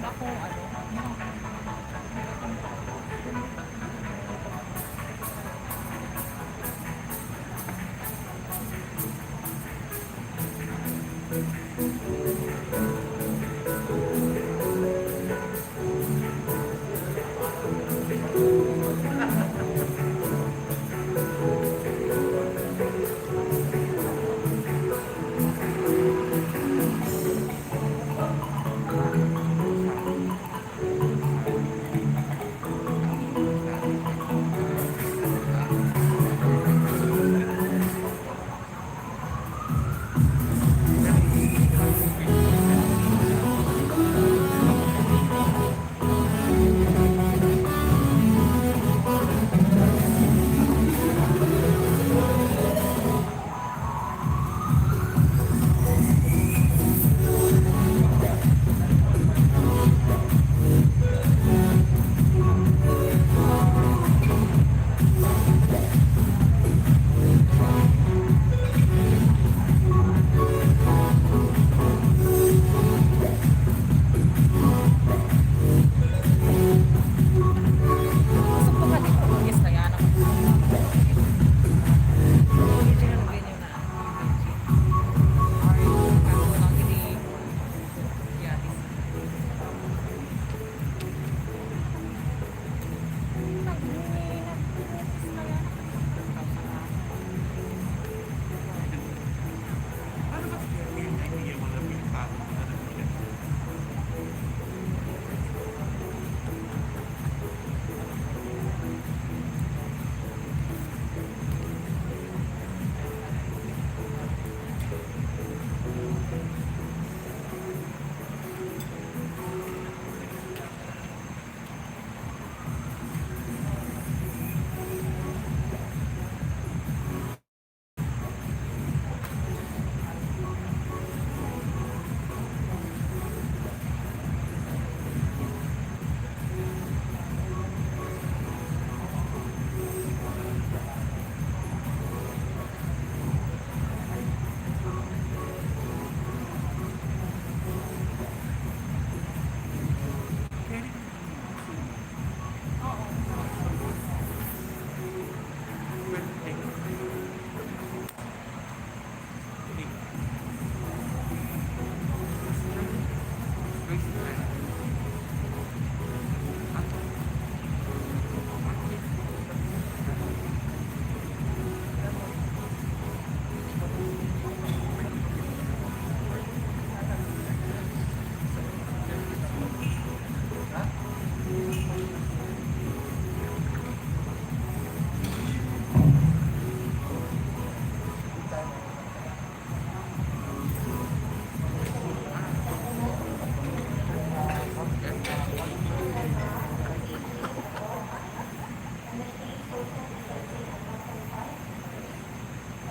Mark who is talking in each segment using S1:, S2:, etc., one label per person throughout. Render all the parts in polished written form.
S1: ako, busog pa ka dito. Yes, kaya naman. Original venue na. Ay, kanto lang ini. Yeah, this.
S2: Paano ba yung mga pintado na nagpili?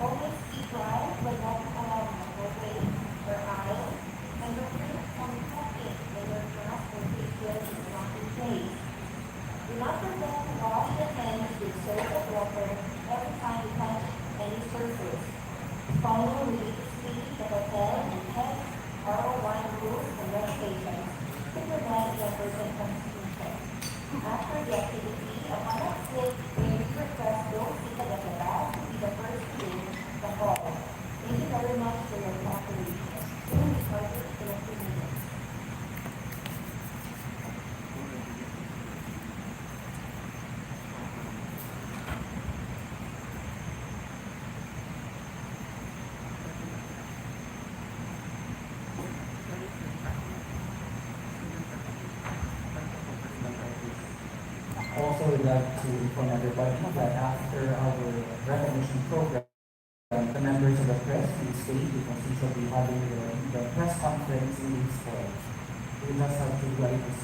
S3: Always keep dry when not allowed to way or aisle, and refrain from talking when your mask or face shield is not in place. Do not forget to wash your hands with soap and water every time you touch any surface. Follow religiously the hotel and pet RO1 rules and regulations to prevent in-person transmission. After the activity, upon exit, we request those seated at the back to be the first to leave the hall. Thank you very much for your cooperation. Soon we start in a few minutes.
S4: Also, we'd like to inform everybody that after our recognition program, the members of the press will stay because we shall be having the press conference in this hall. We just have to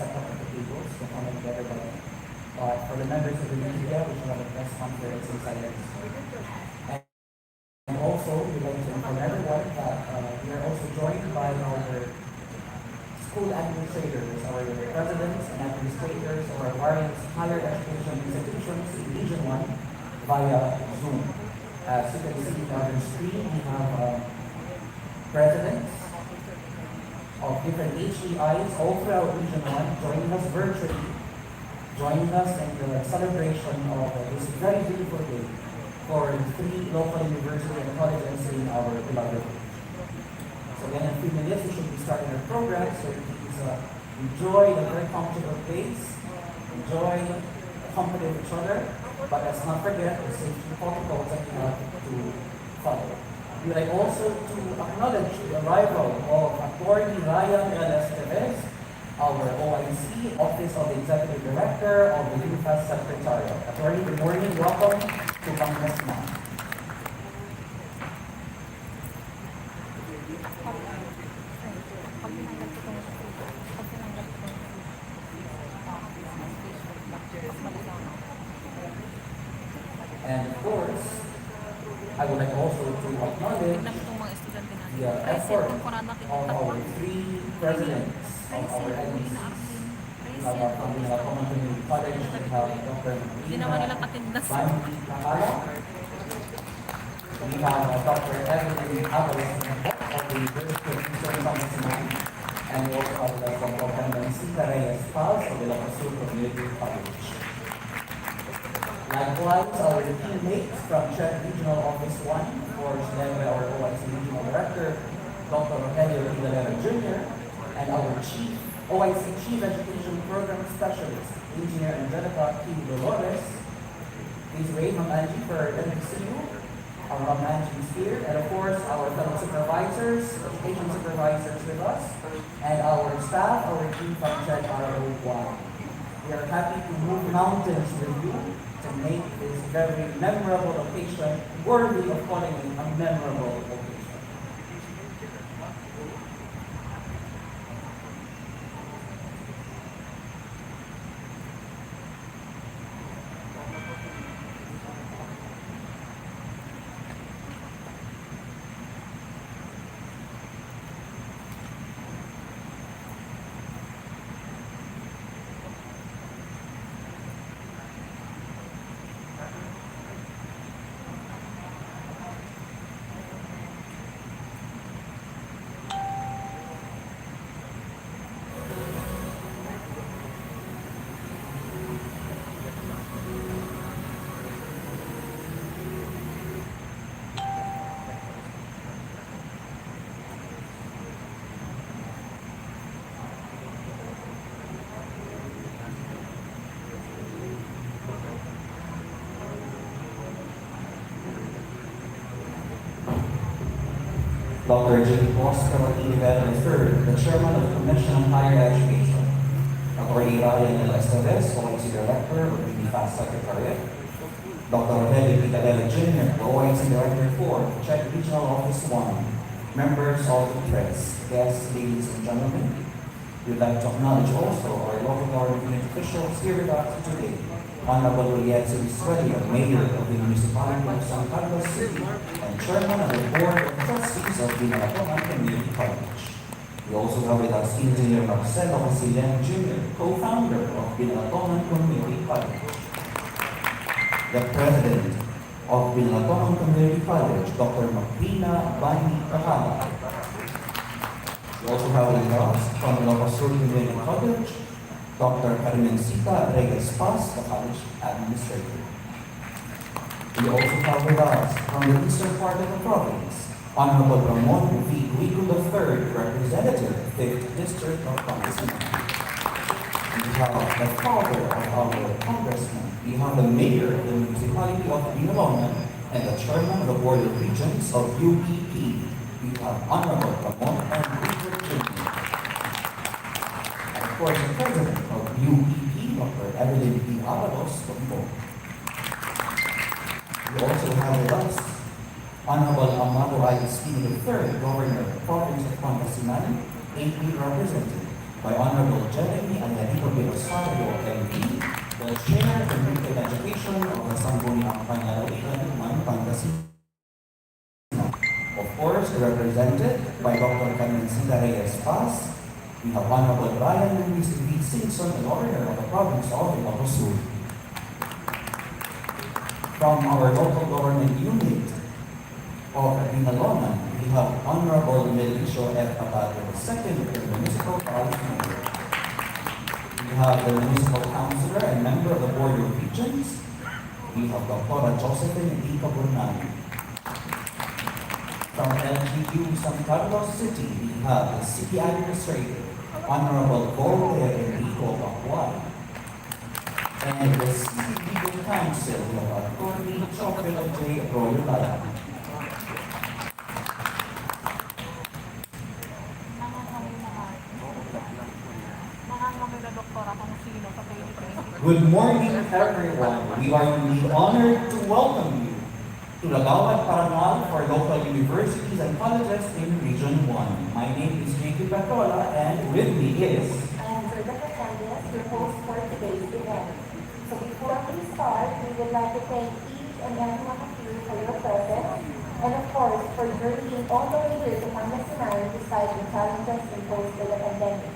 S4: set up at the tables to accommodate everybody. For the members of the media, we shall have a press conference inside this hall. And also, we'd like to inform everyone that we are also joined by our school administrators, our presidents and administrators of our various higher education institutions in Region 1 via Zoom. As you can see on the screen, we have presidents, of different HEIs all throughout Region 1 joining us virtually, joining us in the celebration of this very beautiful day for the 3 local university and colleges in our beloved region. So again, in a few minutes, we should be starting our program, so please enjoy the very comfortable place, enjoy the company of each other, but let's not forget the safety protocols that we have to follow. We would like also to acknowledge the arrival of Attorney Ryan L. Esteves, our OIC, Office of the Executive Director of the UNIFAS Secretariat. Attorney, good morning. Welcome to Congressman. And of course, I would like also to acknowledge the effort of our 3 presidents of our LECs. We have from the Common Community College, we have Dr. Bandi Nakala. We have Dr. Evelyn Avalos of the University of Eastern Pangasinan. And we also have Dr. Ganzon of the Lapasur Community College. Likewise, our teammates from Czech Regional Office 1, of course, led by our OIC Regional Director, Dr. Rogelio Vidalera Jr., and our OIC Chief Education Program Specialist, Engineer Angelica P. Dolores. Please wait, Ma'am Angie, for them to see you. Our Ma'am Angie is here, and of course, our fellow supervisors, education supervisors with us, and our staff, our team from Czech RO1. We are happy to move mountains with you to make this very memorable occasion worthy of calling it a memorable occasion. Dr. J. Oscar E. Rivera III, the Chairman of the Commission on Higher Education. Dr. Ryan L. Esteves, OIC Director of the UNIFAS Secretariat. Dr. Rogelio Vidalera Jr., the OIC Director for Czech Regional Office 1. Members of the press, guests, ladies and gentlemen, we would like to acknowledge also our local government officials here with us today. Honorable Juliet Suriswelio, Mayor of the Municipality of San Carlos City and Chairman of the Board of Trustees of the Malatonan Community College. We also have with us Engineer Marcelo Casilian Jr., co-founder of Binalatonan Community College. The President of Binalatonan Community College, Dr. Makrina Bani Kahana. We also have with us from the Lapasur Community College, Dr. Carmencita Reyes Paz, the college administrator. We also have with us from the eastern part of the province, Honorable Ramon V. Guigo III, representative, 5th District of Pangasinan. We have the father of our congressman. We have the mayor of the municipality of Binalona and the chairman of the Board of Regents of UPP. We have Honorable Ramon M. Guigo Jr. And of course, the president of UPP, Dr. Evelyn P. Avalos. We also have with us Honorable Amado I. Espino III, Governor of the Province of Pangasinan, ably represented by Honorable Jeremy Alarico Rosario, MP, the Chair of the Community Education of the Sangguniang Panlalawigan, Pangasinan. Of course, represented by Dr. Carmencita Reyes Paz, we have Honorable Ryan V. Simpson, the Governor of the Province of Ilocos. From our local government unit of Binalona, we we have Honorable Melissa F. Patado, the second Municipal College Member. We have the Municipal Councilor and Member of the Board of Regents. We have Dr. Josephine D. Caburnani. From LGU San Carlos City, we have the City Administrator, Honorable Voltaire Enrico Bacuay. And the City Legal Council, we have Attorney Chopila J. Royalaya. Good morning, everyone. We are indeed honored to welcome you to the Gawad Parangal for local universities and colleges in Region 1. My name is Jacob Bacola, and with me is...
S3: I'm Gerda Fernandez, your host for today's event. So before we start, we would like to thank each and every one of you for your presence, and of course, for journeying all the way here to Pangasinan despite the challenges imposed by the pandemic.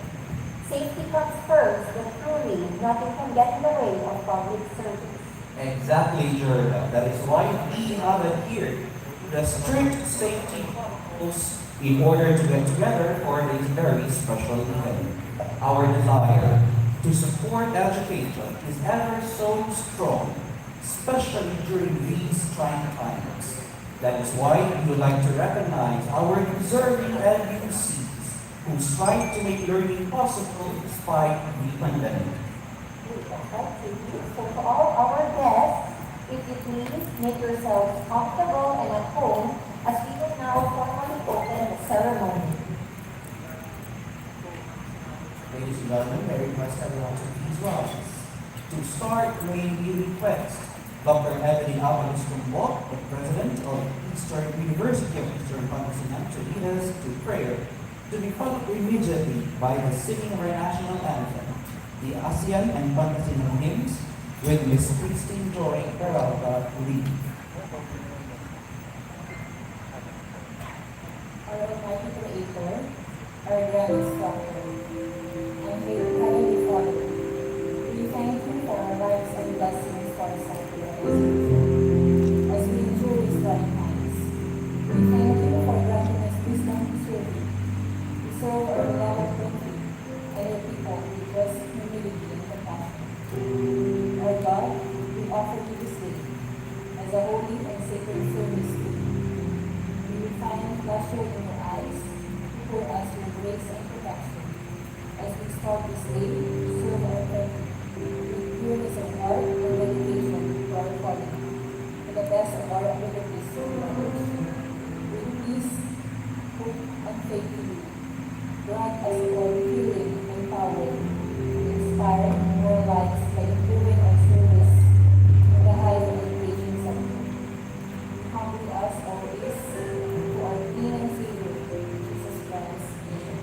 S3: Safety comes first, but truly, nothing can get in the way of public service.
S4: Exactly, Gerda. That is why we have adhered to the strict safety rules in order to get together for this very special event. Our desire to support education is ever so strong, especially during these trying times. That is why we would like to recognize our deserving LUCs who strive to make learning possible despite the pandemic.
S3: So to all our guests, if you please make yourselves comfortable and at home as we will now formally open the ceremony.
S4: Ladies and gentlemen, I request everyone to please rise. To start, may we request Dr. Ebony Avalos Tumbok, the President of Eastern University of Eastern Pangasinan, to lead us to prayer, to be followed immediately by the singing of our national anthem, the ASEAN and Pangasinan hymns, with Ms. Christine Joy Peralta lead.
S5: Our Almighty Creator, our grand instructor, and Heavenly Father, we thank you for our lives and blessings for our sacrifice. As we endure these trying times, we thank you for granting us wisdom to serve you. We serve our beloved country and your people with just humility and compassion. Our God, we offer you this day as a holy and sacred service to you. We will find pleasure in your eyes for us your grace and protection as we start this day to serve our country with pureness of heart and dedication to our calling. To the best of our abilities, with peace, hope, and faith in you. Grant us all healing and power to inspire more lives by improving our service in the higher education sector. Humbly ask all this to our King and Savior, Jesus Christ. Amen.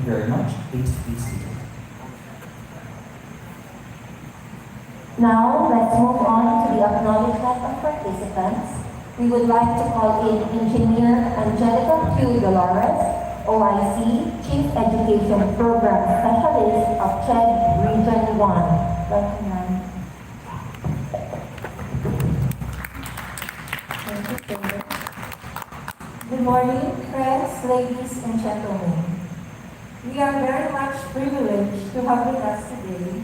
S4: you very much. Please be seated.
S3: Now, let's move on to the acknowledgement of participants. We would like to call in Engineer Angelica Q. Dolores, OIC, Chief Education Program Specialist of CHED Region 1. Welcome, ma'am.
S5: Thank you, Chair. Good morning, friends, ladies, and gentlemen. We are very much privileged to have with us today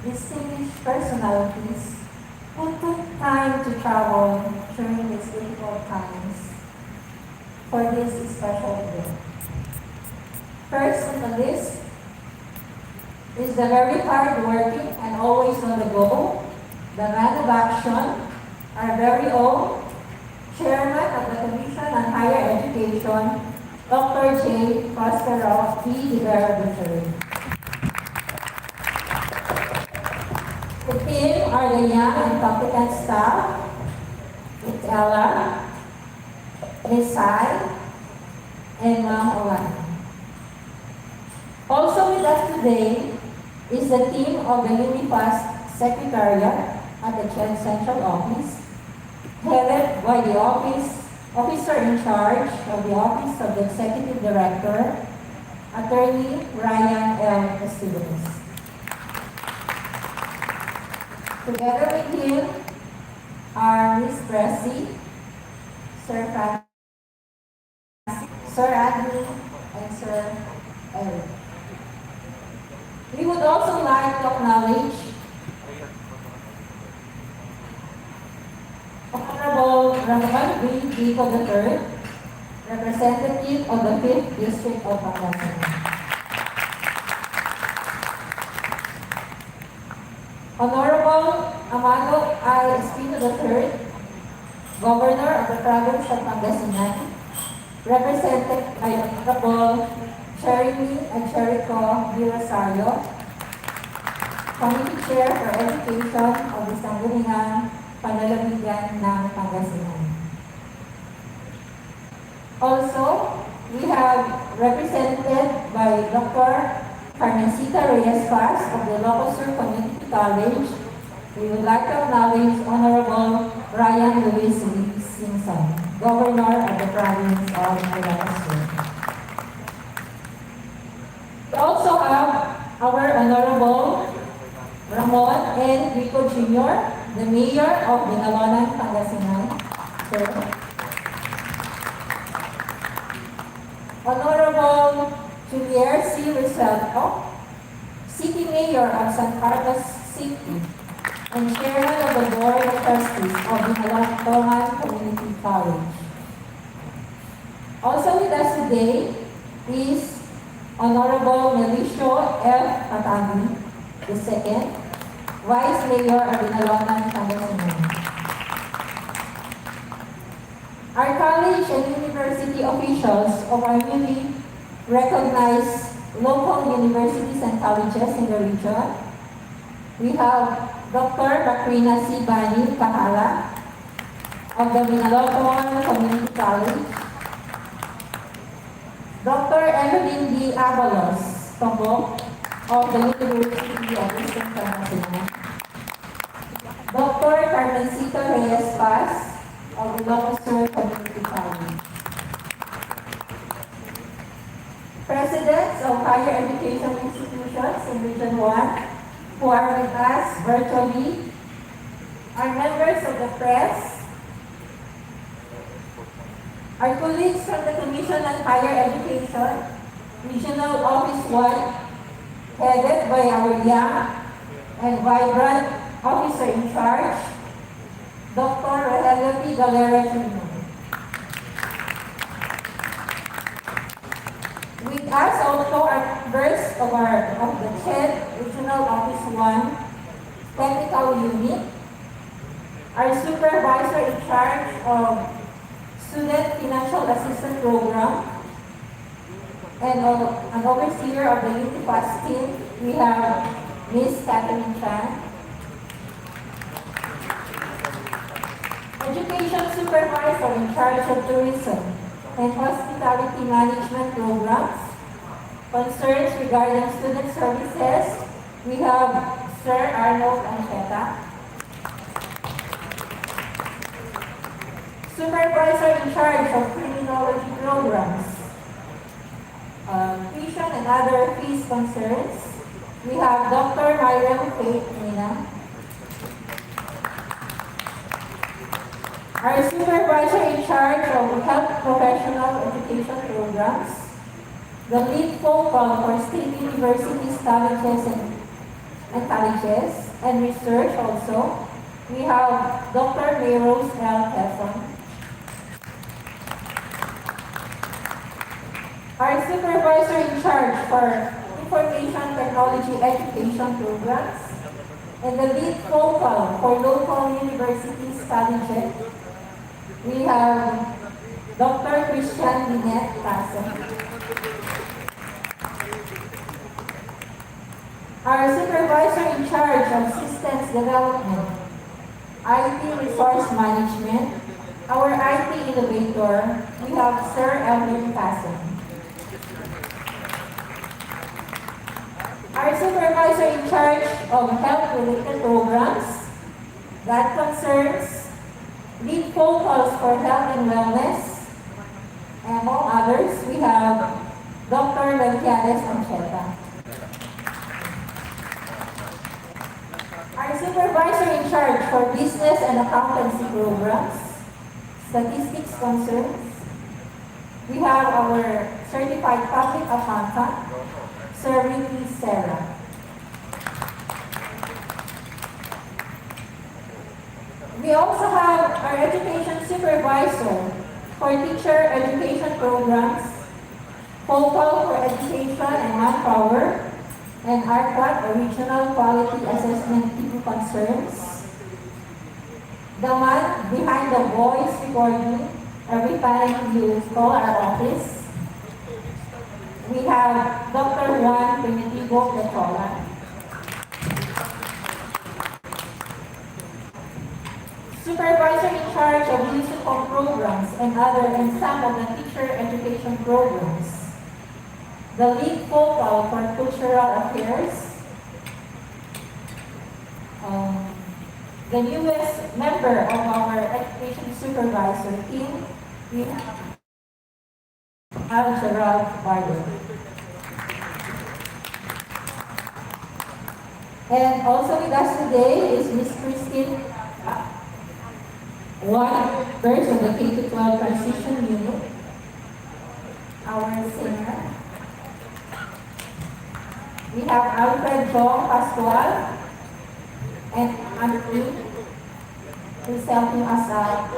S5: distinguished personalities who took time to travel during these difficult times for this special event. First on the list is the very hard-working and always on the go, the man of action, our very own Chairman of the Commission on Higher Education, Dr. J. Prospero E. Rivera III. The team are the young and competent staff, Ms. Ella, Ms. Sai, and Ma'am Olan. Also with us today is the team of the UNIFAS Secretariat at the CHED Central Office, headed by the officer in charge of the Office of the Executive Director, Attorney Ryan L. Estevez. Together with him are Ms. Pressy, Sir Francis, Sir Anthony, and Sir Eric. We would also like to acknowledge Honorable Ramon B. Dico III, representative of the 5th District of Pangasinan. Honorable Amado I. Espino III, Governor of the Province of Pangasinan, represented by Honorable Jeremy and Jericho D. Rosario, Committee Chair for Education of the Sangguniang Panlalawigan ng Pangasinan. Also, we have represented by Dr. Carmencita Reyes Paz of the Locosur Community College. We would like to acknowledge Honorable Ryan Luis Simpson, Governor of the Province of Locosur. We also have our Honorable Ramon N. Rico Jr., the Mayor of Binalonan, Pangasinan. Sir. Honorable Julier C. Rizalto, City Mayor of San Carlos City, and Chairman of the Board of Trustees of Binalonan Community College. Also with us today is Honorable Melicio F. Patani, II, Vice Mayor of Binalonan, Pangasinan. Our college and university officials of our newly recognized local universities and colleges in the region. We have Dr. Bakrina C. Bani Kahala of the Binalonan Community College, Dr. Evelyn D. Avalos Tombok of the University of Eastern Pangasinan, Dr. Carmencita Reyes Paz of the Locosur Community College. Presidents of higher education institutions in Region 1 who are with us virtually, our members of the press, our colleagues from the Commission on Higher Education, Regional Office 1, headed by our young and vibrant officer in charge, Dr. Rogelio P. Galera Jr. With us also are members of the CHED Regional Office 1 Technical Unit, our supervisor in charge of Student Financial Assistance Program, and an overseer of the UNIFAS team, we have Ms. Catherine Chan. Education supervisor in charge of tourism and hospitality management programs, concerns regarding student services, we have Sir Arnold Ancheta. Supervisor in charge of criminology programs, tuition and other fees concerns, we have Dr. Myriam Faith Mina. Our supervisor in charge of health professional education programs, the lead focal for state universities, colleges, and research also, we have Dr. Mayros L. Quezon. Our supervisor in charge for information technology education programs, and the lead focal for local universities, colleges, we have Dr. Christian Lynette Tasso. Our supervisor in charge of systems development, IT resource management, our IT innovator, we have Sir Elvin Tasso. Our supervisor in charge of health-related programs, that concerns lead focals for health and wellness, and among others, we have Dr. Lantianes Ancheta. Our supervisor in charge for business and accountancy programs, statistics concerns, we have our certified public accountant, Sir Ricky Serra. We also have our education supervisor for teacher education programs, focal for education and manpower, and ARCAT, Regional Quality Assessment Team concerns. The man behind the voice recording every time you call our office. We have Dr. Juan Primitivo Petrola. Supervisor in charge of musical programs and some of the teacher education programs. The lead focal for cultural affairs. The newest member of our education supervisor team, we have Gerald Bardo. And also with us today is Miss Christine, one person of the K-12 transition unit, our singer. We have Alfred Jong Pascual and Anthony, who's helping us out.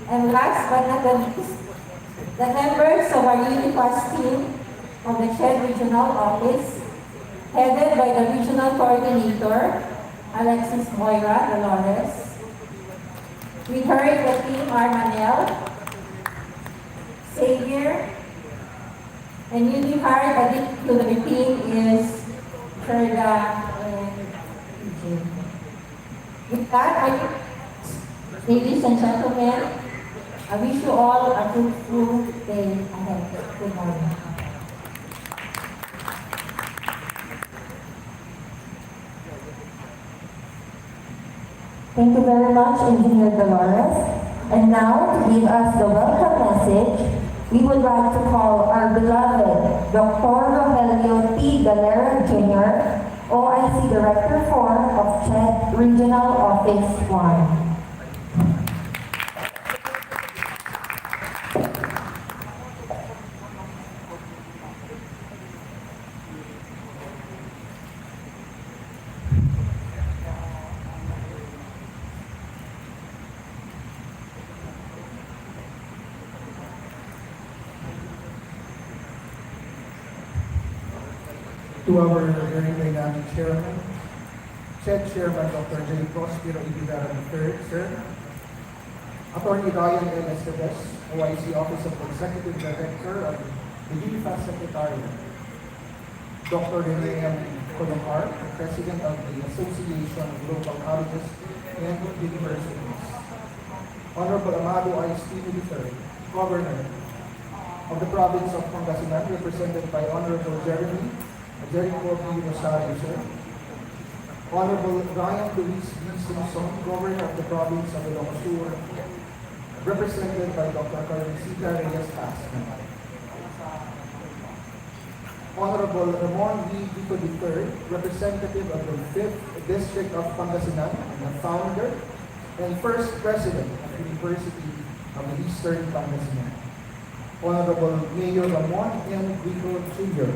S5: And last but not the least, the members of our Unifast team of the CHED Regional Office, headed by the Regional Coordinator, Alexis Moira Dolores. With her in the team are Manel, Xavier, and newly hired addition to the team is Ferda and Eugene. With that, ladies and gentlemen, I wish you all a fruitful day ahead. Good morning.
S3: Thank you very much, Engineer Dolores. And now, to give us the welcome message, we would like to call our beloved Dr. Rogelio T. Galera Jr., OIC Director 4 of CHED Regional Office 1.
S6: To our very dynamic chairman, CHED Chairman Dr. J. Prospero Ibigara III, sir, Attorney Ryan L. Esteves, OIC Office of Executive Director of the Unifast Secretariat, Dr. Rene M. Colomar, President of the Association of Local Colleges and Universities, Honorable Amado I. Steve III, Governor, of the province of Pangasinan, represented by Honorable Jeremy Jericho P. Rosario, sir. Honorable Ryan Luis B. Simpson, Governor of the province of Ilocos Sur, represented by Dr. Carmencita Reyes Pascual. Honorable Ramon V. Vico III, representative of the 5th District of Pangasinan, and the founder and first president of the University of the Eastern Pangasinan. Honorable Mayor Ramon M. Vico Jr.,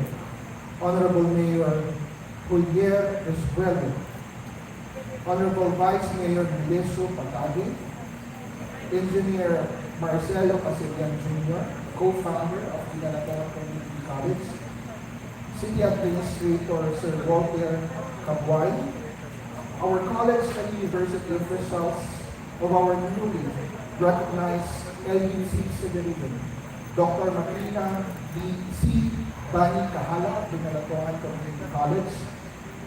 S6: Honorable Mayor Julier Escuello, Honorable Vice Mayor Melesio Patagi, Engineer Marcelo Casillan Jr., co-founder of Ginalatawan Community College, City Administrator Sir Walter Cabway, our college and university officials of our newly recognized LUC Division, Dr. Marina D.C. Bani Kahala of Ginalatawan Community College,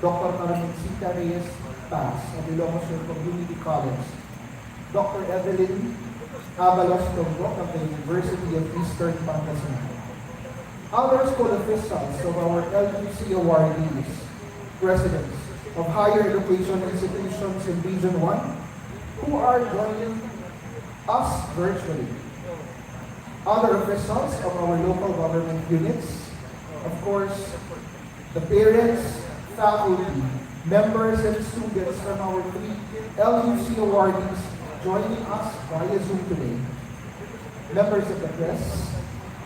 S6: Dr. Carmencita Reyes Paz of Ilocos Sur Community College, Dr. Evelyn Avalos Tombok of the University of Eastern Pangasinan. Other school officials of our LUC awardees, presidents of higher education institutions in Region 1 who are joining us virtually. Other officials of our local government units, of course, the parents, faculty, members, and students from our 3 LUC awardees joining us via Zoom today. Members of the press,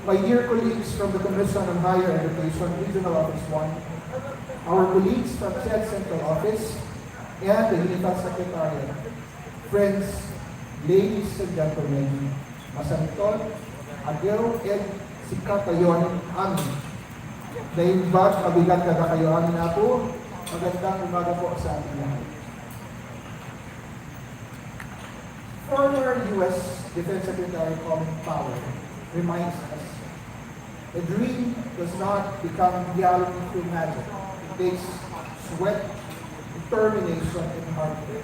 S6: my dear colleagues from the Commission on Higher Education, Regional Office 1, our colleagues from CHED Central Office, and the Unitas Secretariat, friends, ladies and gentlemen, Masantol, Agil, and Sikatayon, amin. Na-invite, mabigat na kayo amin na po. Magandang umaga po sa ating lahat. Former U.S. Defense Secretary Colin Powell reminds us, a dream does not become reality through magic. It takes sweat, determination, and hard work.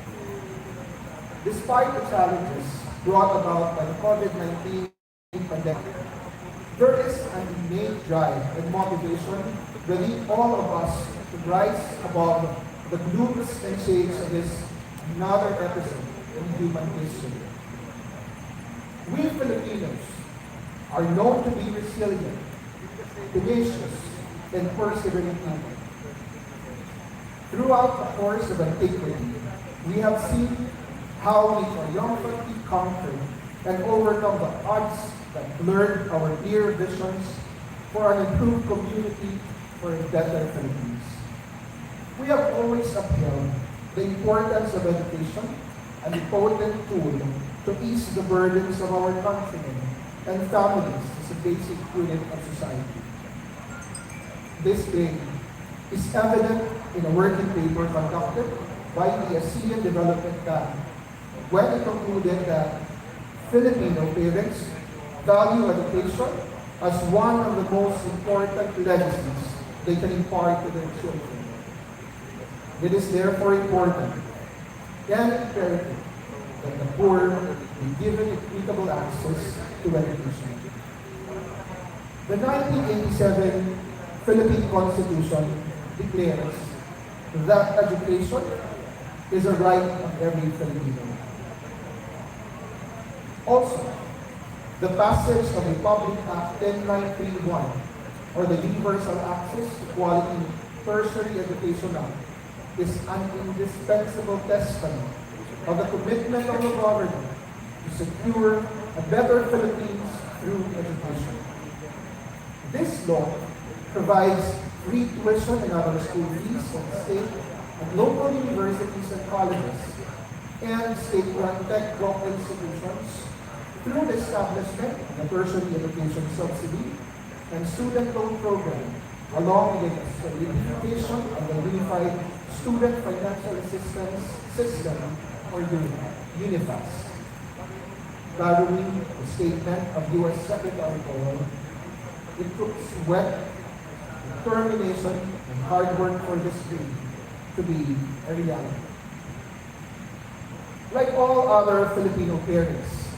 S6: Despite the challenges brought about by the COVID-19 pandemic, there is an innate drive and motivation within all of us to rise above the glooms and shades of this another episode in human history. We Filipinos are known to be resilient, tenacious, and persevering people. Throughout the course of antiquity, we have seen how we triumphantly conquered and overcome the odds that blurred our dear visions for an improved community, for a better Philippines. We have always upheld the importance of education, an important tool to ease the burdens of our countrymen and families as a basic unit of society. This day is evident in a working paper conducted by the ASEAN Development Bank when it concluded that Filipino parents value education as one of the most important legacies they can impart to their children. It is therefore important and imperative that the poor be given equitable access to education. The 1987 Philippine Constitution declares that education is a right of every Filipino. Also, the passage of the Republic Act 10931, or the Universal Access to Quality Tertiary Education Act, is an indispensable testament of the commitment of the government to secure a better Philippines through education. This law provides free tuition and other school fees in state and local universities and colleges, and state-run tech block institutions through the establishment of the tertiary education subsidy and student loan program, along with the unification of the Unified Student Financial Assistance System, or UNIFAS. Following the statement of U.S. Secretary Powell, it took sweat, determination, and hard work for this dream to be a reality. Like all other Filipino parents,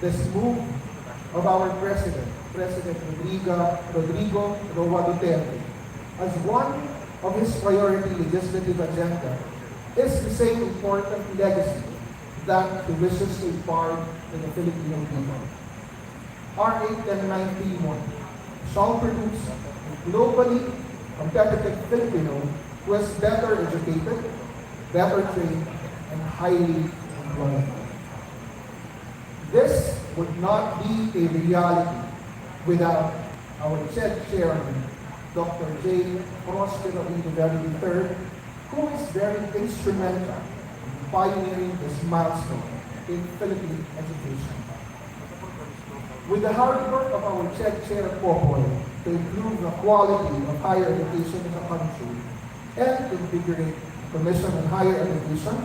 S6: this move of our President, President Rodrigo Roa Duterte, as one of his priority legislative agenda is the same important legacy that he wishes to impart to the Filipino people. R 8 shall produce a globally competitive Filipino who is better educated, better trained, and highly employed. This would not be a reality without our Chairman, Dr. J. Prospero III, who is very instrumental in pioneering this milestone in Philippine education. With the hard work of our Chair Popoy to improve the quality of higher education in the country and to invigorate the Commission on Higher Education,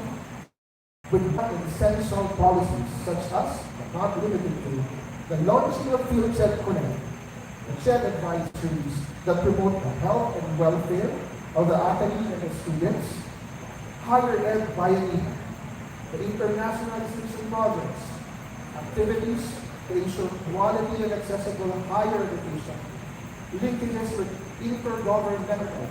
S6: with essential policies such as, but not limited to, the launching of PhilChed Connect, the CHED advisories that promote the health and welfare of the academy and the students, higher ed pioneering, the internationalization projects, activities to ensure quality and accessible higher education, linkages with intergovernmental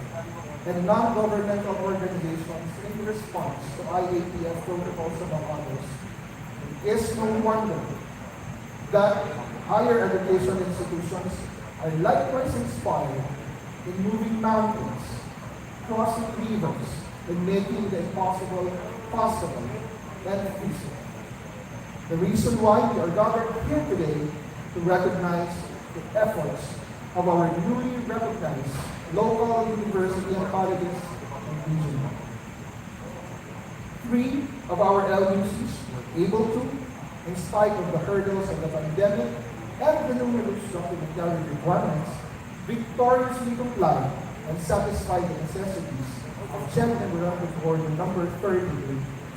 S6: and non-governmental organizations in response to IATF protocols, among others. It is no wonder that higher education institutions are likewise inspired in moving mountains, crossing rivers, and making the impossible possible and feasible. The reason why we are gathered here today to recognize the efforts of our newly recognized local university and colleges and regional. 3 of our LUCs were able to, in spite of the hurdles of the pandemic and the numerous documentary requirements, victoriously comply and satisfy the necessities of CHED Memorandum Order number 30,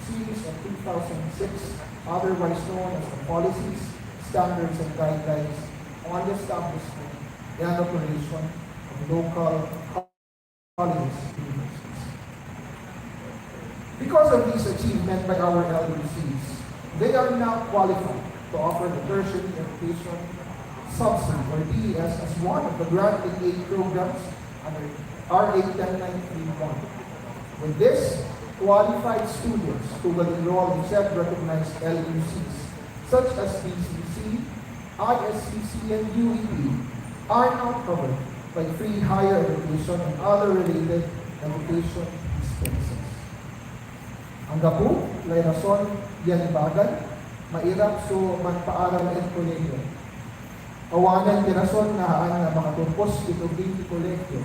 S6: series of 2006, otherwise known as the Policies, Standards, and Guidelines on the establishment and operation of local colleges and universities. Because of these achievements by our LUCs, they are now qualified to offer the tertiary education subsidy, or DES, as one of the granted aid programs under R 8-10931. With this, qualified students who will enroll in CHED-recognized LUCs, such as BCC, ISCC, and UEP, are now covered by free higher education and other related education expenses. Ang gapu, lay rason, yan bagan, mairap so magpaaral at kolegyo. Awanan di rason na haan na makatumpos ito di kolegyo.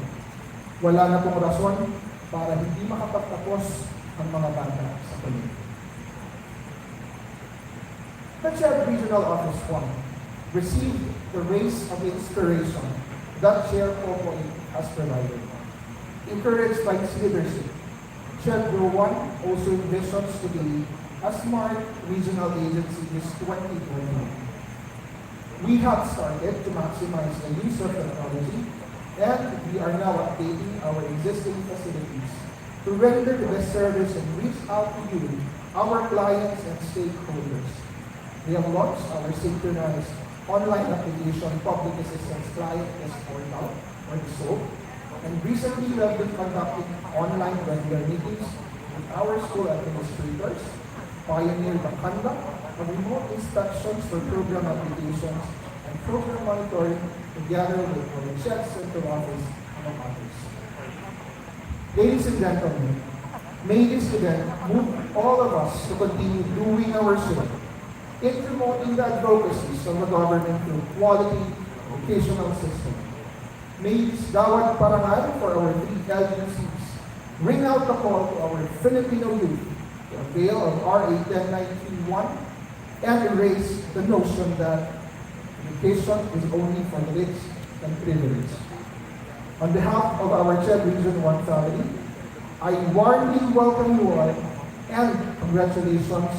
S6: Wala na pong rason para hindi makapagtapos ang mga bata sa kolegyo. The CHED Regional Office 1 received the race of inspiration that Chair Popoy has provided. Encouraged by his leadership, CHED Grow 1 also envisions to be a smart regional agency this 2021. We have started to maximize the use of technology, and we are now updating our existing facilities to render the best service and reach out to you, our clients and stakeholders. We have launched our synchronized online application public assistance client test portal, or the SOAP, and recently we have been conducting online regular meetings with our school administrators, pioneered the conduct of remote inspections for program applications and program monitoring together with our CHED Central Office, among others. Ladies and gentlemen, may this event move all of us to continue doing our share in promoting the advocacies of the government through quality educational system. May this Gawad Parangal for our 3 LUCs ring out the call to our Filipino youth to avail of R 8-10931 and erase the notion that education is only for the rich and privileged. On behalf of our CHED Region 1 family, I warmly welcome you all and congratulations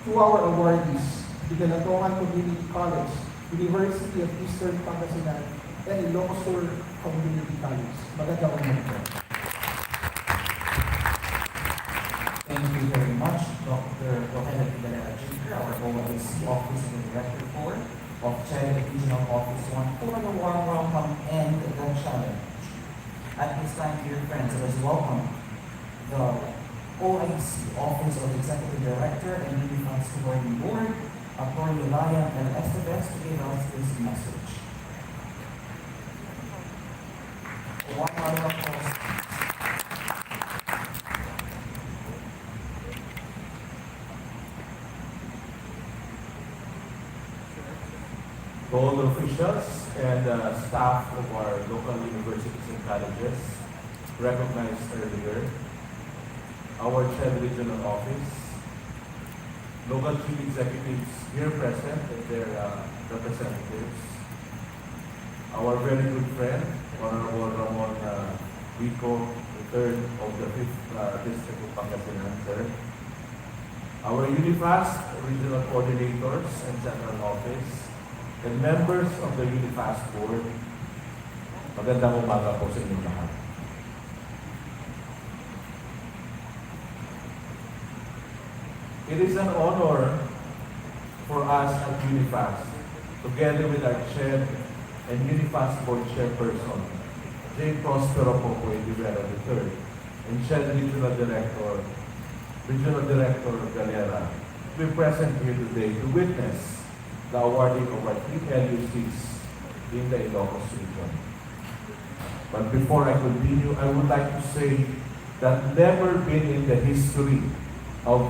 S6: to our awardees, the Ganzon Community College, University of Eastern Pangasinan, and Ilocos Community College. Magandang umaga.
S4: Thank you very much, Dr. Glenda, our OIC Office and Director for of Chad Regional Office 1 for the warm welcome and the challenge. At this time, dear friends, let us welcome the OIC Office of Executive Director and Unifunds Governing Board, Attorney Laya and Esteves, to give us this message. A warm round of applause.
S7: To all the officials and staff of our local universities and colleges recognized earlier, our Chad Regional Office, local chief executives here present and their representatives, our very good friend, Honorable Ramon Vico, the third of the 5th District of Pangasinan, sir, our Unifast regional coordinators and central office, and members of the Unifast board, magandang umaga po sa inyong lahat. It is an honor for us at Unifast, together with our chair and Unifast board chairperson, J. Prospero Popoy Rivera III, and chair regional director Galera, to be present here today to witness the awarding of our 3 LUCs in the Ilocos region. But before I continue, I would like to say that never been in the history of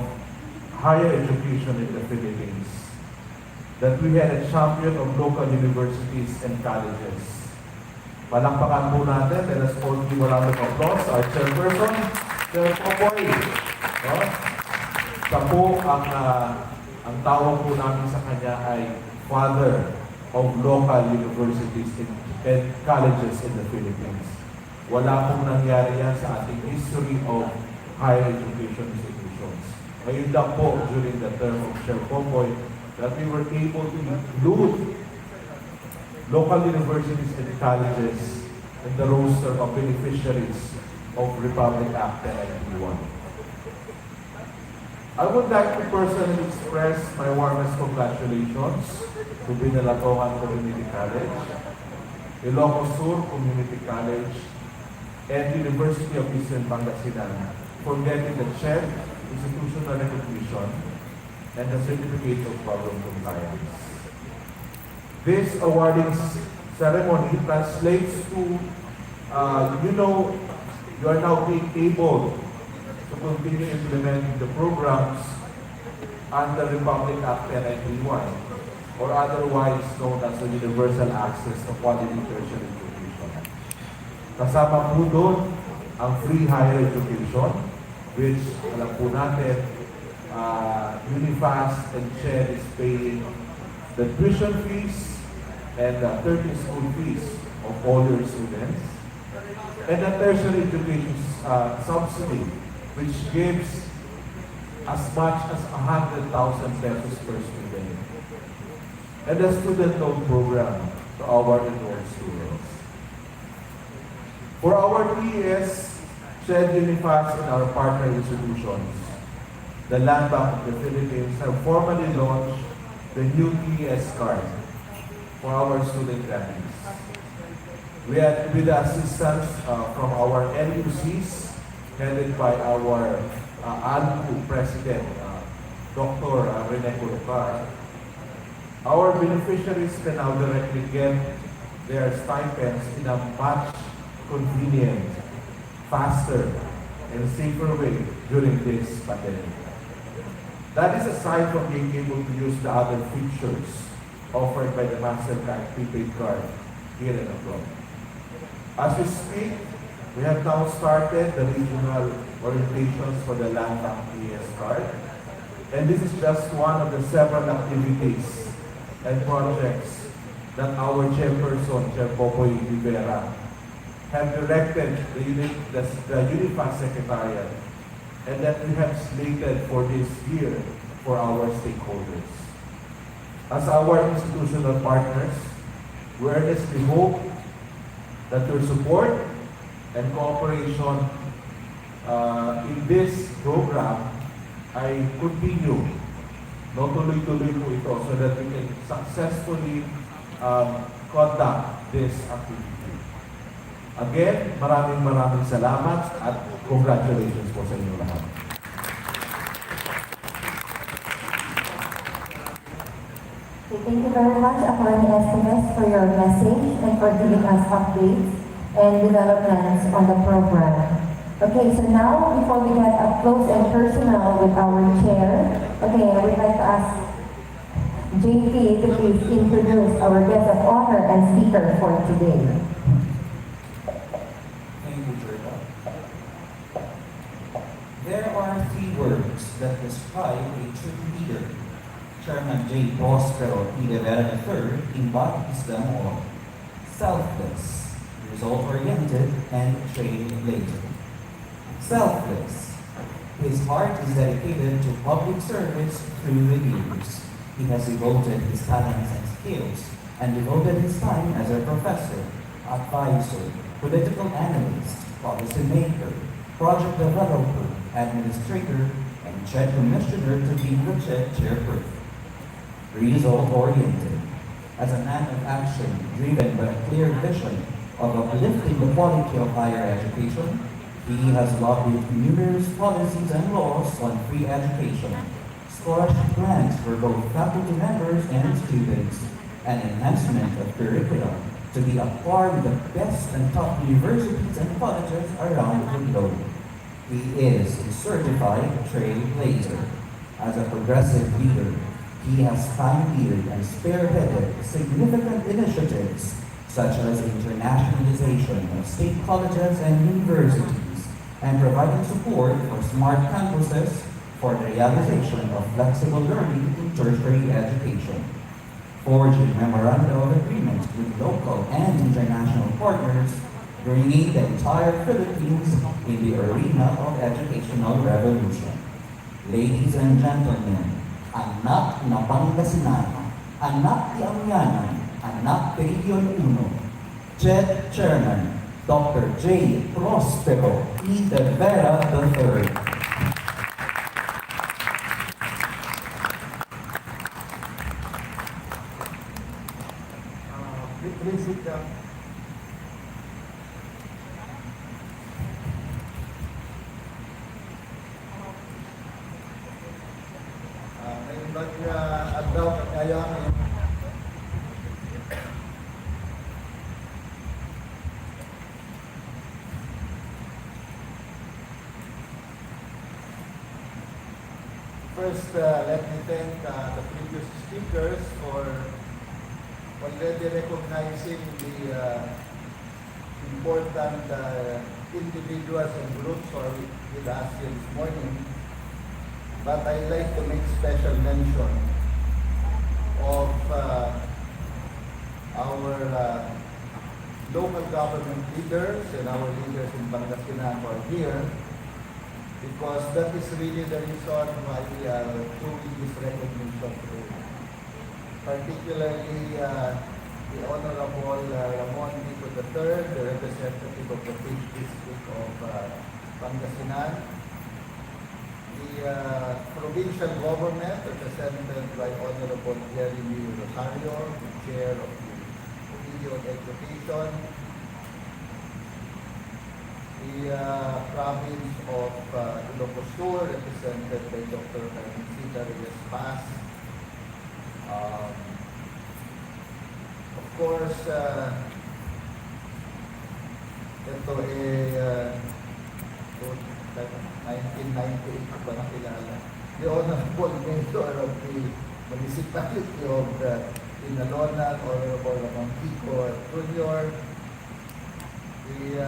S7: higher education in the Philippines that we had a champion of local universities and colleges. Palakpakan po natin, let us all give a round of applause to our chairperson, Sir Popoy. No? Siya po ang tawag po namin sa kanya ay father of local universities and colleges in the Philippines. Wala pong nangyari yan sa ating history of higher education institutions. Ngayon lang po during the term of Sir Popoy that we were able to include local universities and colleges in the roster of beneficiaries of Republic Act 1091. I would like to personally express my warmest congratulations to Binalatongan Community College, Ilocos Sur Community College, and University of Eastern Pangasinan for getting the CHED institutional recognition and the certificate of program compliance. This awarding ceremony translates to, you are now being able to continue implementing the programs under Republic Act 1091, or otherwise known as the Universal Access to Quality Tertiary Education. Kasama po doon ang free higher education, which alam po natin, Unifast and CHED is paying the tuition fees and the 30 school fees of all your students, and the tertiary education subsidy, which gives as much as 100,000 pesos per student, and the student loan program to our enrolled students. For our TES, CHED, Unifast, and our partner institutions, the Land Bank of the Philippines have formally launched the new TES card for our student graduates. With the assistance from our LUCs, headed by our ALPU President, Dr. Rene Colocar, our beneficiaries can now directly get their stipends in a much convenient, faster, and safer way during this pandemic. That is aside from being able to use the other features offered by the MasterCard prepaid card here and abroad. As we speak, we have now started the regional orientations for the Land Bank TES card, and this is just one of the several activities and projects that our chairperson, Chair Popoy Rivera, have directed the Unifast Secretariat, and that we have slated for this year for our stakeholders. As our institutional partners, we earnestly hope that your support and cooperation in this program ay continue no, tuloy-tuloy po ito so that we can successfully conduct this activity. Again, maraming salamat at congratulations po sa inyo lahat.
S3: Thank you very much, Attorney Esteves, for your message and for giving us updates and developments on the program. Okay, so now, before we get up close and personal with our chair, okay, I would like to ask JP to please introduce our guest of honor and speaker for today.
S8: Thank you, Gerda. There are three words that describe a true leader. Chairman J. Prospero P. Rivera III embodies them all: selfless, result-oriented, and trailblazer. Selfless. His heart is dedicated to public service through the years. He has devoted his talents and skills and devoted his time as a professor, advisor, political analyst, policymaker, project developer, administrator, and CHED commissioner to be the CHED chairperson. Result-oriented. As a man of action driven by a clear vision of uplifting the quality of higher education, he has lobbied numerous policies and laws on free education, scholarship grants for both faculty members and students, and enhancement of curriculum to be at par with the best and top universities and colleges around the globe. He is a certified trailblazer. As a progressive leader, he has pioneered and spearheaded significant initiatives such as internationalization of state colleges and universities, and providing support for smart campuses for the realization of flexible learning in tertiary education, forging memoranda of agreement with local and international partners, bringing the entire Philippines in the arena of educational revolution. Ladies and gentlemen, anak na Pangasinan, anak ni Amyanan, anak Region 1, CHED Chairman, Dr. J. Prospero E. De Vera III.
S6: Please sit down. Ngayon nag-adlaw kaya first, let me thank the previous speakers for already recognizing the important individuals and groups who are with us here this morning. But I'd like to make special mention of our local government leaders and our leaders in Pangasinan who are here, because that is really the reason why we are doing this recognition today. Particularly the Honorable Ramon Nico III, the representative of the 5th District of Pangasinan, the provincial government represented by Honorable Jeremy Rosario, the chair of the Committee on Education, the province of Ilocos Sur, represented by Dr. Carmencita Reyes Paz. Of course, ito 1998 ko pa nakilala. The Honorable Mayor of the Municipality of Inalonan, Honorable Ramon Kiko Jr., the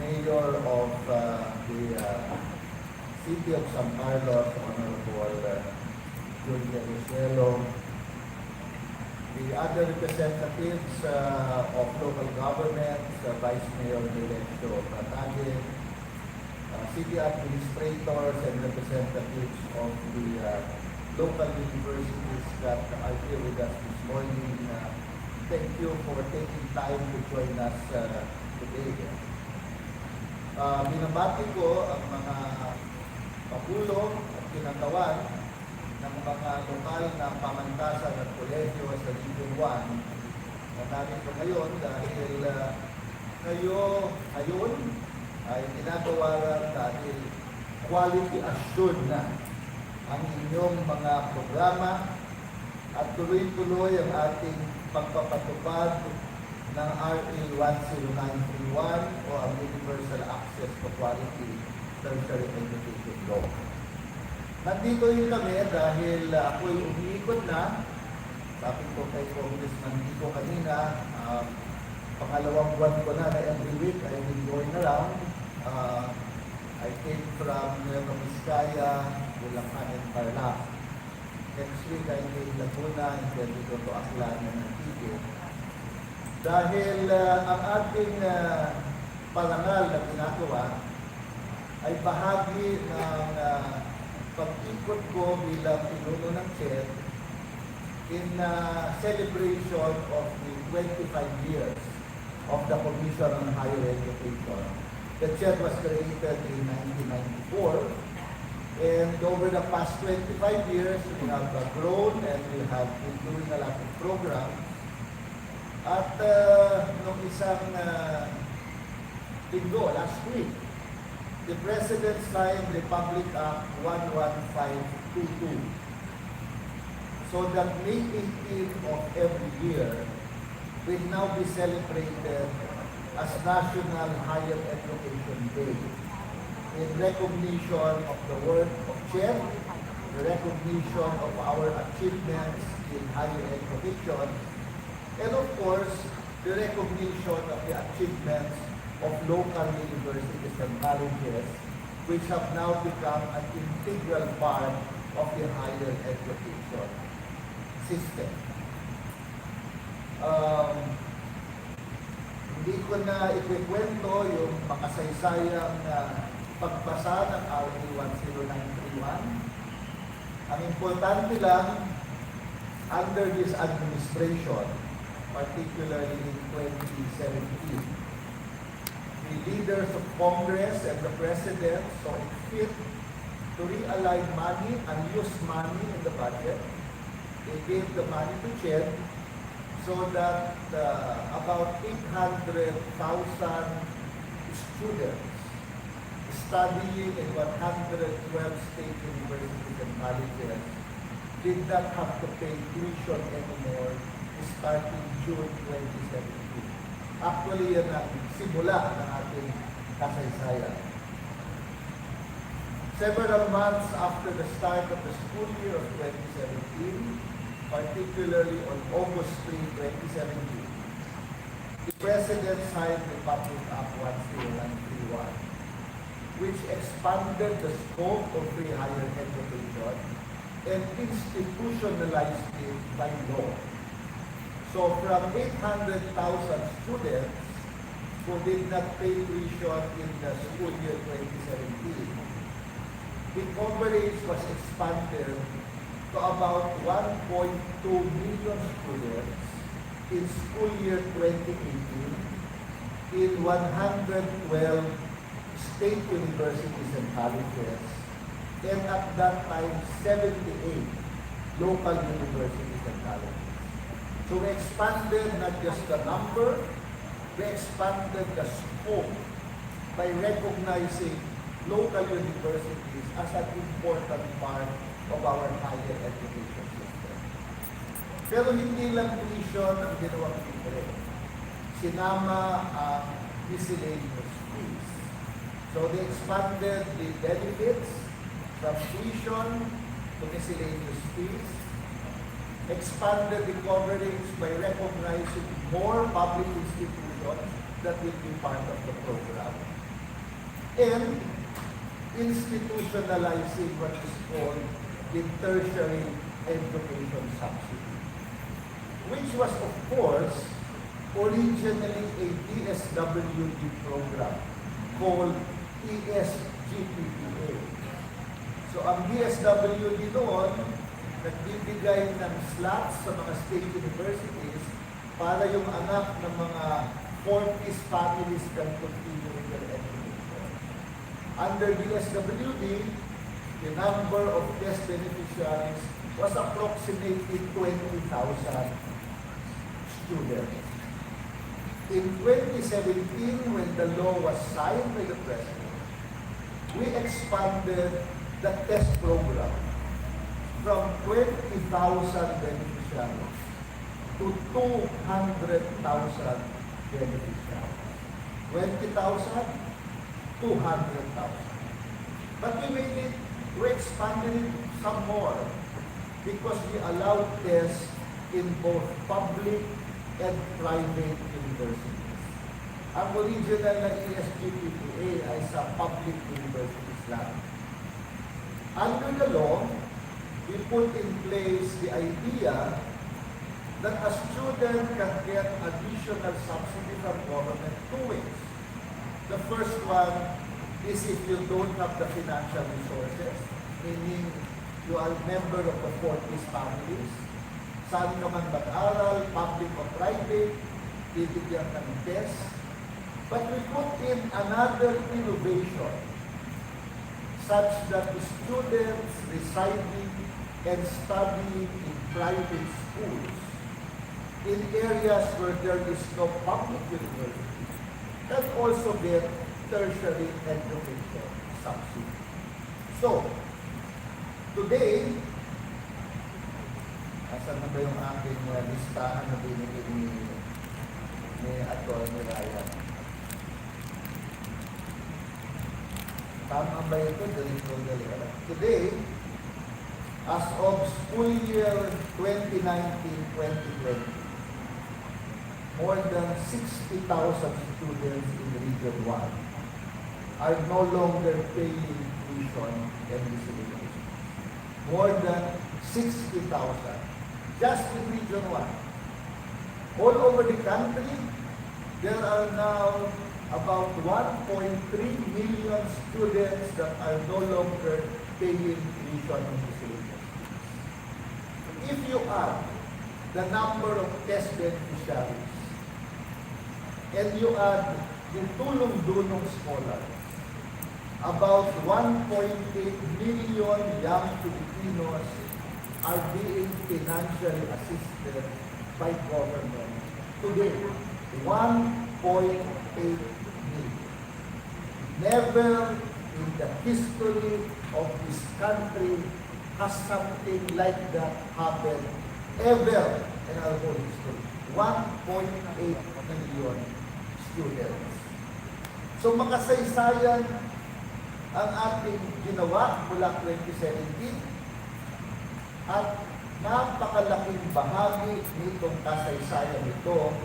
S6: Mayor of the City of San Carlos, Honorable Julia Rosuelo, the other representatives of local governments, Vice Mayor Deleccio Patage, city administrators and representatives of the local universities that are here with us this morning. Thank you for taking time to join us today. Binabati ko ang mga pagulo at
S9: kinatawan ng mga lokal na pamantasan at kolegyo sa Region 1 na narito ngayon dahil ngayon ay ginagawa dahil quality assured na ang inyong mga programa at tuloy-tuloy ang ating pagpapatupad ng RA 10931 o ang Universal Access to Quality Tertiary Education Law. Nandito rin kami dahil ako'y umiikot na. Sabi ko kay Congressman Kiko kanina, pangalawang buwan ko na every week I've been going around. I came from Nueva Vizcaya, Bulacan, and Tarlac. Next week I came Laguna and then we go to Aklan and Antique. Dahil ang ating parangal na ginagawa ay bahagi ng pag-ikot ko bilang pinuno ng CHED in celebration of the 25 years of the Commission on Higher Education. The CHED was created in 1994, and over the past 25 years, we have grown and we have been doing a lot of programs. At nung isang linggo, last week, the President signed Republic Act 11522 so that May 18th of every year will now be celebrated as National Higher Education Day in recognition of the work of CHED, the recognition of our achievements in higher education, and of course, the recognition of the achievements of local universities and colleges, which have now become an integral part of the higher education system. Hindi ko na ikikwento yung makasaysayang pagbasa ng RA 10931. Ang importante lang, under this administration, particularly in 2017, the leaders of Congress and the President saw it fit to realign money, unused money in the budget. They gave the money to CHED so that about 800,000 students studying in 112 state universities and colleges did not have to pay tuition anymore starting June 2017. Actually, yan ang simula ng ating kasaysayan. Several months after the start of the school year of 2017, particularly on August 3, 2017, the President signed Republic Act 10931, which expanded the scope of free higher education and institutionalized it by law. So from 800,000 students who did not pay tuition in the school year 2017, the coverage was expanded to about 1.2 million students in school year 2018 in 112 state universities and colleges, and at that time, 78 local universities and colleges. So we expanded not just the number, we expanded the scope by recognizing local universities as an important part of our higher education system. Pero hindi lang tuition ang ginawang libre. Sinama ang miscellaneous fees. So they expanded the benefits from tuition to miscellaneous fees, expanded the coverage by recognizing more public institutions that will be part of the program, and institutionalizing what is called the tertiary education subsidy, which was, of course, originally a DSWD program called ESGPPA. So ang DSWD noon, nagbibigay ng slots sa mga state universities para yung anak ng mga 40s families can continue in their education. Under DSWD, the number of test beneficiaries was approximately 20,000 students. In 2017, when the law was signed by the President, we expanded the test program from 20,000 beneficiaries to 200,000 beneficiaries. 20,000, 200,000. But we expanded it some more because we allowed tests in both public and private universities. Ang original na ESGPPA ay sa public universities lang. Under the law, we put in place the idea that a student can get additional subsidy from government two ways. The first one is if you don't have the financial resources, meaning you are a member of the Fortis families, saan ka man mag-aral, public or private, bibigyan ka ng test. But we put in another innovation such that the students residing and studying in private schools in areas where there is no public university can also get tertiary education subsidy. So, today, asan na ba yung aking listahan na binigay ni Atty. Ryan? Tama ba ito? Today, as of school year 2019-2020, more than 60,000 students in Region 1 are no longer paying tuition and miscellaneous. More than 60,000. Just in Region 1. All over the country, there are now about 1.3 million students that are no longer paying tuition and miscellaneous. If you add the number of test beneficiaries and you add the tulong-dulong scholars, about 1.8 million young Filipinos are being financially assisted by government. Today, 1.8 million. Never in the history of this country has something like that happened ever in our whole history. 1.8 million students. So makasaysayan ang ating ginawa mula 2017 at napakalaking bahagi nitong kasaysayan ito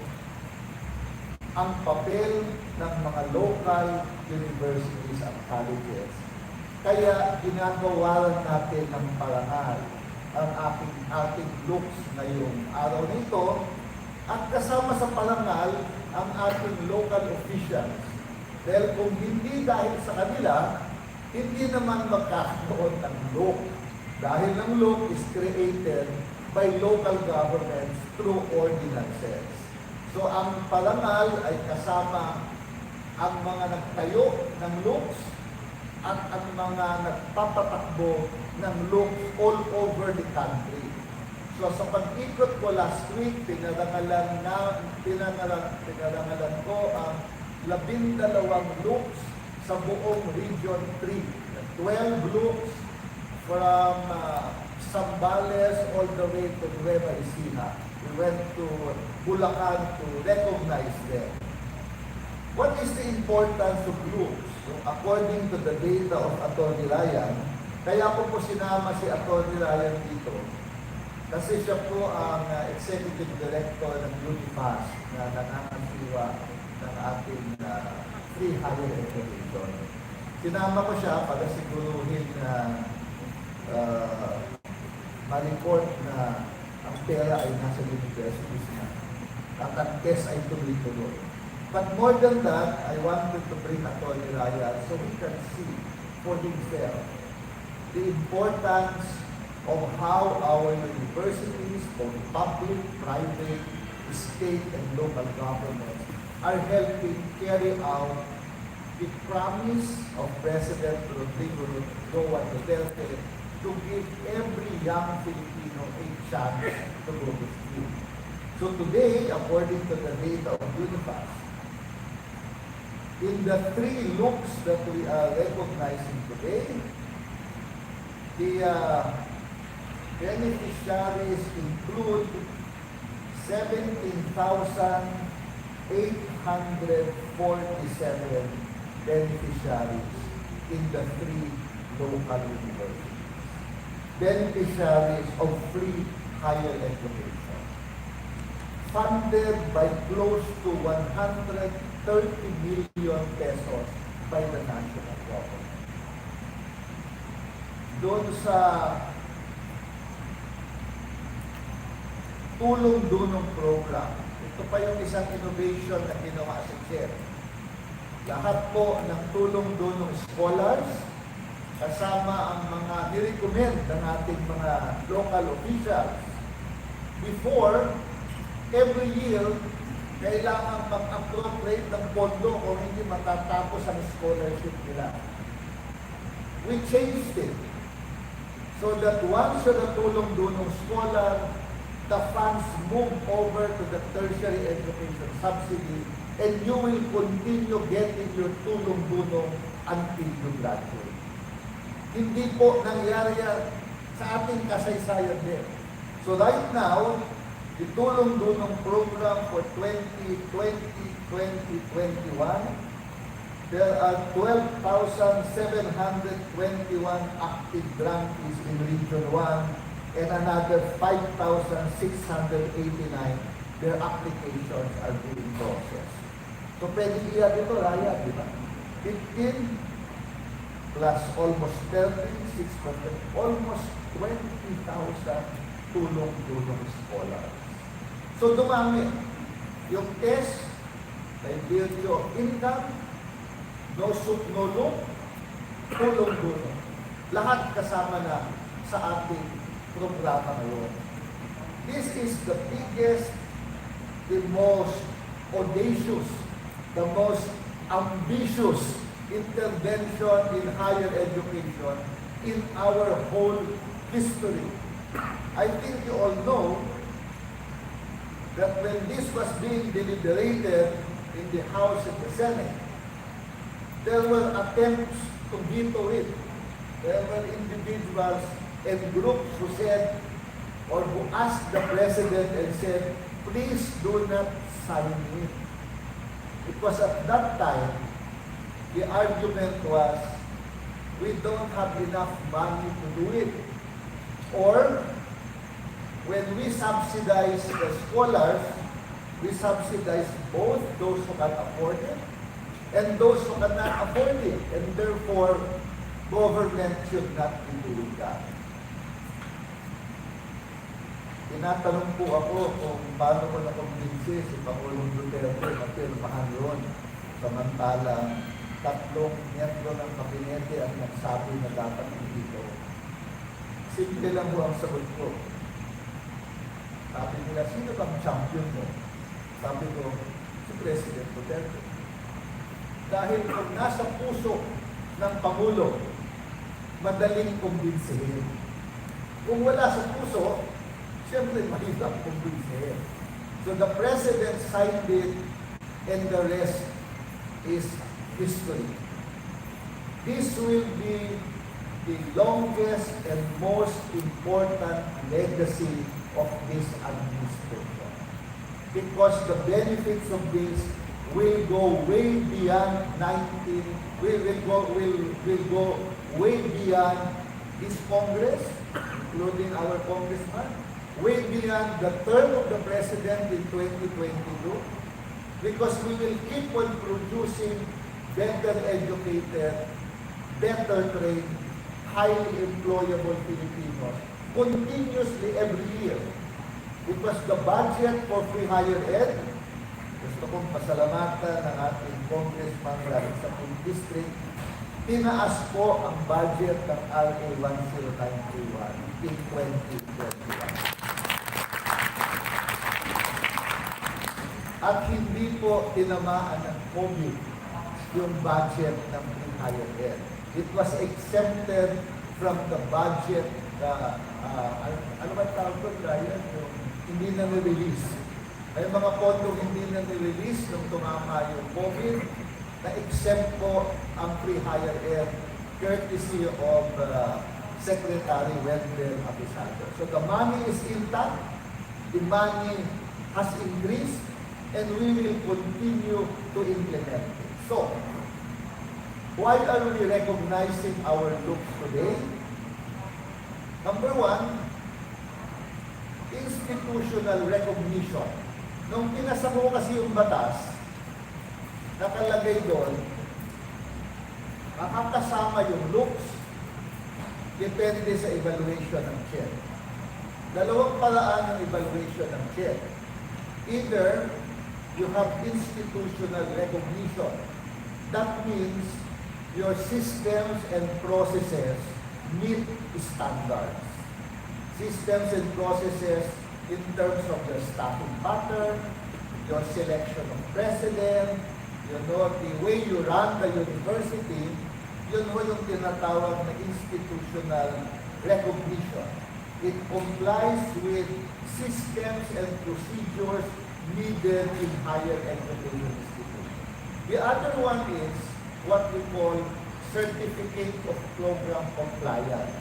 S9: ang papel ng mga local universities at colleges. Kaya ginagawa natin ng parangal ang ating looks ngayong araw nito at kasama sa parangal ang ating local officials. Dahil kung hindi dahil sa kanila, hindi naman magkakaroon ng look. Dahil ang look is created by local governments through ordinances. So ang parangal ay kasama ang mga nagtayo ng looks at ang mga nagpapatakbo ng looks all over the country. So sa pag-ikot ko last week, pinarangalan ko ang 12 looks sa buong Region 3. 12 looks from Zambales all the way to Nueva Ecija. We went to Bulacan to recognize them. What is the importance of looks? So, according to the data of Atty. Ryan, kaya po sinama si Atty. Ryan dito kasi siya po ang Executive Director ng UniPass na nangangasiwa ng ating free higher education. Sinama ko siya para siguruhin na ma-report na ang pera ay nasa universities na. At ang test ay tuloy-tuloy. But more than that, I wanted to bring Atty. Ryan so we can see for himself the importance of how our universities, both public, private, state, and local governments, are helping carry out the promise of President Rodrigo Gawad Duterte to give every young Filipino a chance to go to school. So today, according to the data of UNIFAS, in the 3 looks that we are recognizing today, the beneficiaries include 17,847 beneficiaries in the 3 local universities. Beneficiaries of free higher education, funded by close to 130 million pesos by the national government. Doon sa tulong-dunong program, ito pa yung isang innovation na ginawa sa Chair. Lahat po ng tulong-dunong scholars, kasama ang mga nirecommend ng ating mga local officials. Before, every year, kailangan mag-appropriate ng pondo o hindi matatapos ang scholarship nila. We changed it so that once you're a tulong-dunong scholar, the funds move over to the tertiary education subsidy and you will continue getting your tulong-dunong until you graduate. Hindi po nangyari yan sa ating kasaysayan din. So right now, the tulong-dunong program for 2020-2021, there are 12,721 active grantees in Region 1 and another 5,689, their applications are being processed. So pwede iya dito, Raya, di ba? 15 plus almost 36%, almost 20,000 tulong-tulong scholars. So dumami. Yung test, may virtue of income, no soup, no look, tulong-tulong. Lahat kasama na sa ating programa ngayon. This is the biggest, the most audacious, the most ambitious intervention in higher education in our whole history. I think you all know that when this was being deliberated in the House and the Senate, there were attempts to veto it. There were individuals and groups who said, or who asked the President and said, please do not sign it. Because at that time, the argument was, we don't have enough money to do it. Or, when we subsidize the scholars, we subsidize both those who can afford it and those who cannot afford it. And therefore, government should not be doing that. Tinatanong po ako kung paano ko nakumbinsi si Pangulong Duterte na pirmahan yun. Samantalang 3 miyembro ng kabinete ang nagsabi na dapat dito. Simple lang po ang sagot ko. Sabi nila, sino bang champion mo? Sabi ko, si President Duterte. Dahil kung nasa puso ng Pangulo, madaling kumbinsihin. Kung wala sa puso, siyempre mahirap kumbinsihin. So the President signed it and the rest is history. This will be the longest and most important legacy of this administration. Because the benefits of this will go way beyond will go way beyond this Congress, including our congressman, way beyond the term of the President in 2022, because we will keep on producing better educated, better trained, highly employable Filipinos continuously every year. Because the budget for free higher ed, gusto kong pasalamatan ng ating congressman galing sa Pune District, tinaas po ang budget ng RA 10931 in 2021. At hindi po tinamaan ng COVID yung budget ng higher ed. It was exempted from the budget ano ba tawag ko, Ryan? Yung hindi na nirelease. May mga pondong hindi na nirelease nung tumama yung COVID, na-exempt po ang pre-higher ed courtesy of Secretary Wendell Abisado. So the money is intact, the money has increased, and we will continue to implement it. So, why are we recognizing our looks today? Number one, institutional recognition. Nung pinasa mo kasi yung batas, nakalagay doon, makakasama yung looks, depende sa evaluation ng chair. Dalawang paraan ng evaluation ng chair. Either you have institutional recognition. That means your systems and processes meet standards. Systems and processes in terms of the staffing pattern, your selection of president, the way you run the university, yun ho yung tinatawag na institutional recognition. It complies with systems and procedures needed in higher education institutions. The other one is what we call Certificate of Program Compliance.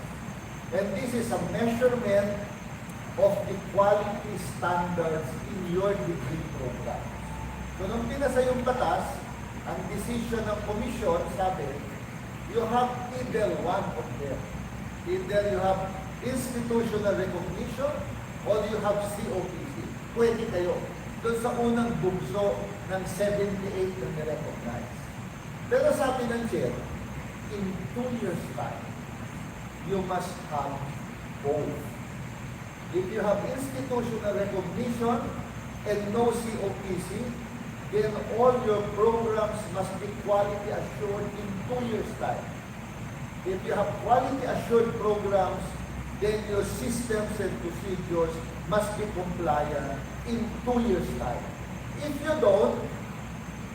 S9: And this is a measurement of the quality standards in your degree program. So nung pinasa yung batas, ang decision ng commission sabi, you have either one of them. Either you have institutional recognition or you have COPC. Pwede kayo. Doon sa unang bugso ng 78 na nirecognize. Pero sabi ng chair, in 2 years' time, you must have both. If you have institutional recognition and no COPC, then all your programs must be quality assured in 2 years' time. If you have quality assured programs, then your systems and procedures must be compliant in 2 years' time. If you don't,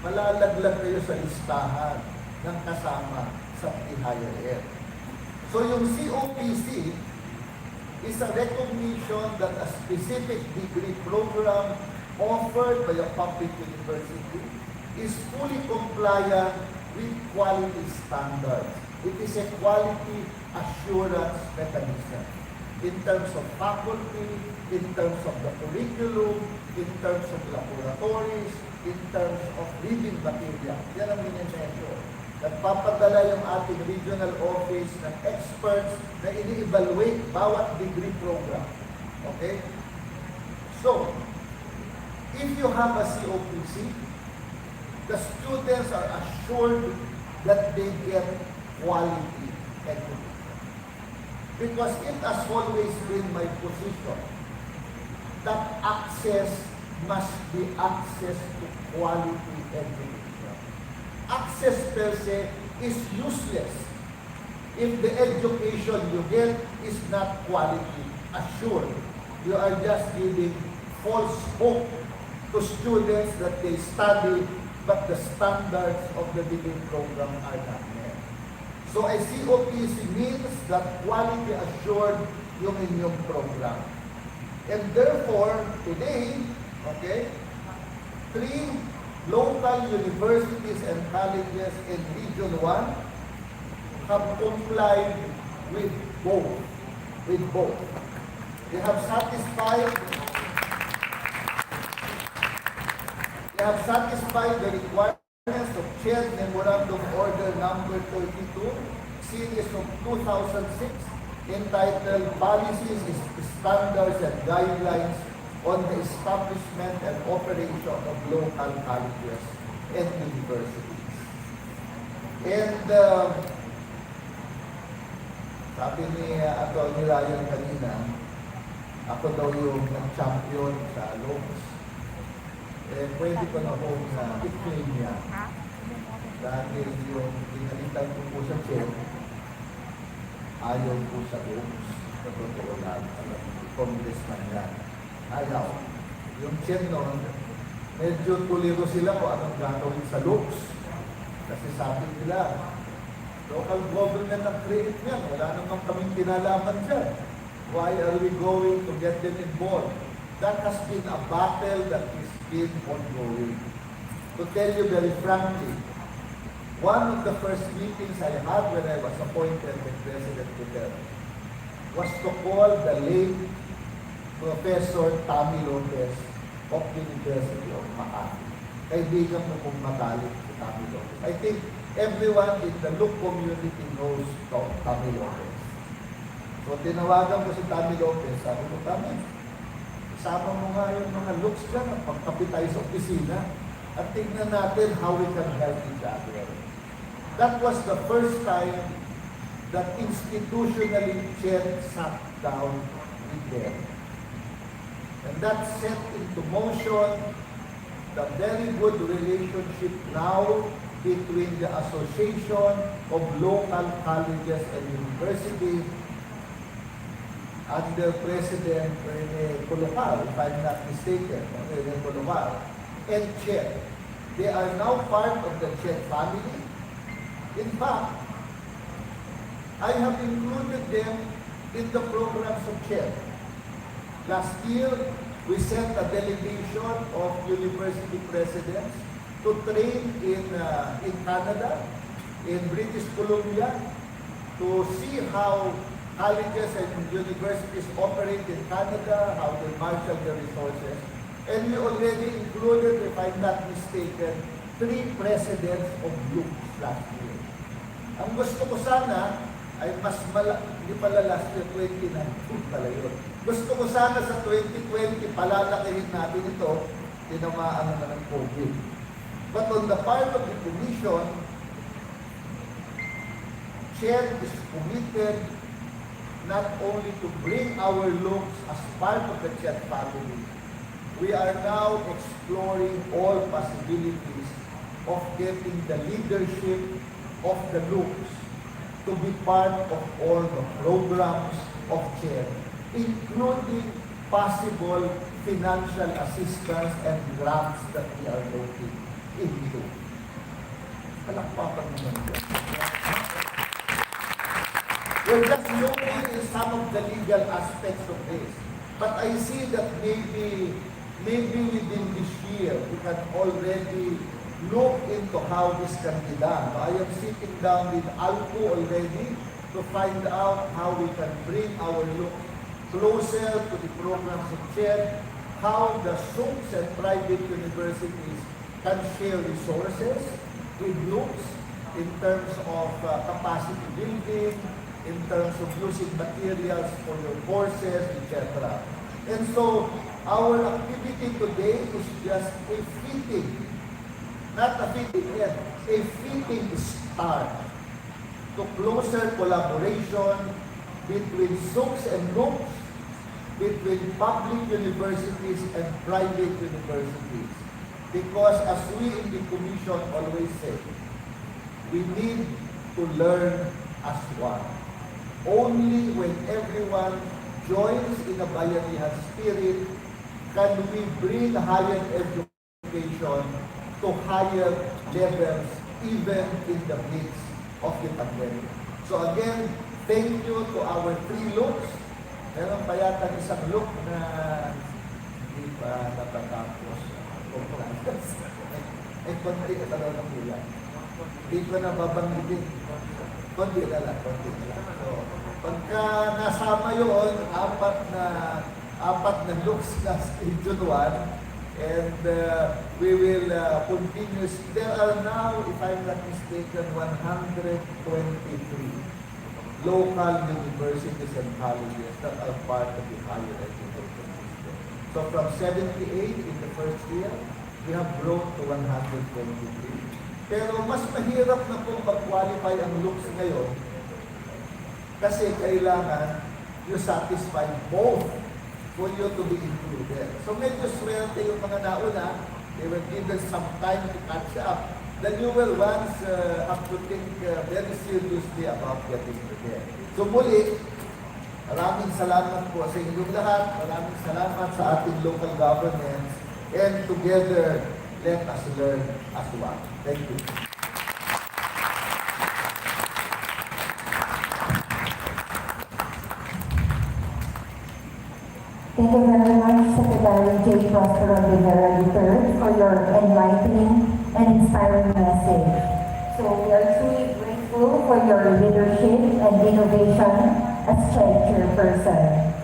S9: malalaglag kayo sa listahan ng kasama sa higher ed. So yung COPC is a recognition that a specific degree program offered by a public university is fully compliant with quality standards. It is a quality assurance mechanism in terms of faculty, in terms of the curriculum, in terms of laboratories, in terms of reading material. Yan ang minimeasure. Nagpapadala yung ating regional office ng experts na ini-evaluate bawat degree program. Okay? So, if you have a COPC, the students are assured that they get quality education. Because it has always been my position that access must be access to quality education. Access per se is useless if the education you get is not quality assured. You are just giving false hope to students that they study, but the standards of the degree program are not met. So a COPC means that quality assured yung inyong program. And therefore, today, okay, 3 local universities and colleges in Region 1 have complied with both. They have satisfied the requirements of Chair Memorandum Order Number 32, Series of 2006, entitled Policies, Standards, and Guidelines on the Establishment and Operation of Local Colleges and Universities. And sabi ni Atty. Ryan kanina, ako daw yung champion sa looks. Pwede ko na akong i-claim niya. Dahil yung pinalitan ko po sa chair, ayaw po sa looks. Sa totoo lang, congressman yan. Ayaw. Yung chair noon, medyo tuliro sila kung anong gagawin sa looks. Kasi sabi nila, local government ang create niyan. Wala namang kaming kinalaman dyan. Why are we going to get them involved? That has been a battle that has been ongoing. To tell you very frankly, one of the first meetings I had when I was appointed by President Duterte was to call the late Professor Tammy Lopez of the University of Makati. Kaibigan mo kung matalik si Tammy Lopez. I think everyone in the Look community knows Tammy Lopez. So tinawagan ko si Tammy Lopez, sabi ko, Tammy, isama mo nga yung mga looks dyan, pagkapit tayo sa opisina, at tignan natin how we can help each other. That was the first time that institutionally Chen sat down with them. And that set into motion the very good relationship now between the Association of Local Colleges and Universities under President Rene Colocar, if I'm not mistaken, Rene Colocar, and Chen. They are now part of the Chen family. In fact, I have included them in the programs of Chen. Last year, we sent a delegation of university presidents to train in Canada, in British Columbia, to see how colleges and universities operate in Canada, how they marshal their resources. And we already included, if I'm not mistaken, 3 presidents of Looks last year. Ang gusto ko sana ay hindi pala last year, 2019 pala yun. Gusto ko sana sa 2020, palalakihin natin ito, tinamaan na ng COVID. But on the part of the Commission, Chen is committed not only to bring our Looks as part of the Chen family, we are now exploring all possibilities of getting the leadership of the Looks to be part of all the programs of Chen, including possible financial assistance and grants that we are looking into. Palakpakan naman yan. We're just looking in some of the legal aspects of this. But I see that maybe within this year, we can already look into how this can be done. I am sitting down with ALCO already to find out how we can bring our look closer to the programs of CHED, how the SUCs and private universities can share resources with looks in terms of capacity building, in terms of using materials for your courses, etc. And so, our activity today is just a fitting, not a fitting yet, a fitting start to closer collaboration between SUCs and looks, between public universities and private universities. Because as we in the Commission always say, we need to learn as one. Only when everyone joins in a bayanihan spirit can we bring higher education to higher levels even in the midst of the pandemic. So again, thank you to our 3 looks. Meron pa yata isang look na hindi pa natatapos. Ay, konti ka talaga ng ulan. Hindi ko na babanggitin. Konti na lang. So, pagka nasama yun, apat na looks na Schedule 1, and we will continue. There are now, if I'm not mistaken, 123 local universities and colleges that are part of the higher education system. So from 78 in the first year, we have grown to 123. Pero mas mahirap na kung mag-qualify ang looks ngayon kasi kailangan you satisfy both for you to be included. So medyo swerte yung mga nauna, they were given some time to catch up. The newer ones have to think very seriously about getting there. So muli, maraming salamat po sa inyong lahat. Maraming salamat sa ating local governments. And together, let us learn as one. Thank you.
S3: Thank you very much, Secretary J. Prospero Rivera III, for your enlightening and inspiring message. So we are truly grateful for your leadership and innovation as chairperson.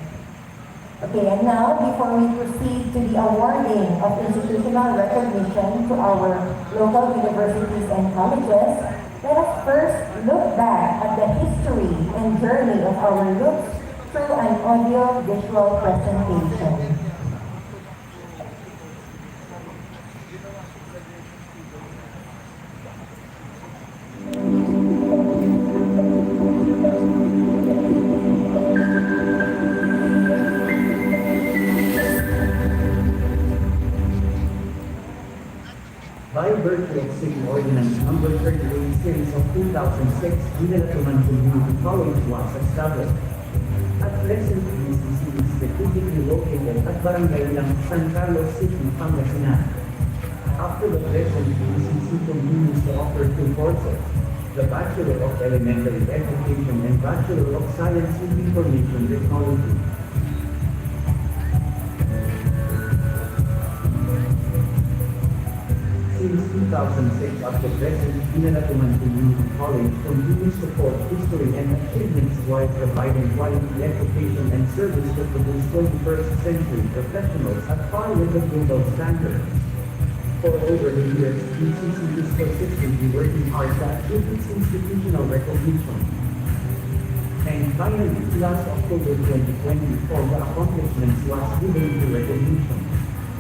S3: Okay, and now, before we proceed to the awarding of institutional recognition to our local universities and colleges, let us first look back at the history and journey of our looks through an audio-visual presentation.
S10: By virtue of City Ordinance Number 38 Series of 2006, Manila Community College was established. At present, BCC is strategically located at Barangay ng San Carlos City, Pangasinan. After the present, BCC continues to offer two courses, the Bachelor of Elementary Education and Bachelor of Science in Information Technology. Since 2006 up to present, Manila Community College continues to support history and achievements while providing quality education and service to produce 21st century professionals at par with the global standards. For over the years, BCC is consistently working hard to achieve its institutional recognition. And finally, last October 2020, for the accomplishments was given the recognition.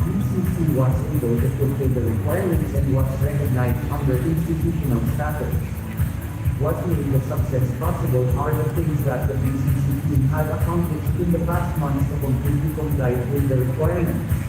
S10: BCC was able to fulfill the requirements and was recognized under institutional status. What made the success possible are the things that the BCC team has accomplished in the past months to completely comply with the requirements.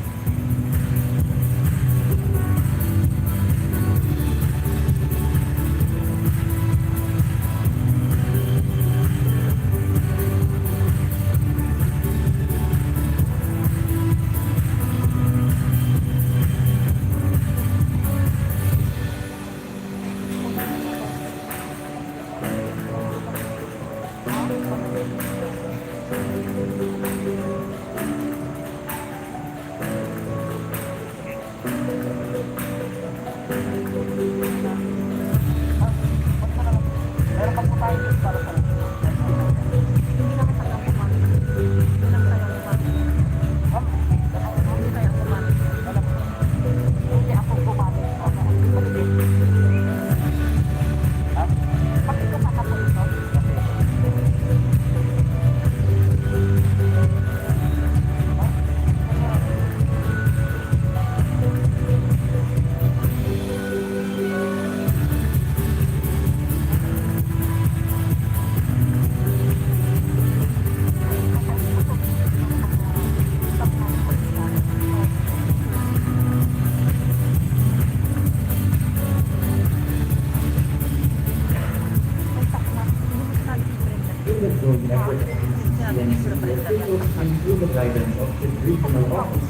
S10: growing effort of BCC officials and through the guidance of the regional office,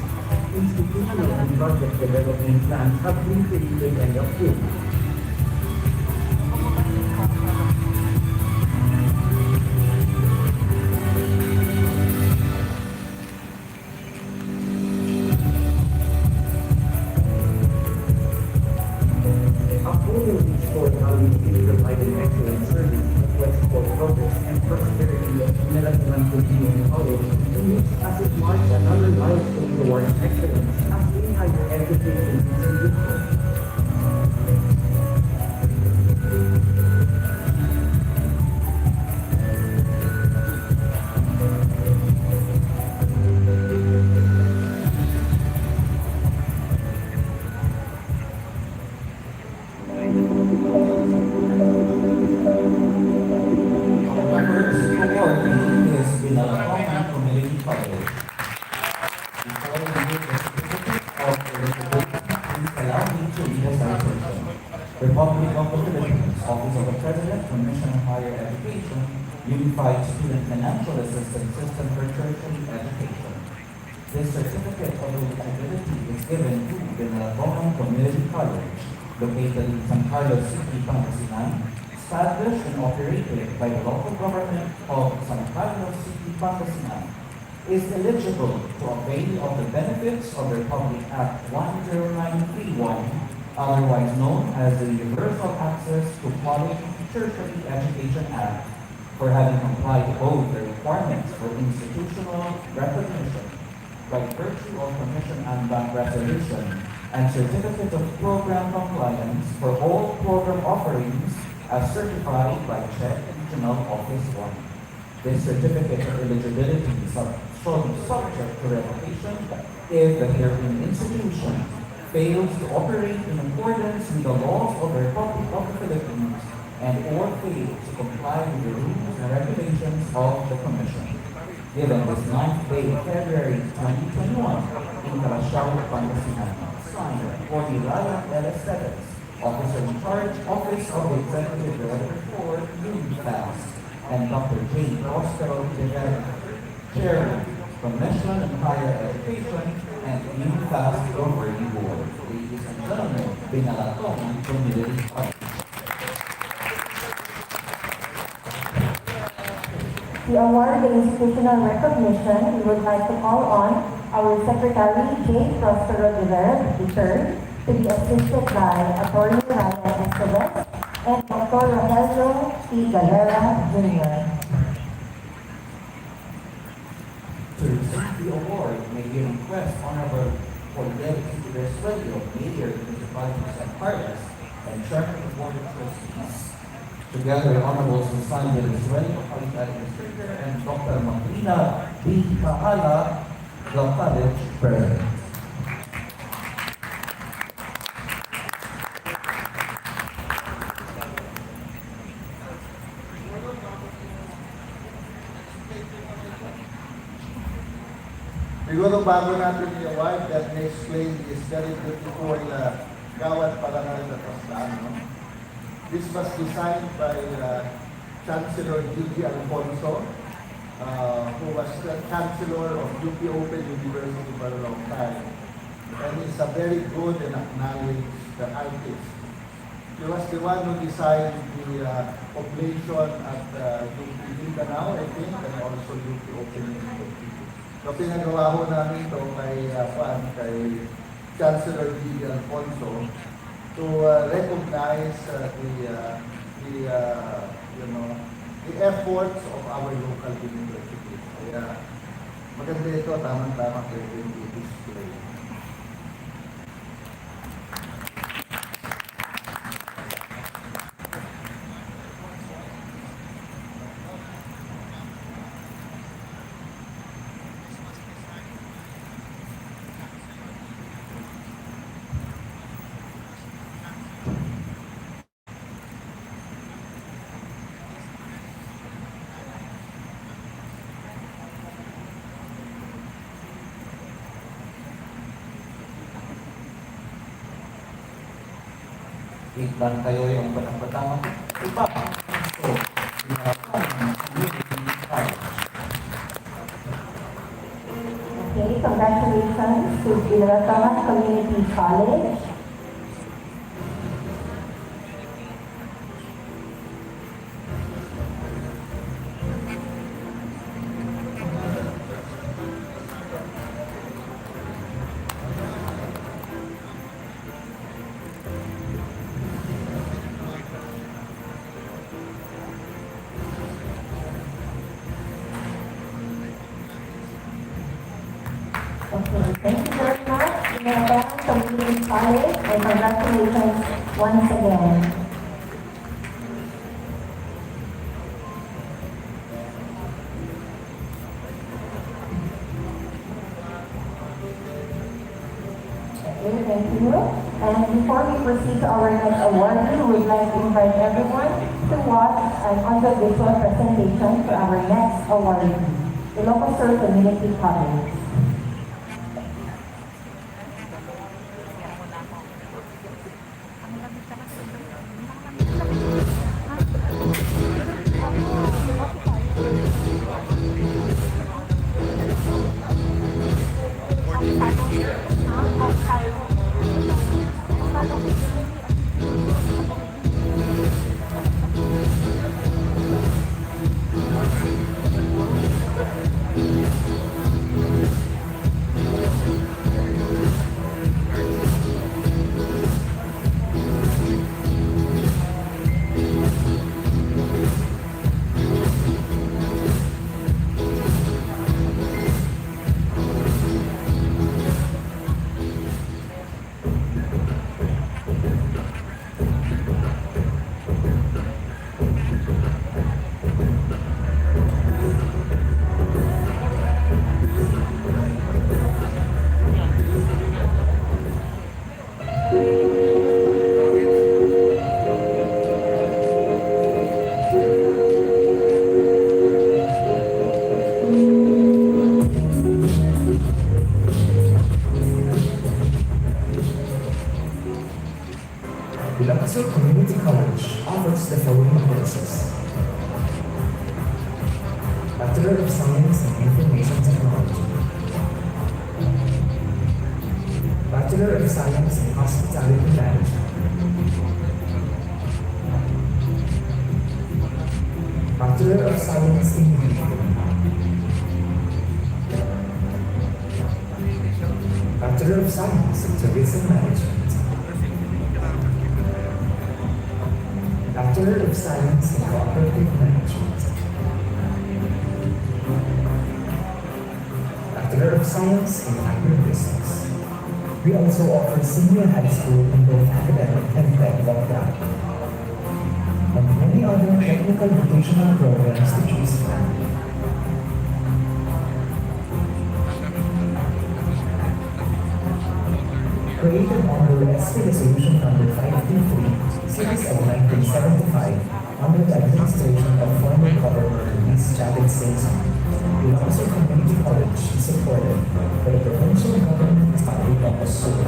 S10: institutional and project development plans have been created and approved. Approval restored how we can provide an excellent service, request for progress and prosperity of Manila Community College, in which as it marks another milestone towards excellence as in higher education institution.
S8: Republic of the Philippines, Office of the President, Commission on Higher Education, Unified Student Financial Assistance System for Tertiary Education. This certificate of eligibility is given to the Ganzon Community College, located in San Carlos City, Pangasinan, established and operated by the local government of San Carlos City, Pangasinan. is eligible to avail of the benefits of Republic Act 10931, otherwise known as the Universal Access to Quality Tertiary Education Act, for having complied both the requirements for institutional recognition by virtue of Commission and Bank Resolution and Certificate of Program Compliance for all program offerings as certified by Czech Regional Office 1. This certificate of eligibility is subject to revocation if the herein institution fails to operate in accordance with the laws of the Republic of the Philippines and or fails to comply with the rules and regulations of the Commission. Given this 9th day of February 2021 in Calasiao, Pangasinan, signed for the Ryan L. Esteves, Officer in Charge, Office of the Executive Director for UNIFAS, and Dr. J. Prospero Rivera, Chairman, Commission on Higher Education and UNIFAS Governing Board. Ladies and gentlemen, Binalatong Community College.
S3: To award the institutional recognition, we would like to call on our Secretary J. Prospero Rivera III to be assisted by Attorney Ryan Esteves and Dr. Rogelio P. Galera Jr.
S8: To receive the award, may we request Honorable Cordelis Resuello, Mayor of the Municipality of San Carlos, and Chairman of the Board of Trustees, together with Honorable Susan de Resuello, College Administrator, and Dr. Macrina B. Kahala, the College President.
S9: Siguro bago natin i-award, that may explain this very beautiful Gawad Parangal na tasdaan. No? This was designed by Chancellor Gigi Alfonso, who was the Chancellor of UP Open University for a long time. And he's a very good and acknowledged artist. He was the one who designed the population at UP Mindanao, I think, and also UP Open University. So pinagawa ho namin ito kay Chancellor Gigi Alfonso to recognize the efforts of our local universities. Kaya maganda ito, tamang-tama pwede yung i-display.
S8: Iklan kayo yung batang-batang iba. So,
S3: Okay, congratulations to Binalatong Community College. Okay, thank you very much, Binalatong Community College, and congratulations once again. Okay, thank you. And before we proceed to our next award, we would like to invite everyone to watch an audiovisual presentation for our next awardee, Ilocos Community College.
S4: Ilocos Community College offers the following courses: Bachelor of Science in Information Technology, Bachelor of Science in Hospitality Management, Bachelor of Science in Media, Bachelor of Science in Tourism Management, Bachelor of Science in Cooperative Management, Bachelor of Science in Agribusiness. We also offer senior high school in both academic and technical track, and many other technical vocational programs to choose from. Created under SP Resolution number 523, Series of 1975, under the administration of former Governor Luis Chavez Singson, Ilocos Community College is supported by the provincial government of Ilocos Sur.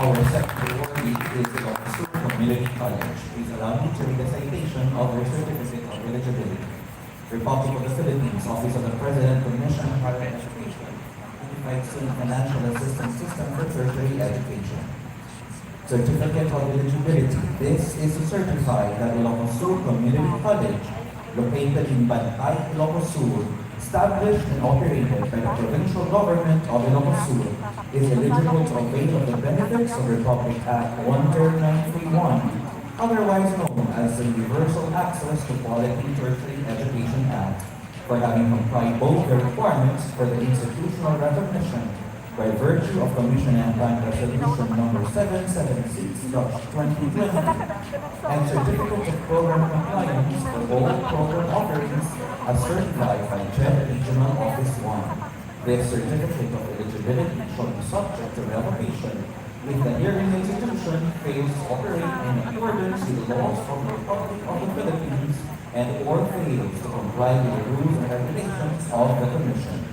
S8: Our second awardee is the Ganzon Community College. Please allow me to read the citation of their certificate of eligibility. Republic of the Philippines, Office of the President, Commission on Higher Education, Unified Student Financial Assistance System for Tertiary Education. Certificate of eligibility. This is to certify that Ilocos Sur Community College, located in Bantay, Ilocos Sur, established and operated by the provincial government of Ilocos Sur, is eligible to avail of the benefits of Republic Act 13931, otherwise known as the Universal Access to Quality Tertiary Education Act, for having complied both the requirements for the institutional recognition by virtue of Commission and Plan Resolution number 776/2020 and certificate of program compliance for all program offerings as certified by JED Regional Office 1. This certificate of eligibility shall be subject to revocation if the hearing institution fails to operate in accordance with the laws of the Republic of the Philippines and or fails to comply with the rules and regulations of the Commission.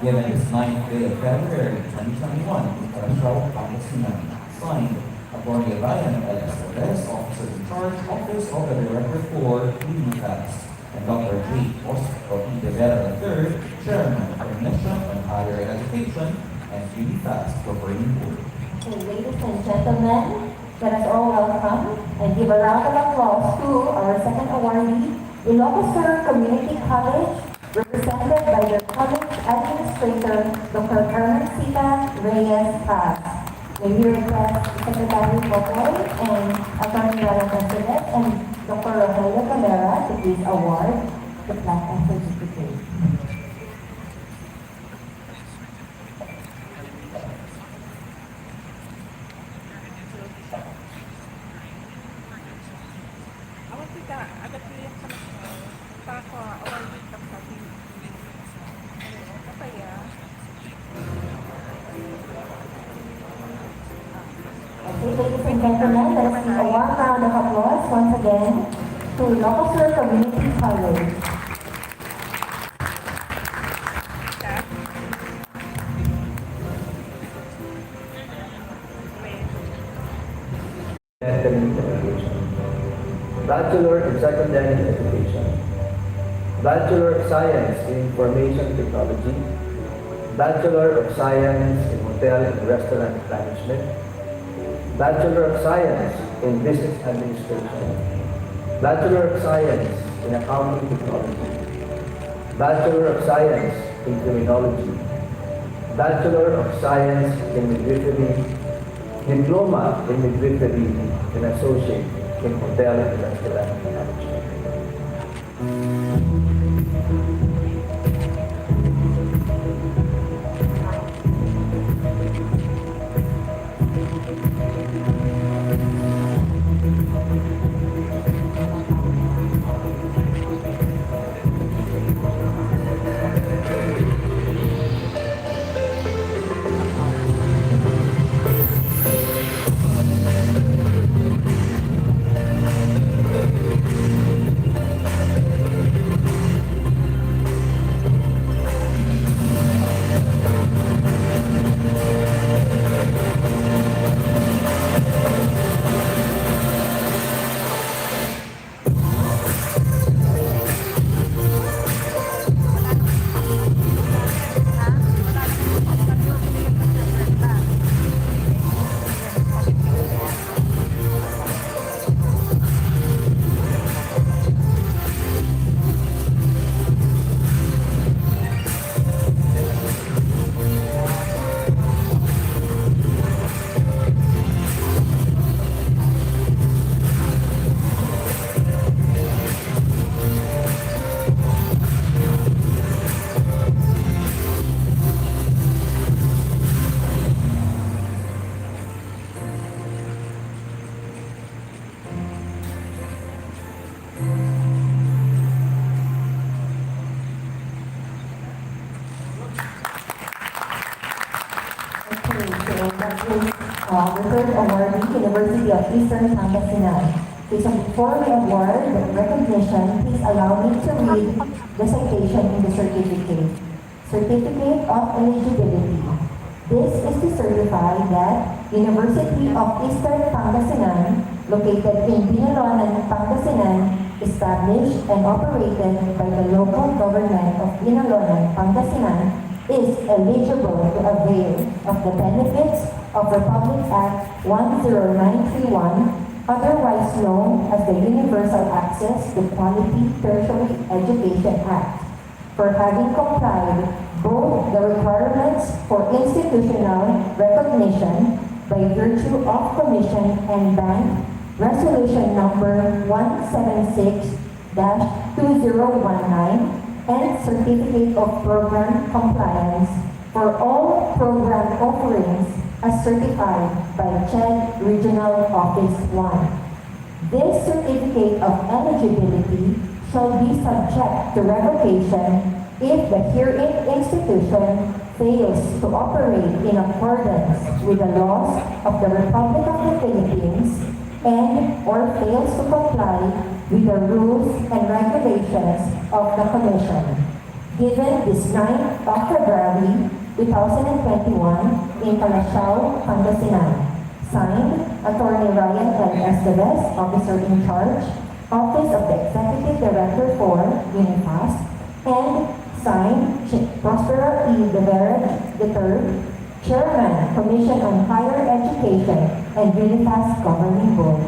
S8: Given this 9th day of February 2021 in Parashao, Pangasinan, signed Attorney Ryan L. Estevez, Officer in Charge, Office of the Director for UNIFAS, and Dr. J. Oscar E. Vera III, Chairman of the Commission on Higher Education and UNIFAS Governing Board.
S3: Okay, ladies and gentlemen, let us all welcome and give a round of applause to our second awardee, Ilocos Sur Community College, represented by their college administrator, Dr. Carmen Sita Reyes Paz. May we request Secretary Popoy and Attorney Ryan Gonzalez and Dr. Rogelio Calera to please award the plaque and certificate.
S1: Awak kita agad pilih sa tako awarded ka sa apa ya?
S3: Okay, ladies and gentlemen, let us give a warm round of applause once again to Ilocos Sur Community College.
S10: Academic education, Bachelor in Secondary Education, Bachelor of Science in Information Technology, Bachelor of Science in Hotel and Restaurant Management, Bachelor of Science in Business Administration, Bachelor of Science in Accounting Technology, Bachelor of Science in Criminology, Bachelor of Science in Midwifery, Diploma in Midwifery, and Associate in Hotel and Restaurant Management.
S3: today that is the third awardee, University of Eastern Pangasinan. Okay, so before we award the recognition, please allow me to read the citation in the certificate. Certificate of Eligibility. This is to certify that University of Eastern Pangasinan, located in Binalonan, Pangasinan, established and operated by the local government of Binalonan, Pangasinan, is eligible to avail of the benefits of Republic Act 10931, otherwise known as the Universal Access to Quality Tertiary Education Act, for having complied both the requirements for institutional recognition by virtue of Commission and Bank Resolution number 176-2019 and Certificate of Program Compliance for all program offerings as certified by CHED Regional Office 1. This certificate of eligibility shall be subject to revocation if the herein institution fails to operate in accordance with the laws of the Republic of the Philippines and or fails to comply with the rules and regulations of the Commission. Given this 9th of February 2021 in Calasiao, Pangasinan. Signed, Attorney Ryan L. Estevez, Officer in Charge, Office of the Executive Director for UNIFAS, and signed, Prospero E. De Vera III, Chairman, Commission on Higher Education and UNIFAS Governing Board.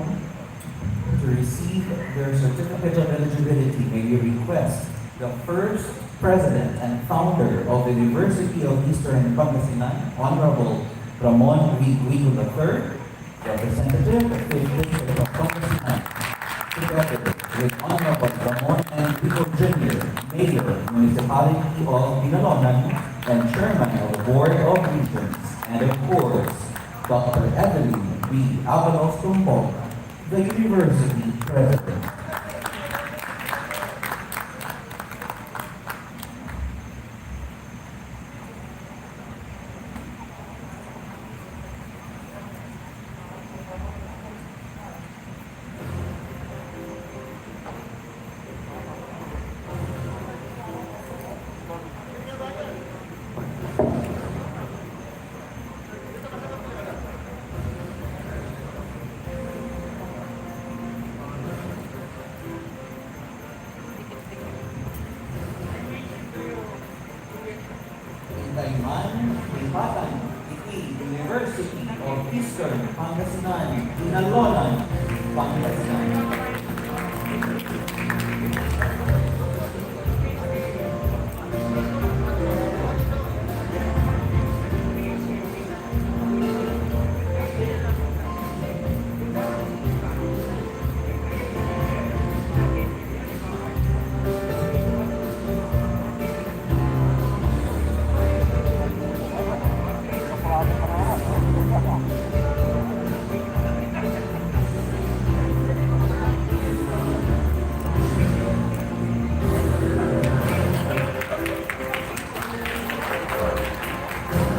S8: To receive their certificate of eligibility, may we request the first President and Founder of the University of Eastern Pangasinan, Honorable Ramon V. Guido III, Representative of the District of Pangasinan, together with Honorable Ramon N. Guido Jr., Mayor, Municipality of Binalonan, and Chairman of the Board of Regents, and of course, Dr. Evelyn B. Avalos Tumpong, the University President. University of Eastern Pangasinan, Binalonan, Pangasinan.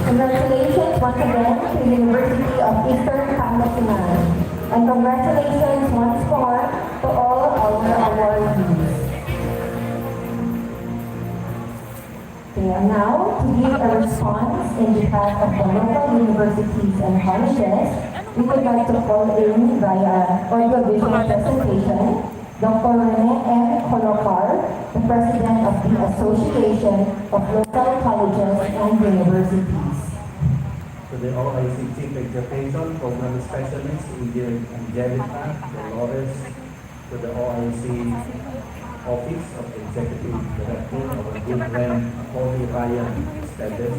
S3: Congratulations once again to the University of Eastern Pangasinan. And congratulations once more to all our awardees. Okay, and now to give a response in behalf of the local universities and colleges, we would like to call in via audiovisual presentation Dr. Rene M. Colokar, the President of the Association of Local Colleges and Universities.
S11: To the OIC Chief Education Program Specialist, Angelica Dolores, to the OIC Office of the Executive Director, our good friend, Attorney Ryan Estevez,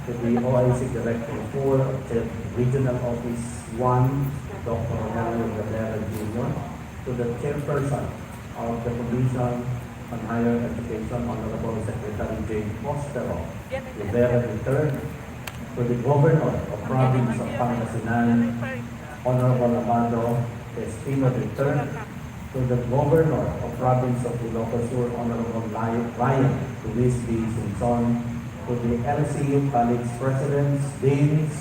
S11: to the OIC Director for the Regional Office 1, Dr. Manuel Rivera Jr., to the Chairperson of the Commission on Higher Education, Honorable Secretary Jane Prospero Rivera III, to the Governor of Province of Pangasinan, Honorable Amado Espino III, to the Governor of Province of Ilocos Sur, Honorable Ryan Luis B. Simpson, to the LCU College Presidents, Deans,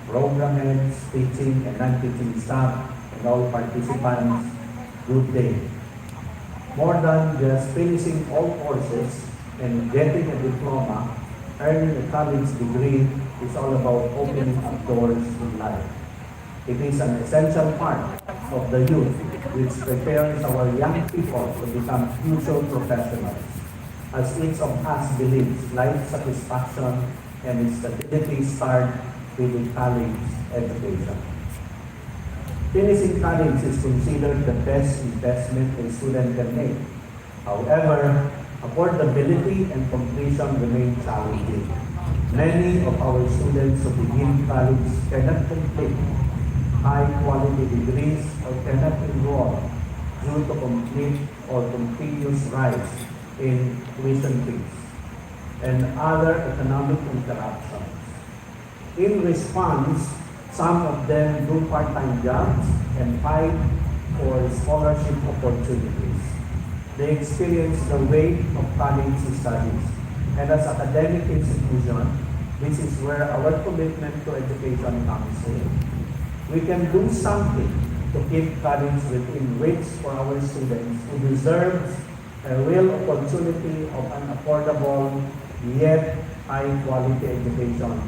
S11: program heads, teaching and non-teaching staff, and all participants, good day. More than just finishing all courses and getting a diploma, earning a college degree is all about opening up doors in life. It is an essential part of the youth which prepares our young people to become future professionals. As each of us believes, life satisfaction and stability start with a college education. Finishing college is considered the best investment a student can make. However, affordability and completion remain challenging. Many of our students who begin college cannot complete high-quality degrees or cannot enroll due to complete or continuous rise in tuition fees and other economic interruptions. In response, some of them do part-time jobs and fight for scholarship opportunities. They experience the weight of college studies, and as academic institution, this is where our commitment to education comes in. We can do something to keep college within reach for our students who deserves a real opportunity of an affordable yet high-quality education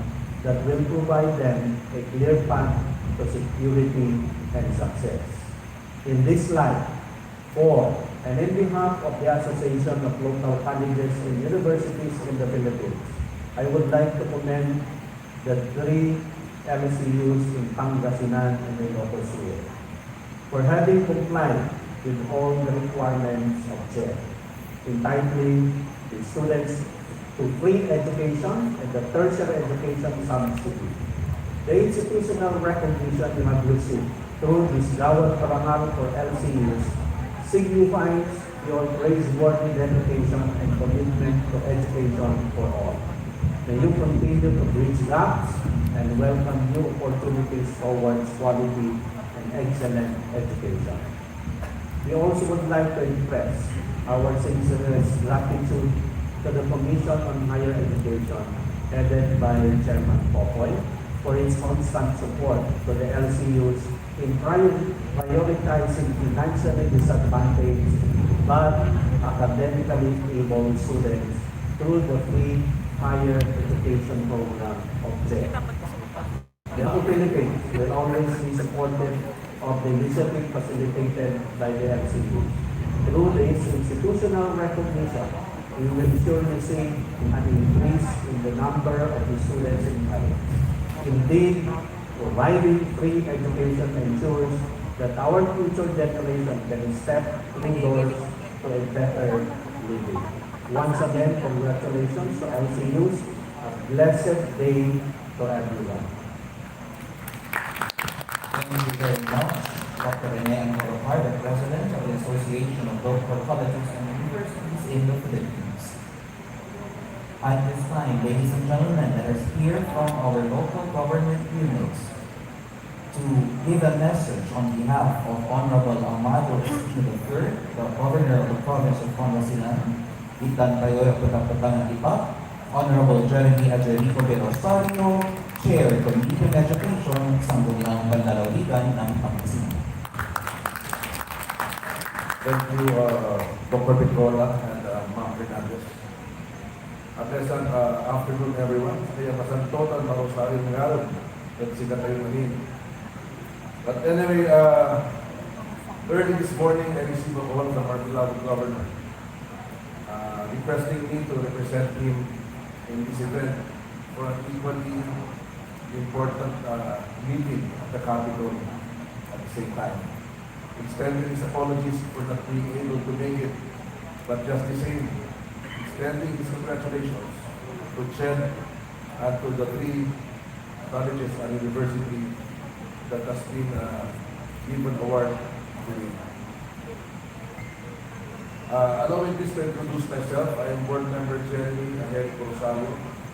S11: that will provide them a clear path to security and success. In this light, for and in behalf of the Association of Local Colleges and Universities in the Philippines, I would like to commend the 3 LCUs in Pangasinan and Ilocos Sur for having complied with all the requirements of CHED, entitling the students to free education and the tertiary education subsidy. The institutional recognition you have received through this Gawad Parangal for LCUs signifies your praiseworthy dedication and commitment to education for all. May you continue to bridge gaps and welcome new opportunities towards quality and excellent education. We also would like to express our sincerest gratitude to the Commission on Higher Education, headed by Chairman Popoy, for its constant support to the LCUs in prioritizing financially disadvantaged but academically able students through the free higher education program of CHED. The Philippines will always be supportive of the initiative facilitated by the LCUs. Through this institutional recognition, we will surely see an increase in the number of the students in college. Indeed, providing free education ensures that our future generation can step through doors to a better living. Once again, congratulations to LCUs. A blessed day to everyone.
S8: Thank you very much, Dr. Rene Angorapar, the President of the Association of Local Colleges and Universities in the Philippines. At this time, ladies and gentlemen, let us hear from our local government units to give a message on behalf of Honorable Amado III, the Governor of the Province of Pangasinan, Itan Payoy Putang Ipa, Honorable Jeremy Adjerico de Rosario, Chair, Committee on Education, Sangguniang Panlalawigan ng Pangasinan.
S7: Thank you, Dr. Picola and Ma'am Fernandez. At least afternoon, everyone. Kaya masantotan na Rosario Ngayon at sila kayo manin. But anyway, early this morning, I received a call from our beloved governor requesting me to represent him in this event for an equally important meeting at the Capitol at the same time. Extending his apologies for not being able to make it, but just the same, extending his congratulations to CHED and to the 3 colleges and universities that has been given award to me. Allowing this to introduce myself, I am board member Jeremy Adjerico Rosario,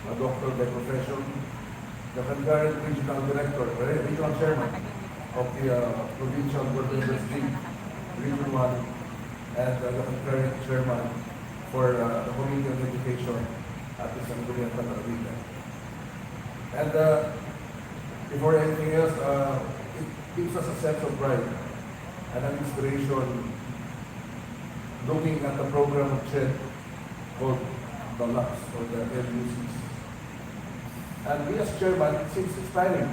S7: a doctor by profession, the concurrent regional director, regional chairman of the provincial board members league, Region 1, and the concurrent chairman for the Committee on Education at the Sangguniang Panlalawigan. And before anything else, it gives us a sense of pride and an inspiration looking at the program of CHED called the LUX or the LUCs. And we as chairman, it seems inspiring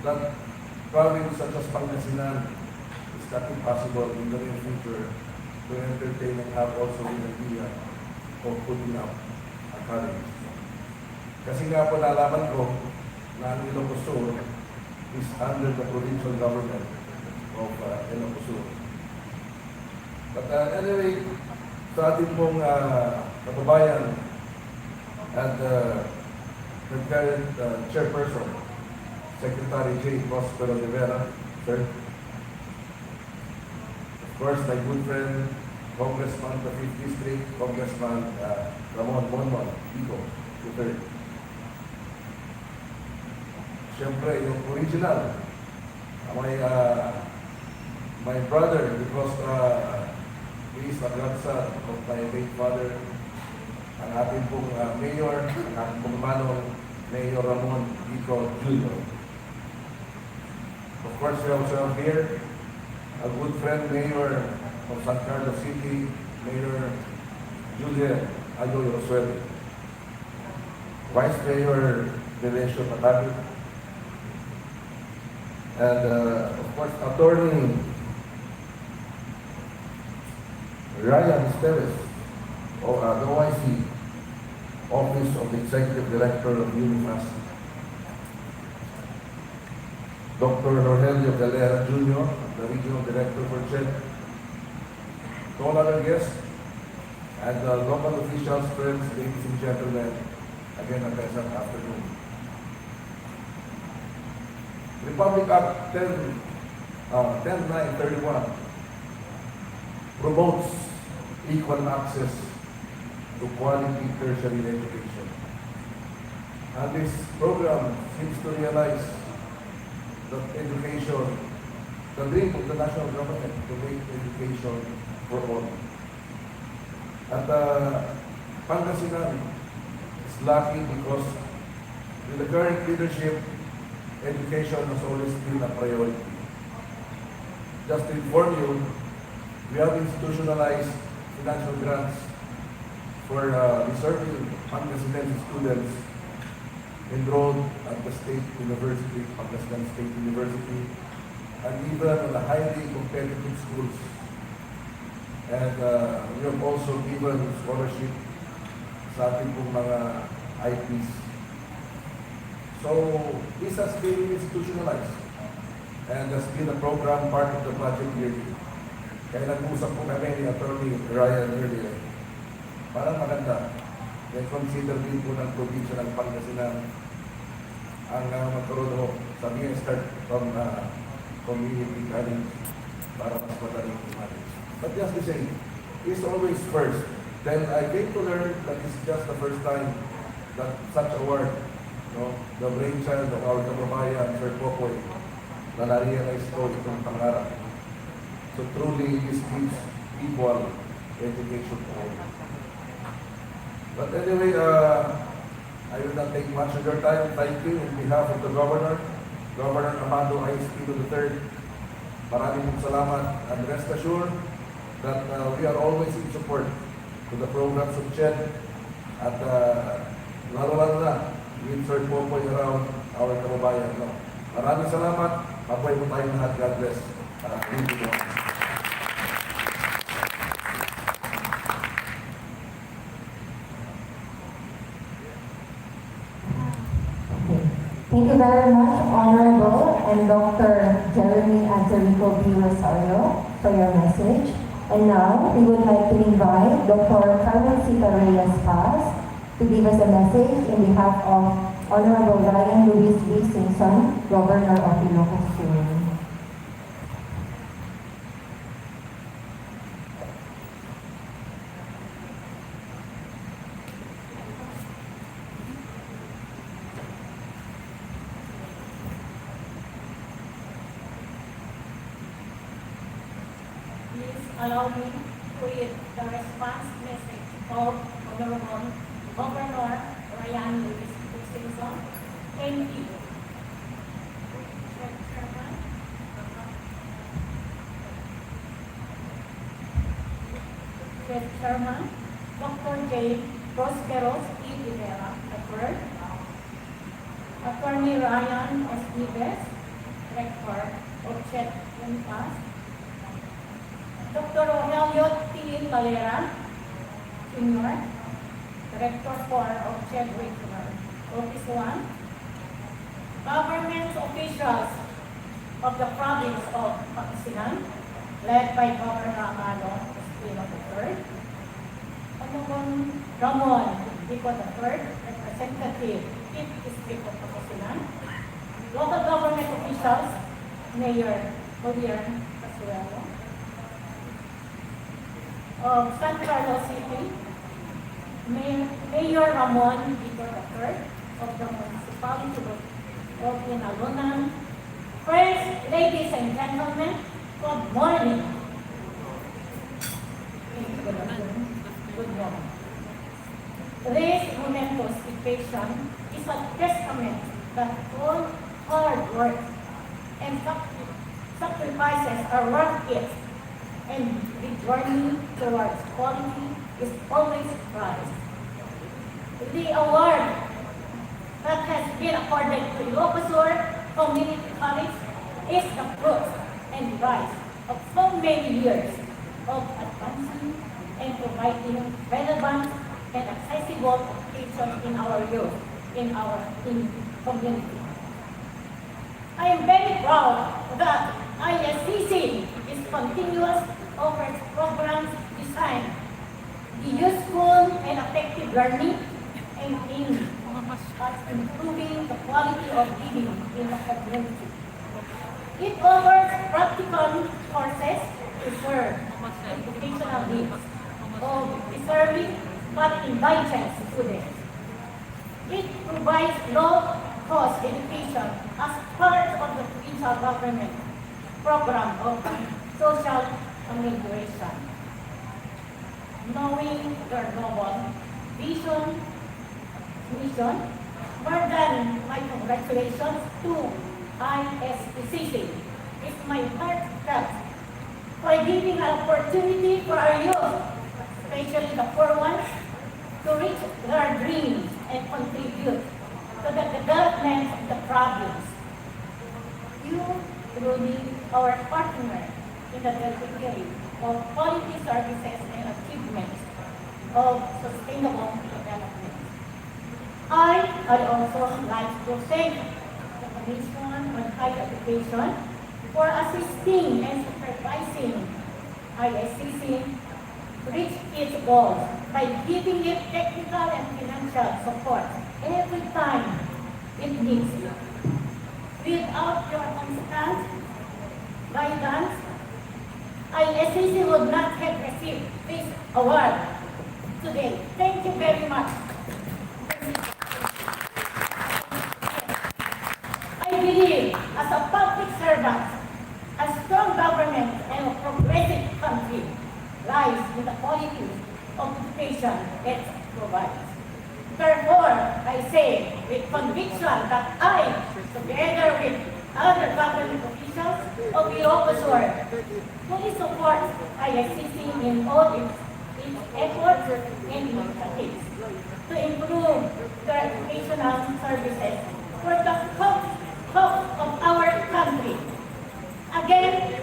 S7: that province such as Pangasinan is not impossible in the near future to entertain and have also an idea of putting up a college. Kasi nga po nalaman ko na ang Ilocos Sur is under the provincial government of Ilocos Sur. But anyway, sa ating pong kababayan and the current chairperson, Secretary J. Prospero Rivera, sir. Of course, my good friend, Congressman of the 5th District, Congressman Ramon Monmon, Ico, III. Siyempre, yung original, my brother, because he is a grandson of my late father, ang ating pong mayor, ang ating pong manong, Mayor Ramon Ico Jr. Of course, we also have here a good friend, Mayor of San Carlos City, Mayor Julia Ayoy Rosuel, Vice Mayor Delencio Patabi, and of course, Attorney Ryan Esteves, of the OIC, Office of the Executive Director of UNIFAS, Dr. Rogelio Galera Jr., the Regional Director for CHED, to all other guests, and local officials, friends, ladies and gentlemen, again, a pleasant afternoon. Republic Act 10.931 promotes equal access to quality tertiary education. And this program seems to realize that education, the dream of the national government to make education for all. At Pangasinan is lucky because with the current leadership, education has always been a priority. Just to inform you, we have institutionalized financial grants for reserving Pangasinan students enrolled at the State University, Pangasinan State University, and even on the highly competitive schools. And we have also given scholarship sa ating pong mga IPs. So this has been institutionalized and has been a program part of the budget year. Kaya nag-usap po kami ni Attorney Ryan earlier. Parang maganda. Then consider din po ng probinsya ng Pangasinan ang magkaroon ho. Sabi niya, start from community college para mas madaling manage. But just to say, it's always first. Then I came to learn that it's just the first time that such award, the brainchild of our kababayan, Sir Popoy, na na-realize ko itong pangarap. So truly, this gives equal education to all. But anyway, I will not take much of your time. Thank you on behalf of the Governor, Governor Amado Espino III. Maraming salamat, and rest assured that we are always in support to the programs of CHED at lalo-lalo na with Sir Popoy around our kababayan. Maraming salamat. Mabuhay po tayong lahat. God bless. Thank you.
S3: Thank you very much, Honorable and Dr. Jeremy Anterico B. Rosario, for your message. And now, we would like to invite Dr. Carmen Cita Reyes Paz to give us a message in behalf of Honorable Ryan Luis B. Simpson, Governor of Ilocos Sur.
S12: Allow me to read the response message of Honorable Governor Ryan Luis Simpson. Thank you. Office Chairman, Dr. J. Prosperos E. Rivera III, Attorney Ryan S. Ives, Rector of Chet Unpas, Dr. Rogelio T. Valera, Sr., Director 4 of Chet Whitmer, Office 1, government officials of the province of Pangasinan, led by Governor Amado Espino III, Honorable Ramon Dico III, Representative, 5th District of Pangasinan, local government officials, Mayor Javier Casuelo, of San Carlos City, Mayor Ramon Dico III, of the municipality of Inalunan. First, ladies and gentlemen, good morning. Good morning. Today's momentous occasion is a testament that all hard work and sacrifices are worth it, and the journey towards quality is always prized. The award that has been accorded to Ilocos Community College is the fruit and rise of so many years of advancing and providing relevant and accessible education in our youth, in our community. I am very proud that ISCC is continuous offers programs designed the useful and effective learning and in improving the quality of living in the community. It offers practical courses to serve educational needs of deserving but indigent students. It provides low-cost education as part of the provincial government program of social amelioration. Knowing their noble vision, mission, more than my congratulations to ISCC. It's my heartfelt for giving an opportunity for our youth, especially the poor ones, to reach their dreams and contribute to the development of the province. You truly our partner in the delivery of quality services and achievements of sustainable development. I'd also like to thank the Commission on Higher Education for assisting and supervising ISCC reach its goals by giving it technical and financial support every time it needs it. Without your constant guidance, ISCC would not have received this award today. Thank you very much. I believe, as a public servant, a strong government and a progressive country lies in the quality of education it provides. Therefore, I say with conviction that I, together with other government officials of Ilocos fully support ISCC in all its efforts and initiatives to improve the educational services for the hope of our country. Again,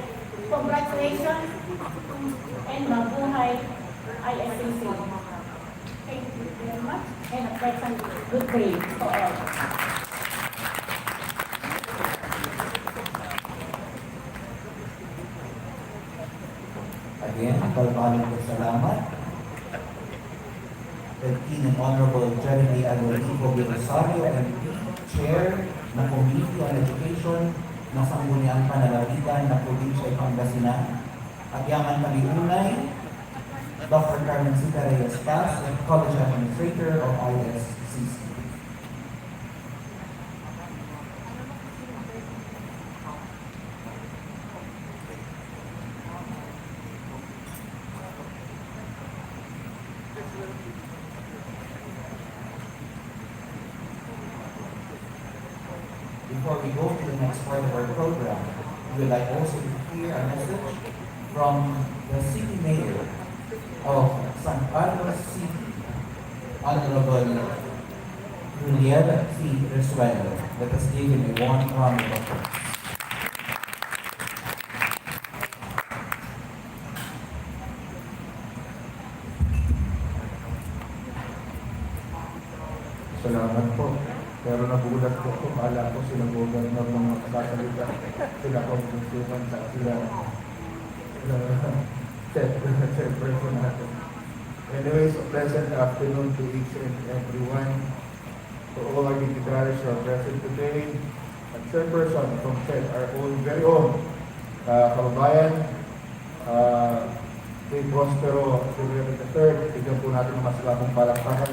S12: congratulations and mabuhay ISCC. Thank you very much and a pleasant good day to all.
S8: Again, balbaling ko salamat. The Dean and Honorable Jeremy Agorico Rosario, MP, Chair ng Committee on Education ng Sangguniang Panalalitan ng Probinsya Pangasinan. At yaman kami unay, Dr. Carmen Sita Reyes Paz, College Administrator of ISCC. Before we go to the next part of our program, we would like also to hear a message from the City Mayor of San Carlos City, Honorable Juliana C. Resuelo. Let us give him a warm round of applause.
S6: Salamat po. Pero nagulat po ako. Kala ko sila governor ng mga kasasalita. Sila congresswoman sa sila chairperson natin. Anyways, a pleasant afternoon to each and everyone. To all our dignitaries who are present today. At chairperson from CHED, our own, very own kababayan, kay Prospero February the 3rd. Tignan po natin ang masigabong palakpakan.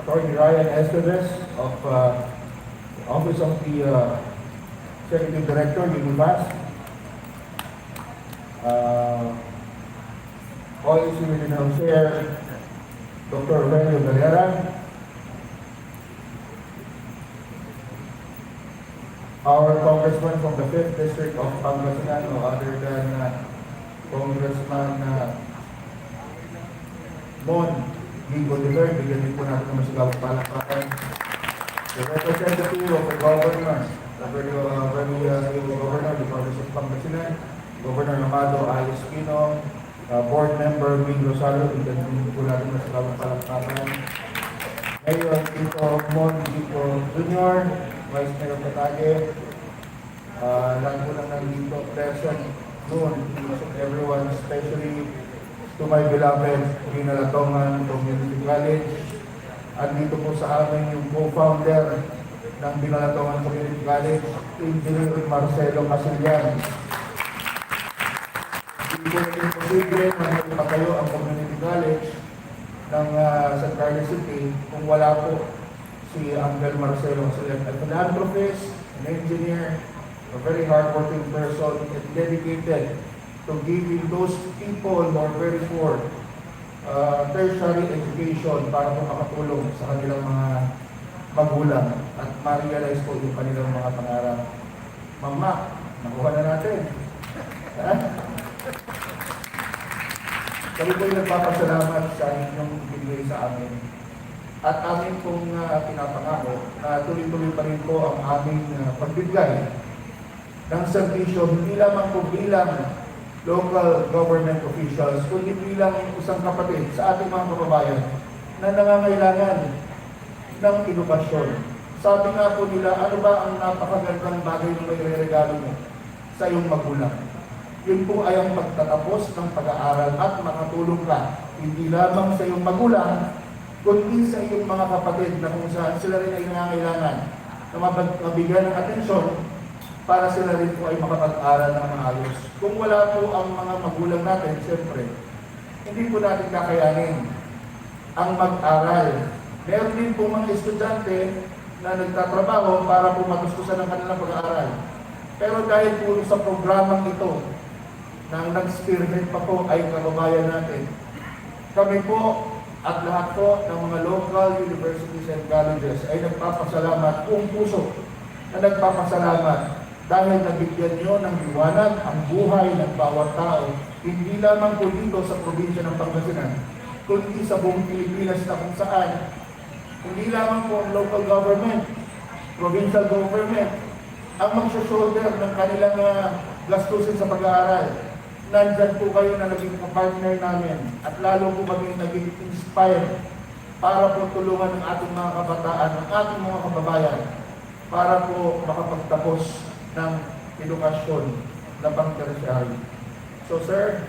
S6: Attorney Ryan Esteves of Office of the Executive Director, Univas. OIC Regional Chair, Dr. Aurelio Galera. Our Congressman from the 5th District of Pangasinan, no other than Congressman Mon Gigo III, bigyan din po natin ng masigawang palakpakan. The representative of the governor, the very governor, the province of Pangasinan, Governor Amado A. Espino, Board Member Ming Rosalo, bigyan din po natin ng masigawang palakpakan. Mayor Tito Mon Gigo Jr., Vice Mayor Katage, lahat po lang nandito present noon, everyone, especially to my beloved Binalatongan Community College. At dito po sa amin yung co-founder ng Binalatongan Community College, Engineer Marcelo Casillan. Hindi po naging posible na magpatayo ang community college ng San Carlos City kung wala po si Uncle Marcelo Casillan, a philanthropist, an engineer, a very hardworking person, and dedicated to giving those people who are very poor tertiary education para po makatulong sa kanilang mga magulang at ma-realize po yung kanilang mga pangarap. Mama, nakuha na natin. Kami po yung nagpapasalamat sa inyong binigay sa amin. At amin pong pinapangako na tuloy-tuloy pa rin po ang aming pagbigay ng servisyo, hindi lamang po bilang local government officials, kundi bilang isang kapatid sa ating mga kababayan na nangangailangan ng edukasyon. Sabi nga po nila, ano ba ang napakagandang bagay na may regalo mo sa iyong magulang? Yun po ay ang pagtatapos ng pag-aaral at makatulong ka, hindi lamang sa iyong magulang, kundi sa iyong mga kapatid na kung saan sila rin ay nangangailangan na mabigyan ng atensyon para sila rin po ay makapag-aral ng maayos. Kung wala po ang mga magulang natin, siyempre, hindi po natin kakayanin ang mag-aral. Meron din po mga estudyante na nagtatrabaho para po matustusan ang kanilang pag-aaral. Pero dahil po sa programang ito, na nag-spearhead pa po ay kababayan natin, kami po at lahat po ng mga local universities and colleges ay nagpapasalamat kung puso na nagpapasalamat dahil nabigyan nyo ng liwanag ang buhay ng bawat tao, hindi lamang po dito sa probinsya ng Pangasinan, kundi sa buong Pilipinas na kung saan, hindi lamang po ang local government, provincial government, ang mag-shoulder ng kanilang gastusin sa pag-aaral. Nandyan po kayo na naging partner namin at lalo po kami naging inspired para po tulungan ng ating mga kabataan, ng ating mga kababayan para po makapagtapos ng edukasyon na pang-tertiary. So sir,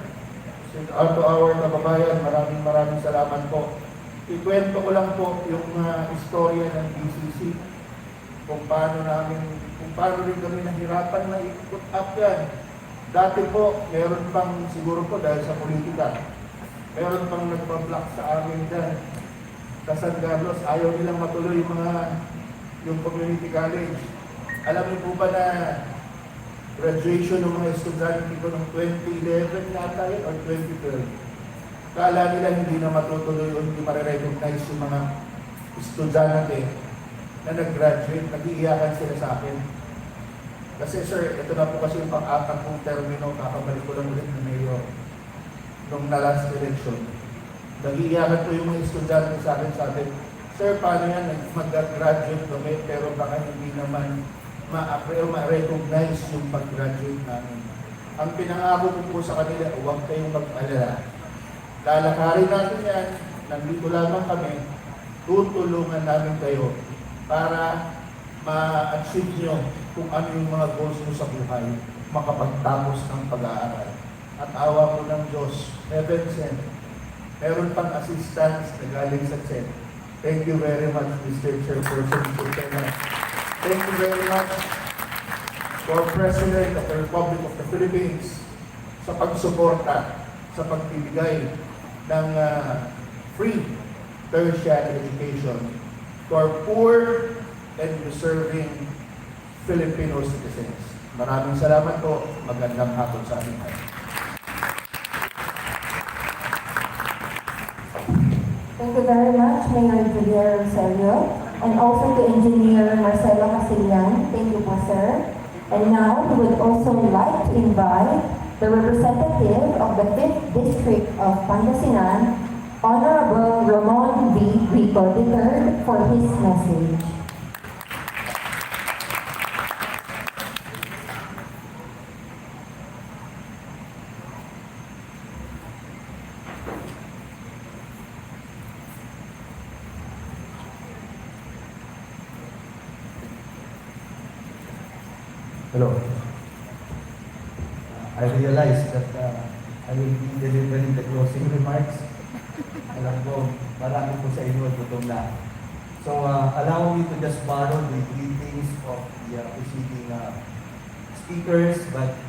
S6: to our kababayan, maraming salamat po. Ikwento ko lang po yung istorya ng BCC, kung paano rin kami nahirapan na i-put up yan. Dati po, meron pang siguro po dahil sa politika, meron pang nagpa-block sa amin dyan. Sa San Carlos, ayaw nilang matuloy yung community college. Alam niyo po ba na graduation ng mga estudyante ko ng 2011 yata yun or 2012? Kala nila hindi na matutuloy o hindi marirecognize yung mga estudyante na nag-graduate, nag-iiyakan sila sa akin. Kasi sir, ito na po kasi yung pang-apat kong termino, kakabalik ko lang ulit na mayor. nung last election. Nag-iiyakan po yung mga estudyante sa akin, Sir, paano yan? Mag-graduate kami, pero baka hindi naman ma-recognize yung pag-graduate namin. Ang pinangako ko po sa kanila, huwag kayong mag-alala. Lalakarin natin yan, nandito lamang kami, tutulungan namin kayo para ma-achieve nyo kung ano yung mga goals nyo sa buhay, makapagtapos ng pag-aaral. At awa po ng Diyos, heaven sent, meron pang assistance na galing sa Sen. Thank you very much, Mr. Chairperson, Mr. Chairman. Thank you very much for President of the Republic of the Philippines sa pagsuporta, sa pagbibigay ng free tertiary education to our poor and deserving Filipino citizens. Maraming salamat po. Magandang hapon sa ating lahat.
S3: Thank you very much, Mayor Julia Rosario, and also to Engineer Marcelo Casillan. Thank you po, sir. And now, we would also like to invite the representative of the 5th District of Pangasinan, Honorable Ramon V. Rico III, for his message.
S11: Hello. I realize that I will be delivering the closing remarks. Alam ko, marami po sa inyo gutom na. So, allow me to just borrow the greetings of the preceding speakers, but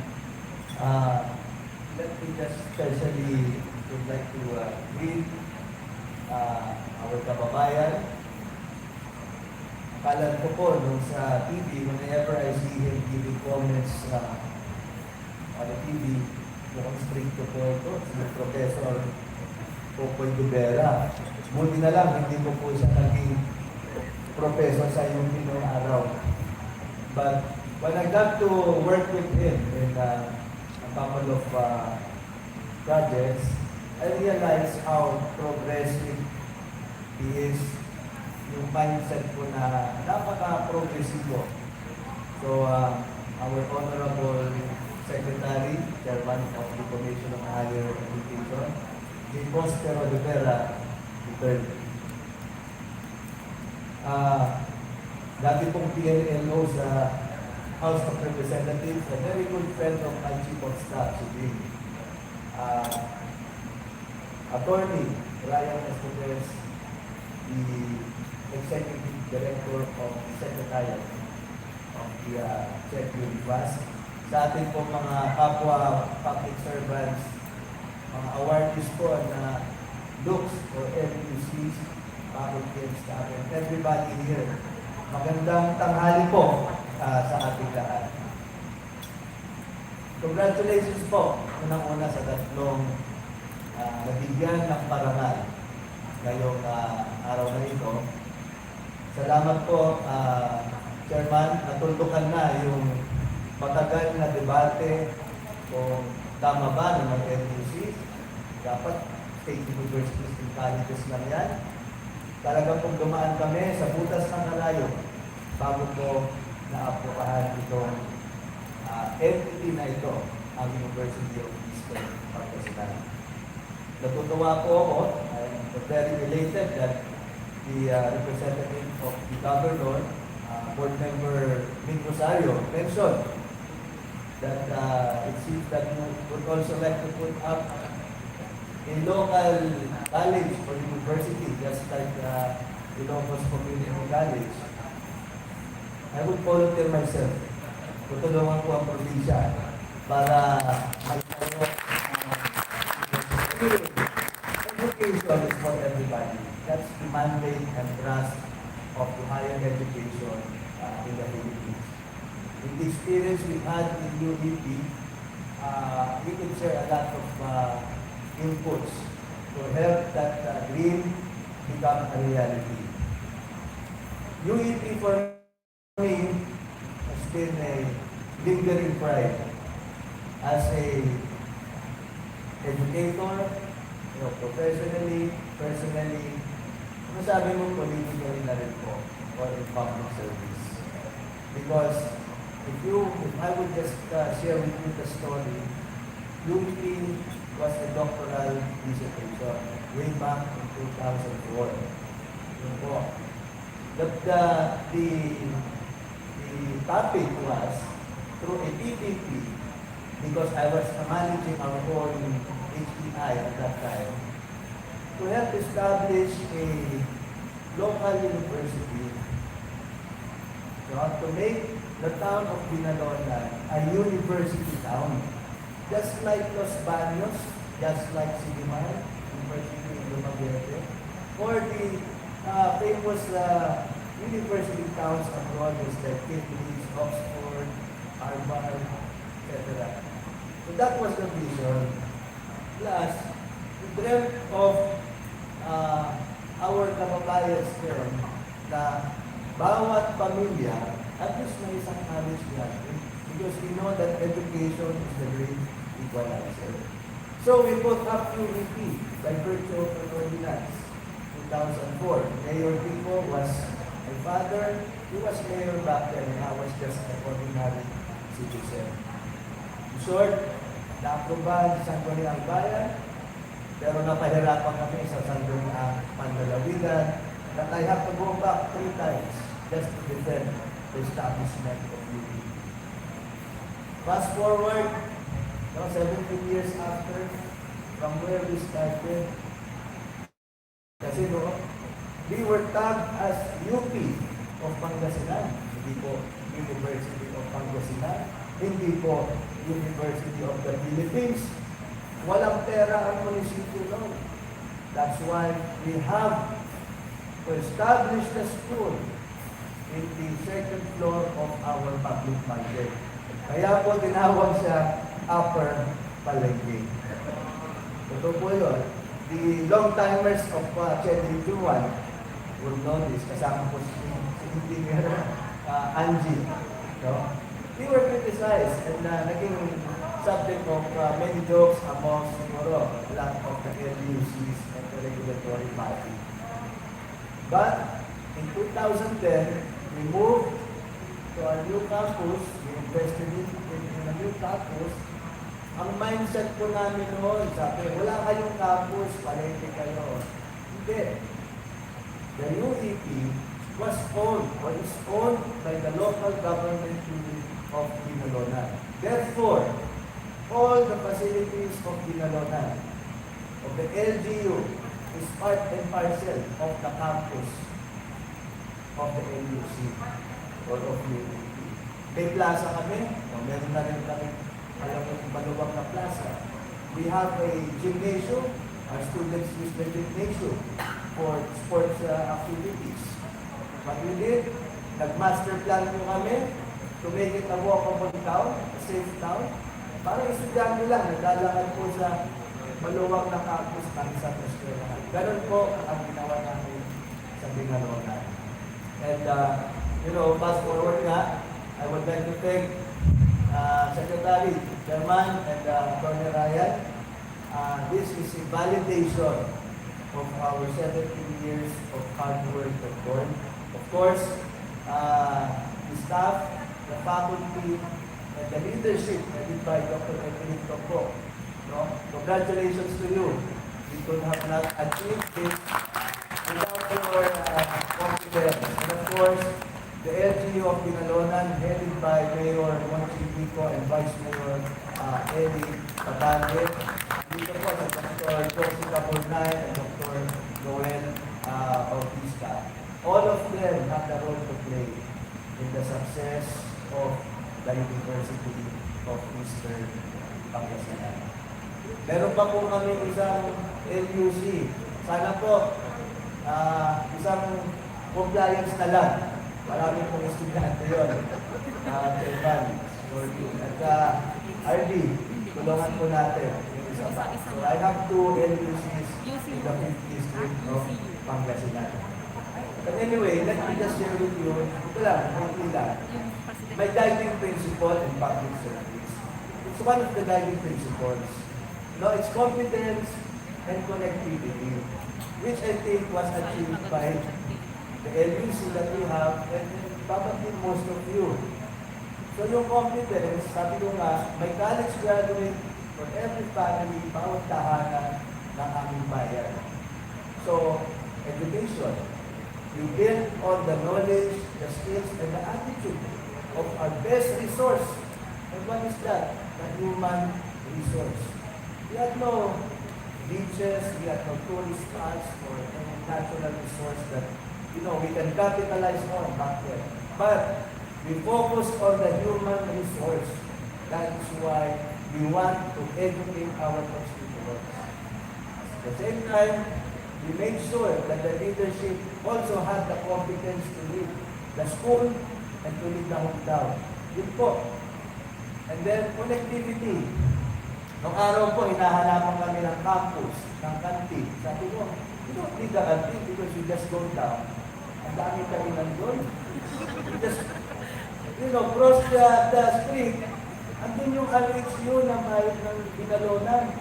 S11: let me just especially would like to greet our kababayan. Akala ko po nung sa TV, whenever I see him giving comments on the TV, mukhang strict ko po ito, si Professor Popoy Dubera. Buti na lang, hindi ko po siya naging professor sa iyong pinong araw. But when I got to work with him in a couple of projects, I realized how progressive he is, yung mindset ko na napaka-progresivo. So, our Honorable Secretary, Chairman of the Commission on Higher Education, J. Prospero Rivera, III. Dati pong PNLO sa House of Representatives, a very good friend of my Chief of Staff, si Jim. Attorney Ryan Escotes, the Executive Director of the Secretariat of the Czech Univas. Sa ating po mga kapwa public servants, mga awardees po na looks for LUCs, public staff, and everybody here. Magandang tanghali po sa ating lahat. Congratulations po, unang-una sa tatlong nabigyan ng parangal ngayong araw na ito. Salamat po, Chairman, natuldukan na yung matagal na debate kung tama ba ng mga LUC. Dapat state universities and colleges lang yan. Talagang kung dumaan kami sa butas ng kalayo bago po naaprobahan itong entity na ito, ang University of Eastern Pangasinan. Natutuwa po ako, I'm very elated that the representative of the governor, board member Nick Rosario, mentioned that it seems that you would also like to put up a local college or university, just like Ilocos Community College. I would volunteer myself. Tutulungan ko ang probinsya para magkaroon education is for everybody. That's the mandate and trust of the higher education in the Philippines. With the experience we've had in UEP, we could share a lot of inputs to help that dream become a reality. UEP for me has been a lingering pride as a
S9: educator, professionally, personally, masabi mo politically na rin po or in public service. Because if I would just share with you the story, UP was a doctoral dissertation way back in 2004. Yun po. The topic was through a PPP, because I was managing our own HPI at that time, to help establish a local university, to make the town of Binalonan a university town. Just like Los Baños, just like Sigimar, University in Dumaguete, or the famous university towns abroad, like Cambridge, Oxford, Harvard, etc. So that was the vision. Plus, we dreamt of our kababayans term na bawat pamilya at least may isang college graduate, because we know that education is the great equalizer. So we put up UEP by virtue of an ordinance, 2004. Mayor Pico was my father. He was mayor back then and I was just an ordinary citizen. In short, na-aprobahan sa Sangguniang Bayan, pero napahirapan kami sa Sangguniang Pandalawigan that I have to go back 3 times just to defend the establishment of UP. Fast forward, 17 years after, from where we started, kasi we were tagged as UP of Pangasinan, hindi po University of Pangasinan, hindi po University of the Philippines. Walang pera ang munisipyo noon. That's why we have to establish the school in the second floor of our public budget. Kaya po tinawag siya Upper Palengke. Ito po yun. The long-timers of Chedri Juan will know this. Kasama po si Engineer Angie. No? We were criticized and naging subject of many jokes among siguro a lot of the LUCs and the regulatory body. But in 2010, we moved to our new campus. We invested in a new campus. Ang mindset po namin noon, sabi, wala kayong campus, palengke kayo. Hindi. The UEP was owned or is owned by the local government unit of Binalonan. Therefore, all the facilities of Binalonan, of the LGU, is part and parcel of the campus of the LUC or of UEP. May plaza kami, o meron na rin kami, alam mo yung maluwag na plaza. We have a gymnasium, our students use the gymnasium for sports activities. What we did, nag-master plan po kami to make it a walkable town, a safe town. Parang estudyante lang, naglalakad po sa maluwag na campus ng isang eskwelahan. Ganun po ang ginawa namin sa Binalonan. And, fast forward nga, I would like to thank Secretary, Chairman, and Attorney Ryan. This is a validation of our 17 years of hard work and work. Of course, the staff, the faculty, and the leadership led by Dr. Evelyn Topo. No? Congratulations to you. We could have not achieved this without your confidence. And of course, the LGU of Binalonan, headed by Mayor Monchi Pico and Vice Mayor Eddie Patande. Dito po sa Dr. Jessica Bornay and Dr. Noel Bautista. All of them have the role to play in the success of the University of Eastern Pangasinan. Meron pa po kami isang LUC. Sana po, isang compliance na lang. Marami pong estudyante yun. Chairman, at RD, tulungan po natin. So I have 2 LUCs in the 5th district of Pangasinan. But anyway, let me just share with you, ito lang, my guiding principle in public service. It's one of the guiding principles
S13: No, it's competence and connectivity, which I think was achieved by the LUC that we have and probably most of you. So yung competence, sabi ko nga, may college graduate for every family, bawat tahanan ng aming bayan. So, education, you build on the knowledge, the skills, and the attitude of our best resource. And what is that? The human resource. We had no beaches, we had no tourist spots or any natural resource that, we can capitalize on back then. But we focus on the human resource. That is why we want to educate our constituents. At the same time, we made sure that the leadership also had the competence to lead the school and to lead the hometown. Yun po. And then, connectivity. Noong araw po, hinahanapan kami ng campus, ng canteen. Sabi ko, you don't need the canteen because you just go down. Ang dami kami nandun. You just, cross the street. Andun yung LHU na may ng Binalonan.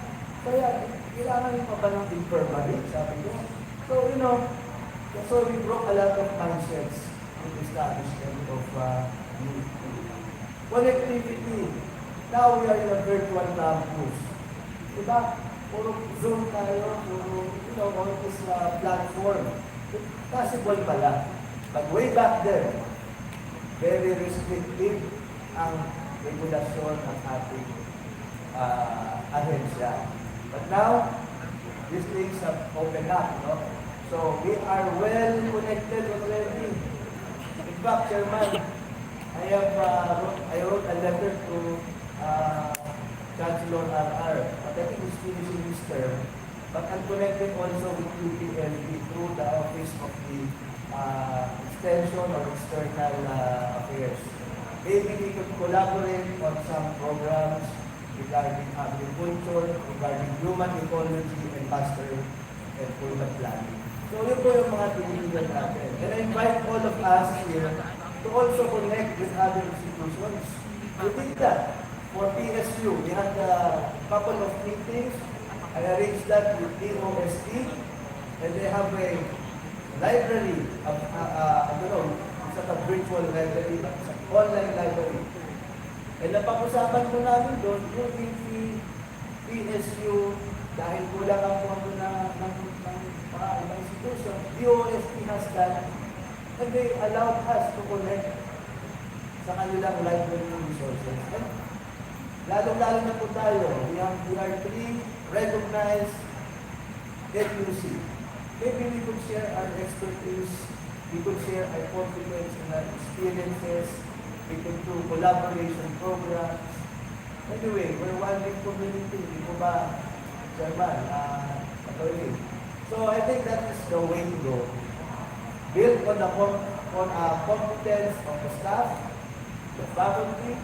S13: Kaya, kailangan pa ba ng infirmary? Sabi ko. So, so we broke a lot of mindsets in the establishment of connectivity. Now we are in a virtual campus. Diba? Puro Zoom tayo, puro, all this platform. Possible pala. But way back there, very restrictive ang regulasyon ng ating ahensya. But now, these things have opened up, So we are well connected already. In fact, Chairman, I wrote a letter to Chancellor RR, but I think he's finishing his term. But I'm connected also with UPLB through the Office of the Extension or External Affairs. Maybe we could collaborate on some programs regarding agriculture, regarding human ecology, and master and urban planning. So yun po yung mga tinitigan natin. And I invite all of us here to also connect with other institutions. We did that for PSU. We had a couple of meetings. I arranged that with DOST, and they have a library, it's not a virtual library, but it's an online library. And napag-usapan ko namin doon, yung PSU, dahil kulang ang pondo ng mga ibang institution, DOST has done, and they allowed us to connect sa kanilang library resources. And lalong-lalo na po tayo, we are three recognized LUC. Maybe we could share our expertise, we could share our confidence and our experiences, we could do collaboration programs. Anyway, we're one big community, di po ba, Chairman, attorney? So I think that is the way to go. Build on the competence of the staff, the faculty,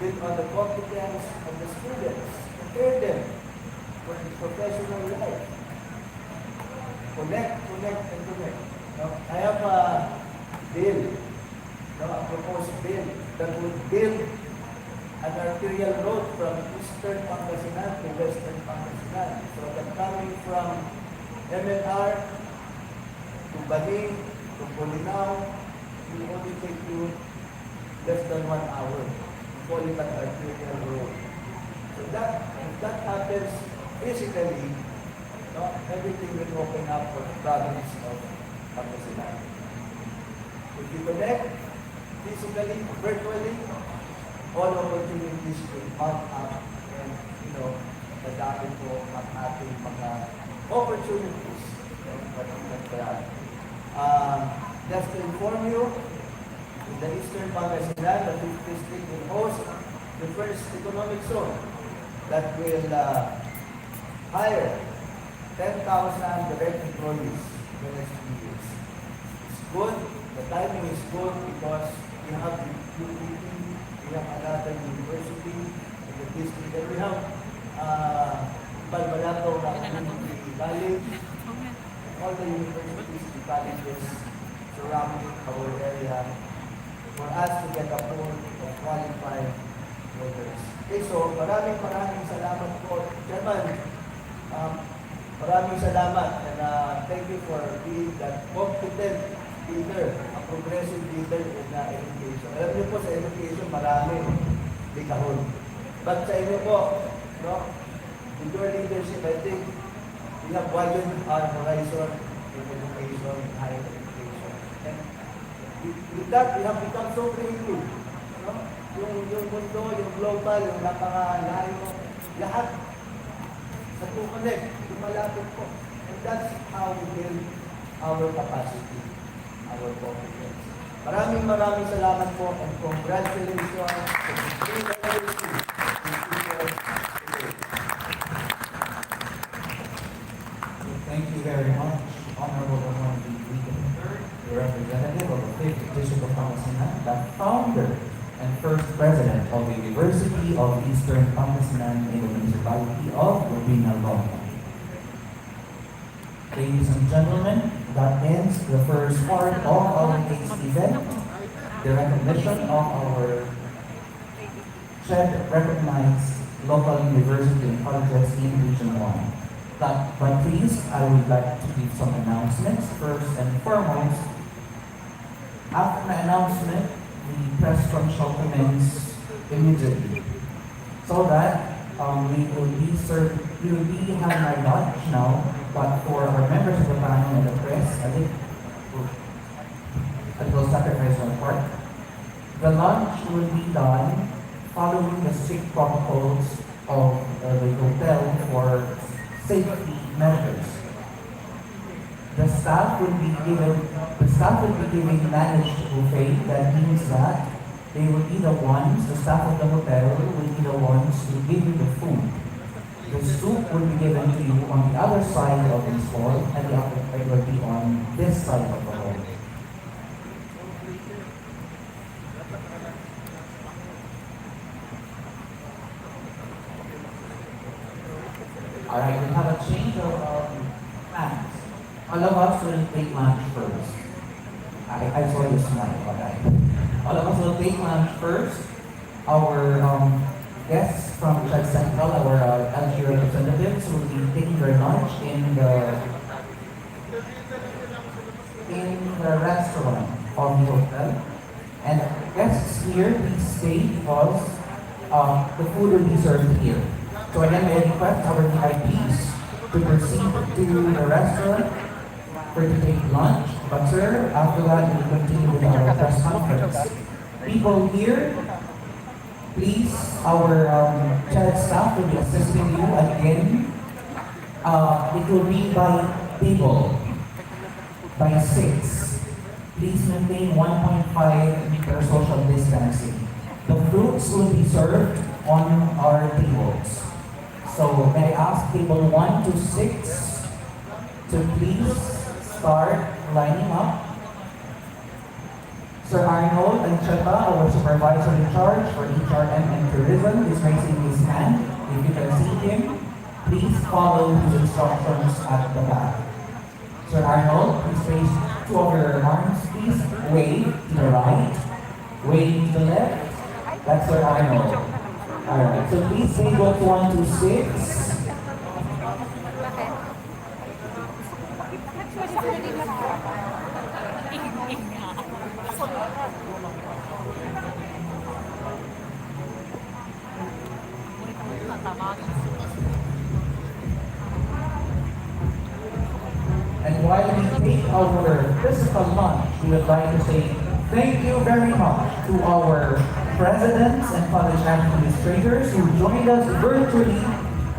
S13: build on the competence of the students, prepare them for the professional life. Connect, and connect. I have a bill, a proposed bill that would build an arterial road from eastern Pangasinan to western Pangasinan. So that coming from MNR to Baling to Bolinao will only take you less than 1 hour. We call it an arterial road. So if that happens physically, everything will open up for the province of Pangasinan. If you connect physically, virtually, all opportunities will mount up and, madami po ang ating mga opportunities that we can grab. Just to inform you, in the eastern Pangasinan, the 5th district will host the first economic zone that will hire 10,000 direct employees in the next few years. It's good, the timing is good because we have the UPT, we have another university in the district, and we have Balbalato Community College, all the universities and colleges surrounding our area for us to get a pool of qualified voters. Okay, so maraming salamat po. Chairman, maraming salamat and thank you for being that competent leader, a progressive leader in education. Alam niyo po sa education, marami likahon. But sa inyo po, no, with your leadership, I think we have widened our horizon in education, higher education. And with that, we have become so creative. No? Yung mundo, yung global, yung napakalayo, lahat sa connect, lumalapit po. And that's how we build our capacity, our competence. Maraming salamat po and congratulations to the three universities.
S8: Thank you very much, Honorable Gawad Parangal, the representative of the 5th District of Pangasinan, the founder and first president of the University of Eastern Pangasinan in the municipality of Ganzon. Ladies and gentlemen, that ends the first part of our next event, the recognition of our recognized local university and colleges in Region 1. But please, I would like to give some announcements. First and foremost, after my announcement, the press con shall commence immediately. So that we will be having our lunch now, but for our members of the panel and the press, I will sacrifice one part. The lunch will be done following the strict protocols of the hotel for safety measures. The staff will be given managed buffet. That means that they will be the ones, the staff of the hotel will be the ones to give you the food. The soup will be given to you on the other side of this hall, and the other side will be on this side of the hall. Alright, we have a change of plans. All of us will take lunch first. I saw you smile, alright. All of us will take lunch first. Our guests from Chad Central, our LG representatives, will be taking their lunch in the restaurant of the hotel. And guests here, please stay because the food will be served here. So again, I request our VIPs to proceed to the restaurant for to take lunch. But sir, after that, we'll continue with our press conference. People here, please, our chat staff will be assisting you again. It will be by table, by 6. Please maintain 1.5 meter social distancing. The fruits will be served on our tables. So may I ask table 1 to 6 to please start lining up. Sir Arnold Ancheta, our supervisor in charge for HRM and tourism, is raising his hand. If you can see him, please follow his instructions at the back. Sir Arnold, please raise 2 of your arms. Please wave to the right, wave to the left. That's Sir Arnold. Alright, so please table 1 to 6. And while we take our physical lunch, we would like to say thank you very much to our presidents and college administrators who joined us virtually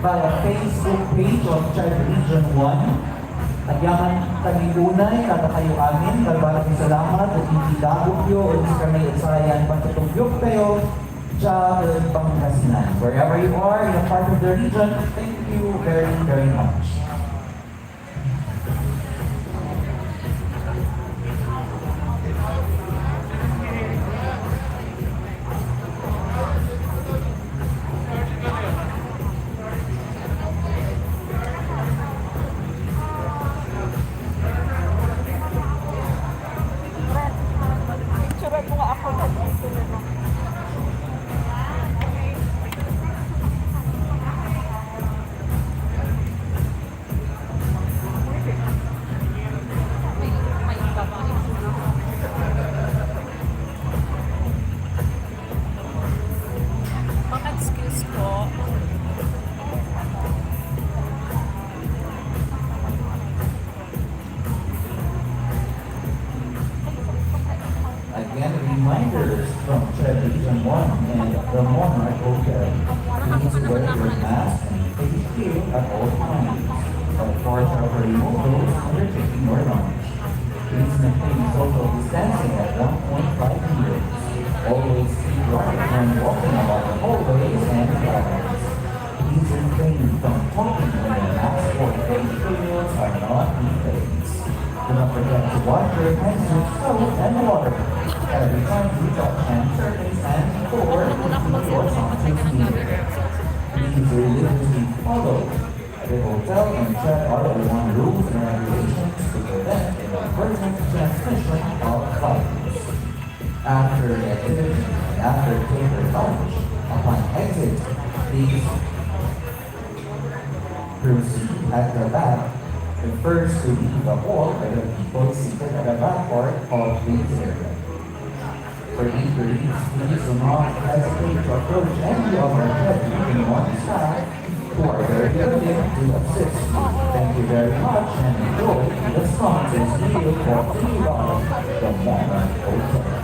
S8: via Facebook page of Child Region 1. Nagyaman kami unay, kada kayo amin, maraming salamat at hindi labot yun, sa kami isayan, patutugyok kayo, sa Pangasinan. Wherever you are in a part of the region, thank you very, very much.
S1: Picture mo nga ako.
S8: the Monarch Hotel. Please wear your mask and face shield at all times. Of course, remove those when you're taking your lunch. Please maintain social distancing at 1.5 meters. Always keep right when walking along the hallways and gardens. Please refrain from talking when your mask or face shields are not in place. Do not forget to wash your hands with soap and water every time you touch hand surface and before eating or something needed. Please religiously follow the hotel and tread RO1 rules and regulations to prevent inadvertent transmission of virus. After the activity and after taking your lunch, upon exit, please proceed at the back. The first to leave the hall are the people seated at the back part of this area. For inquiries, please do not hesitate to approach any of our heavy on staff who are very willing to assist. Thank you very much and enjoy the sponsors meal for free of the Monarch Hotel.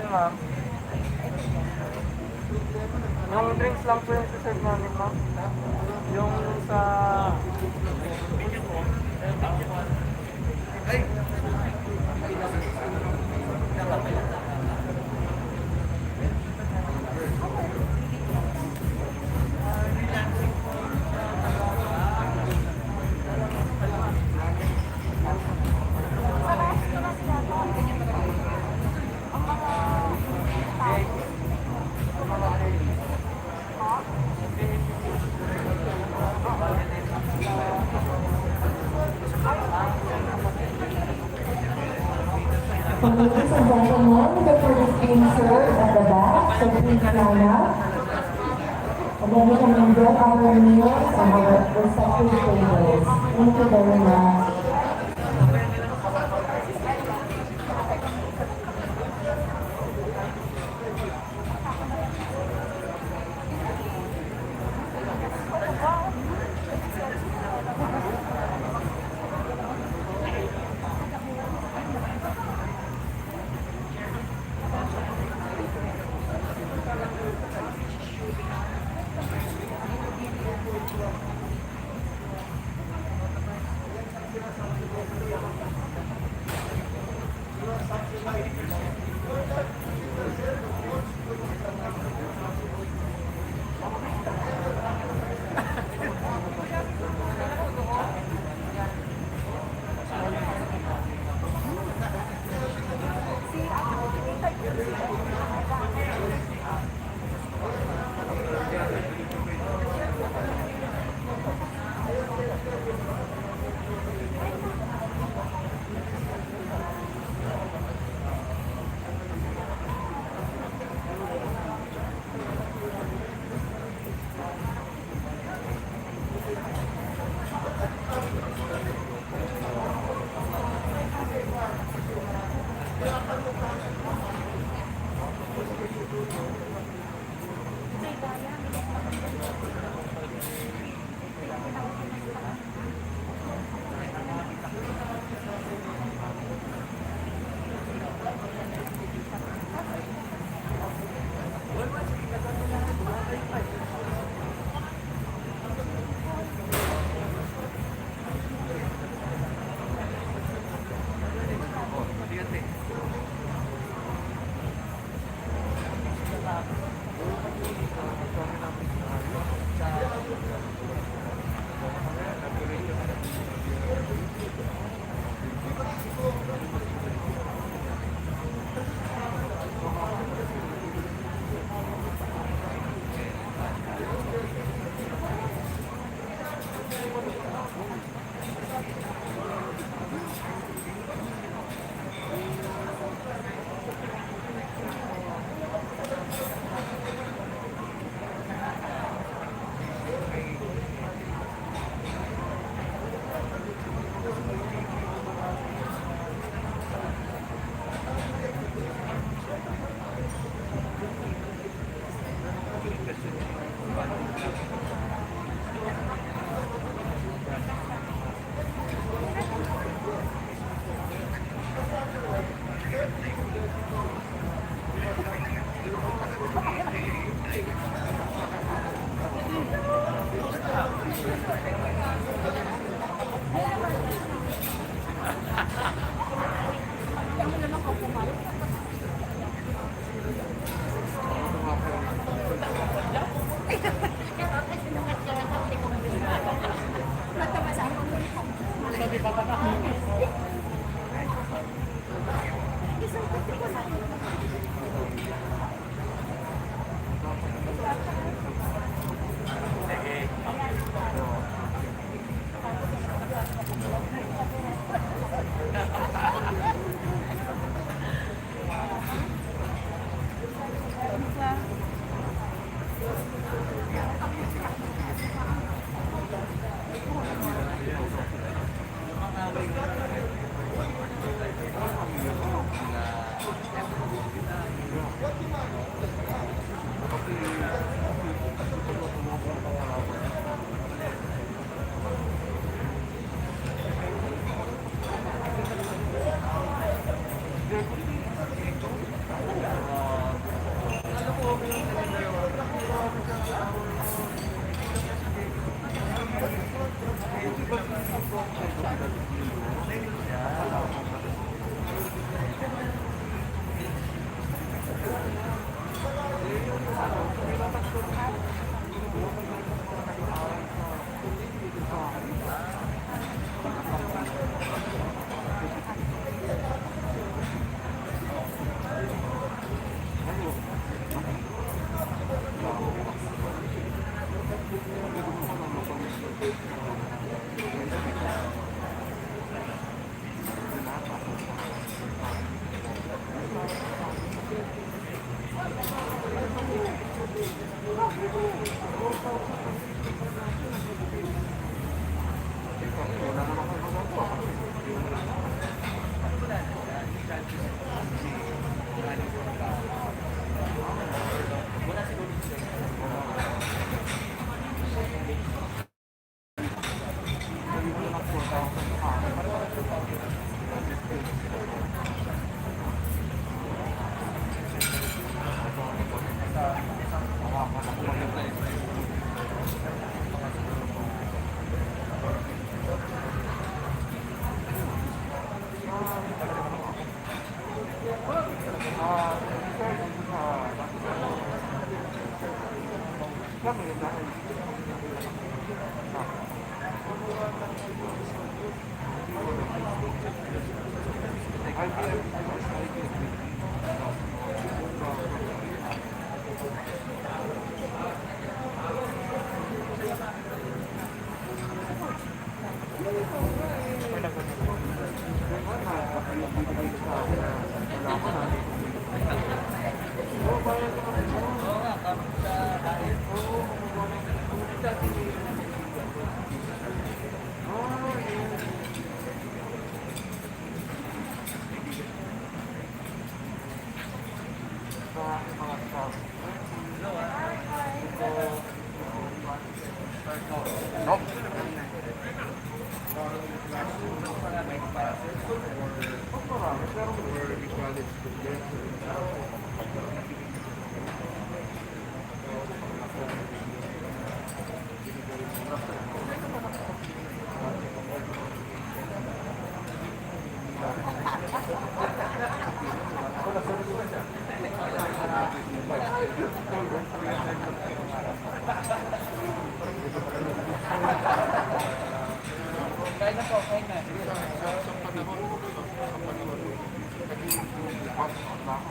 S1: Ma'am. Yung drinks lang po yung serve namin, ma'am. Yung sa...
S3: Ladies and gentlemen, the food is being served at the back, so please line up. And then we can enjoy our meals on our respective tables. Thank you very much.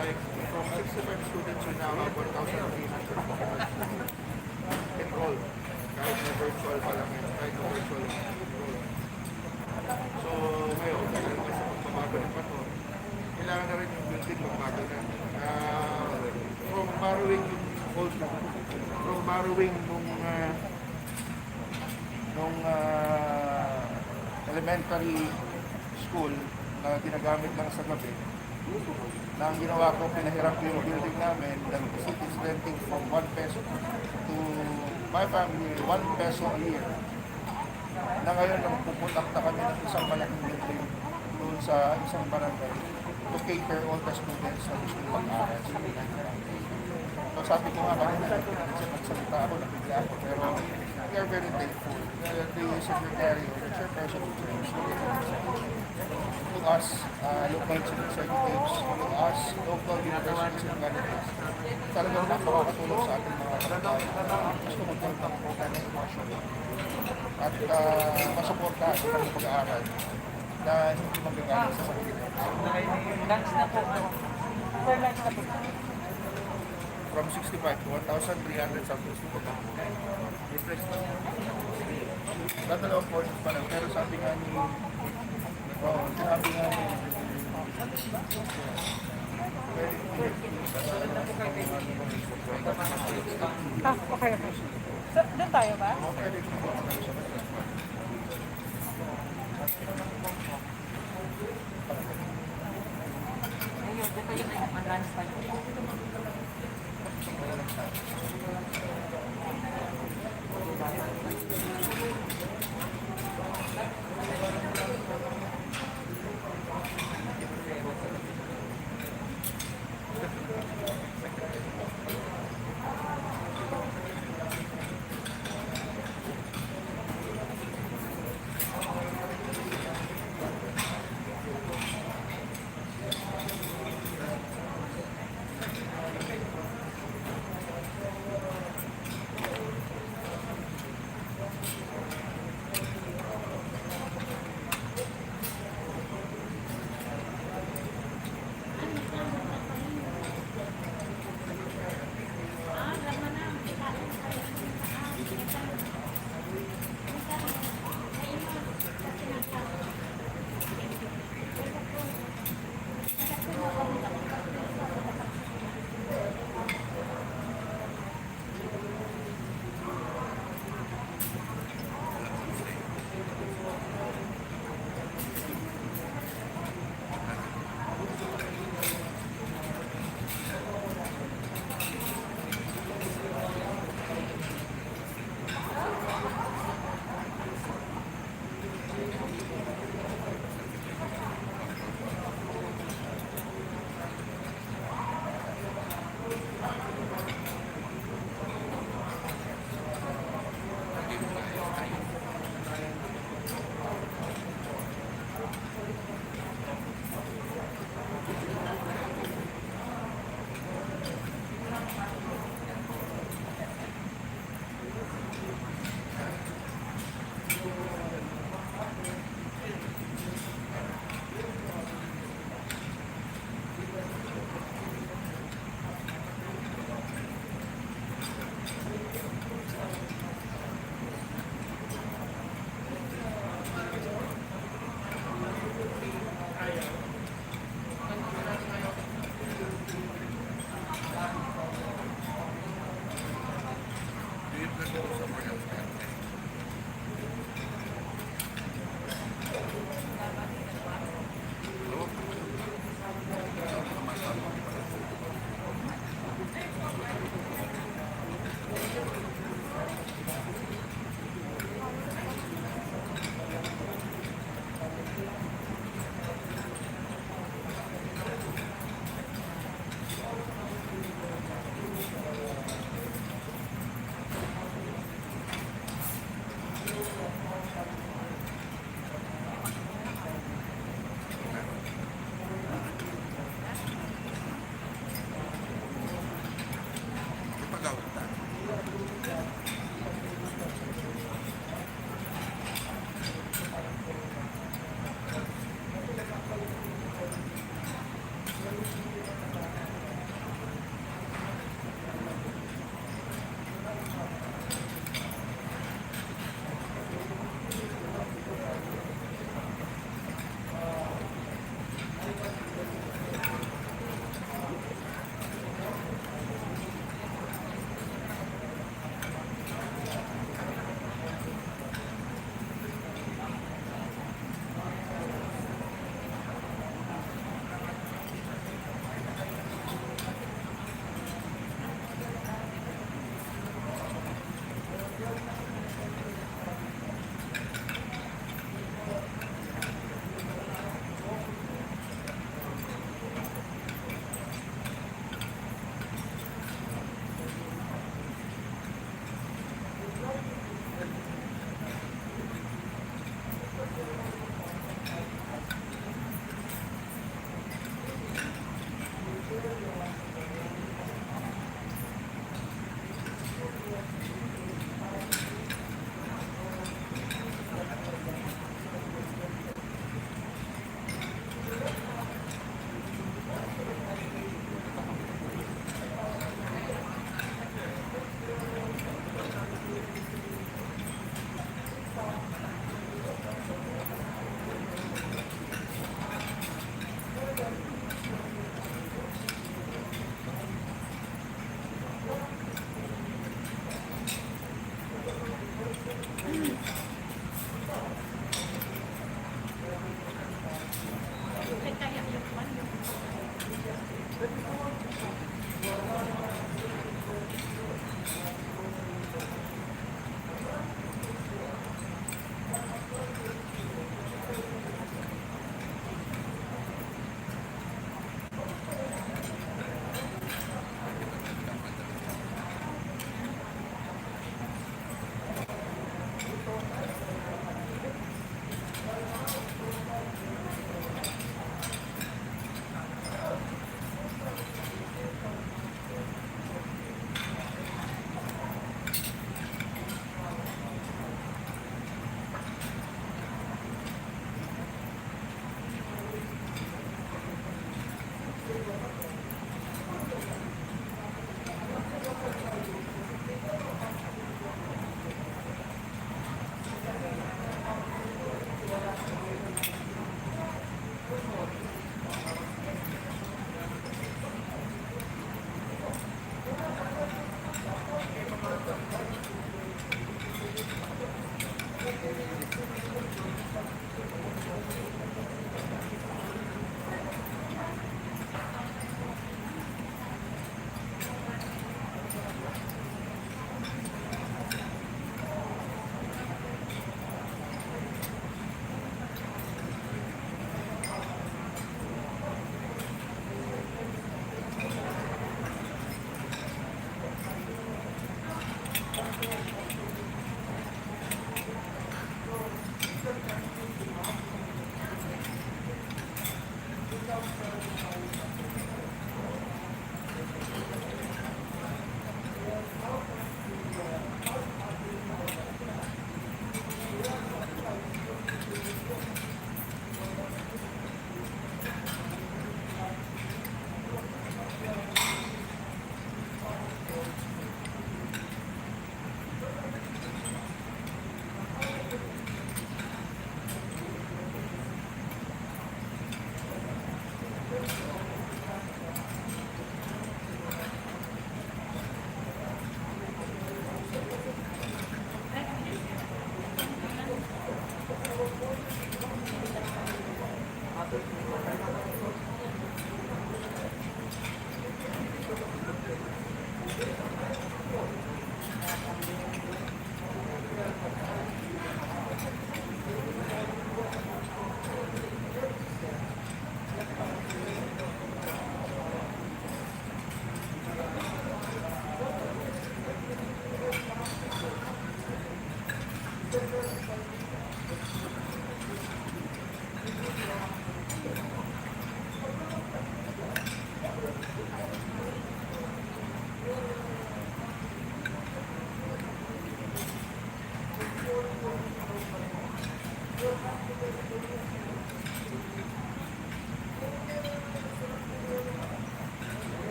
S2: Like, from 65 students are now 1,300 enrolled. Kahit na virtual pa lang yan, kahit na virtual enrolled. So, ngayon, dahil nga sa pagbabago ng panahon, kailangan na rin yung building magbago na. From borrowing yung old, from borrowing nung elementary school na ginagamit lang sa gabi, na ang ginawa ko, pinahiram ko yung building namin, that the city is renting from 1 peso to my family, 1 peso a year. Na ngayon, nang pupuntakta kami ng isang malaking building doon sa isang barangay to cater all the students na gusto mag-aral. So sabi ko nga kanina, nagsalita ako, nabigla ako, pero we are very thankful. The secretary or the chairperson of the to us, local executives, to us, local universities and colleges. Talagang nakakatulong sa ating mga kababayan. Gusto magkaroon ng program ng education at masuportahan sa kanilang pag-aaral na hindi magagamit sa sarili.
S1: Lunch na po. For lunch na po.
S2: From 65 to 1,300 something students. Dadalawang portions pa lang, pero sabi nga ni sinabi nga ni
S1: okay. So, doon tayo ba? Ayun, dito yung lunch pa.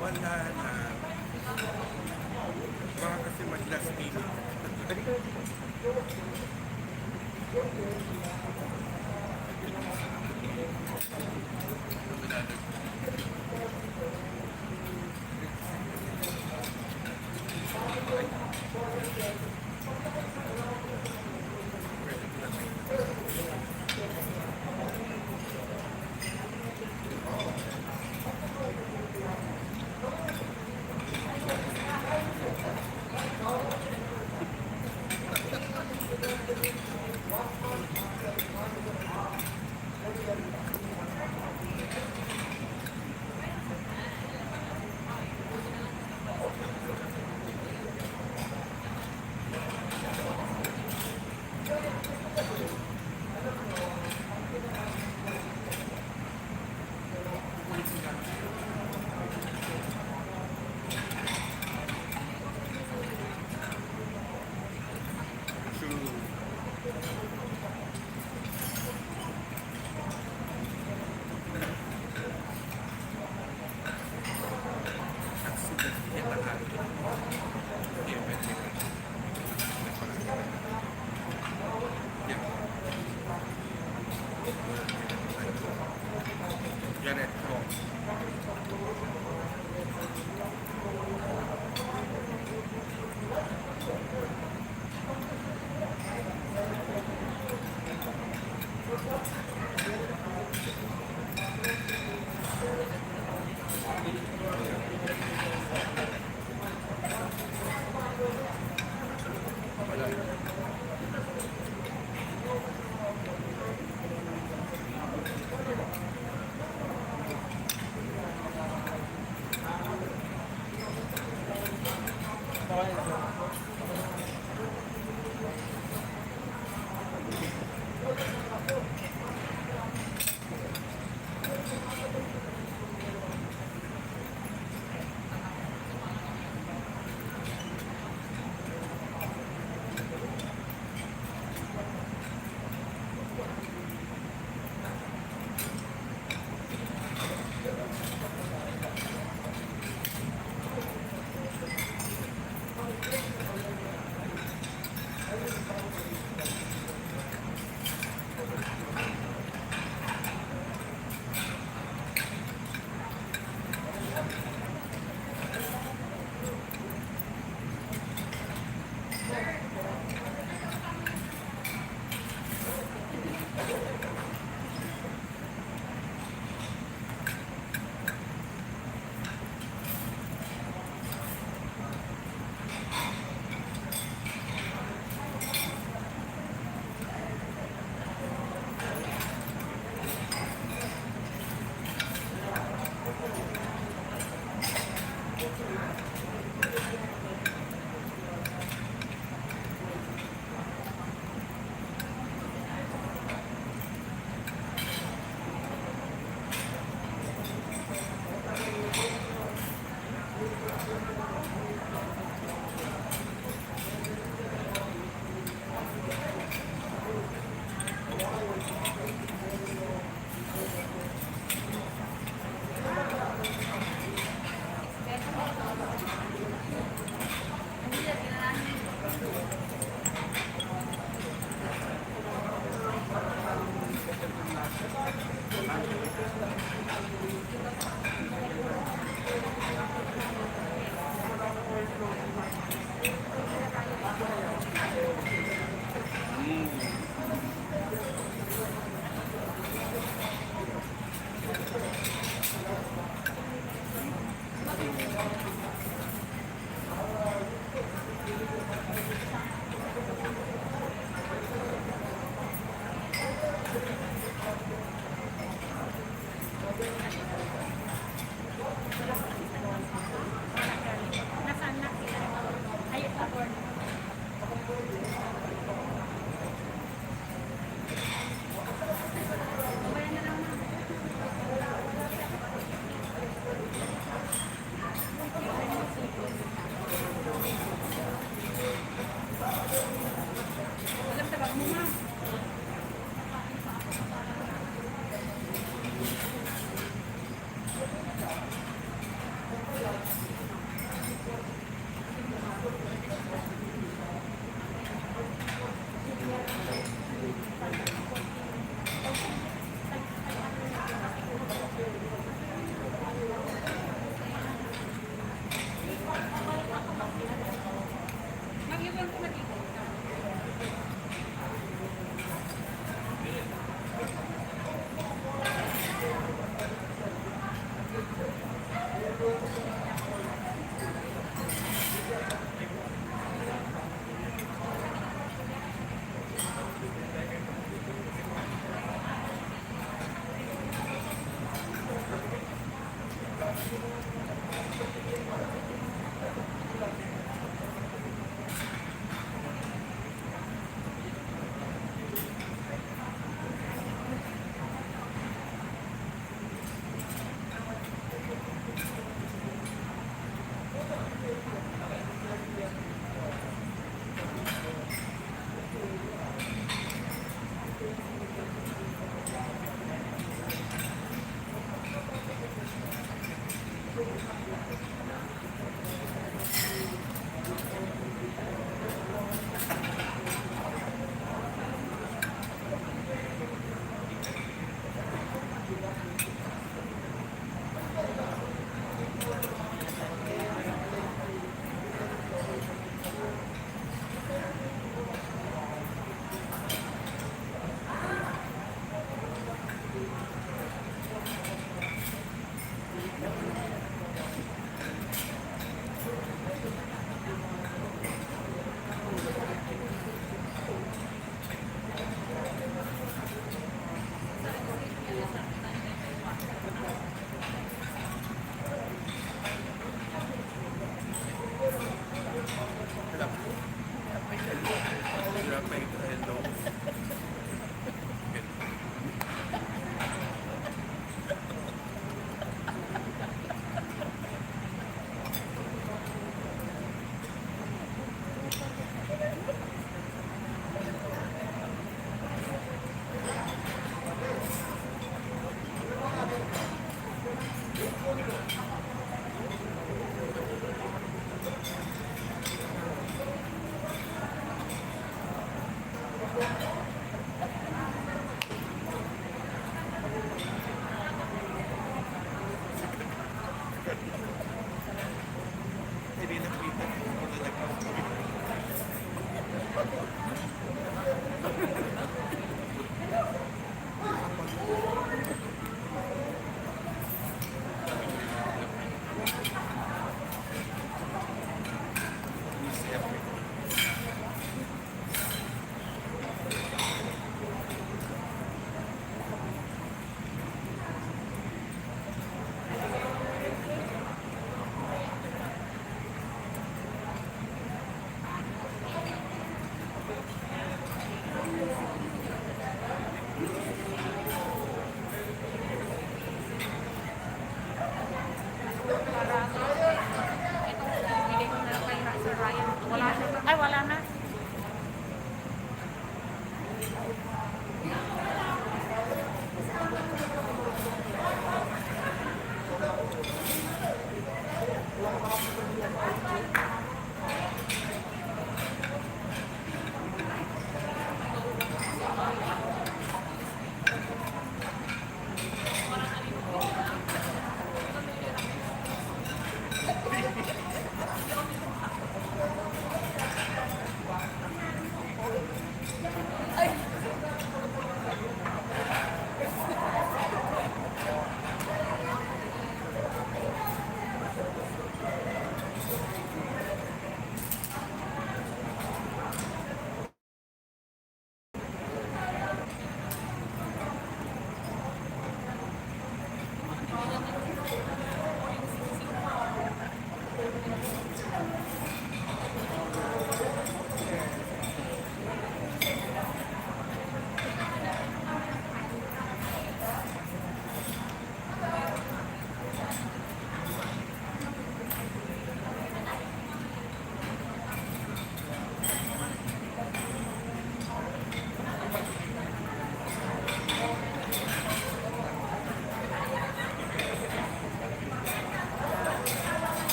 S2: Wala na. Baka kasi mag-last minute.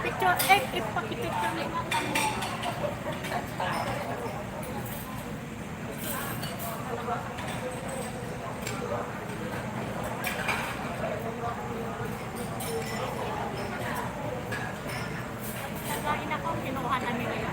S12: Picture, ipakipicture mo nga kami. Nagkain ako, kinuha namin yun.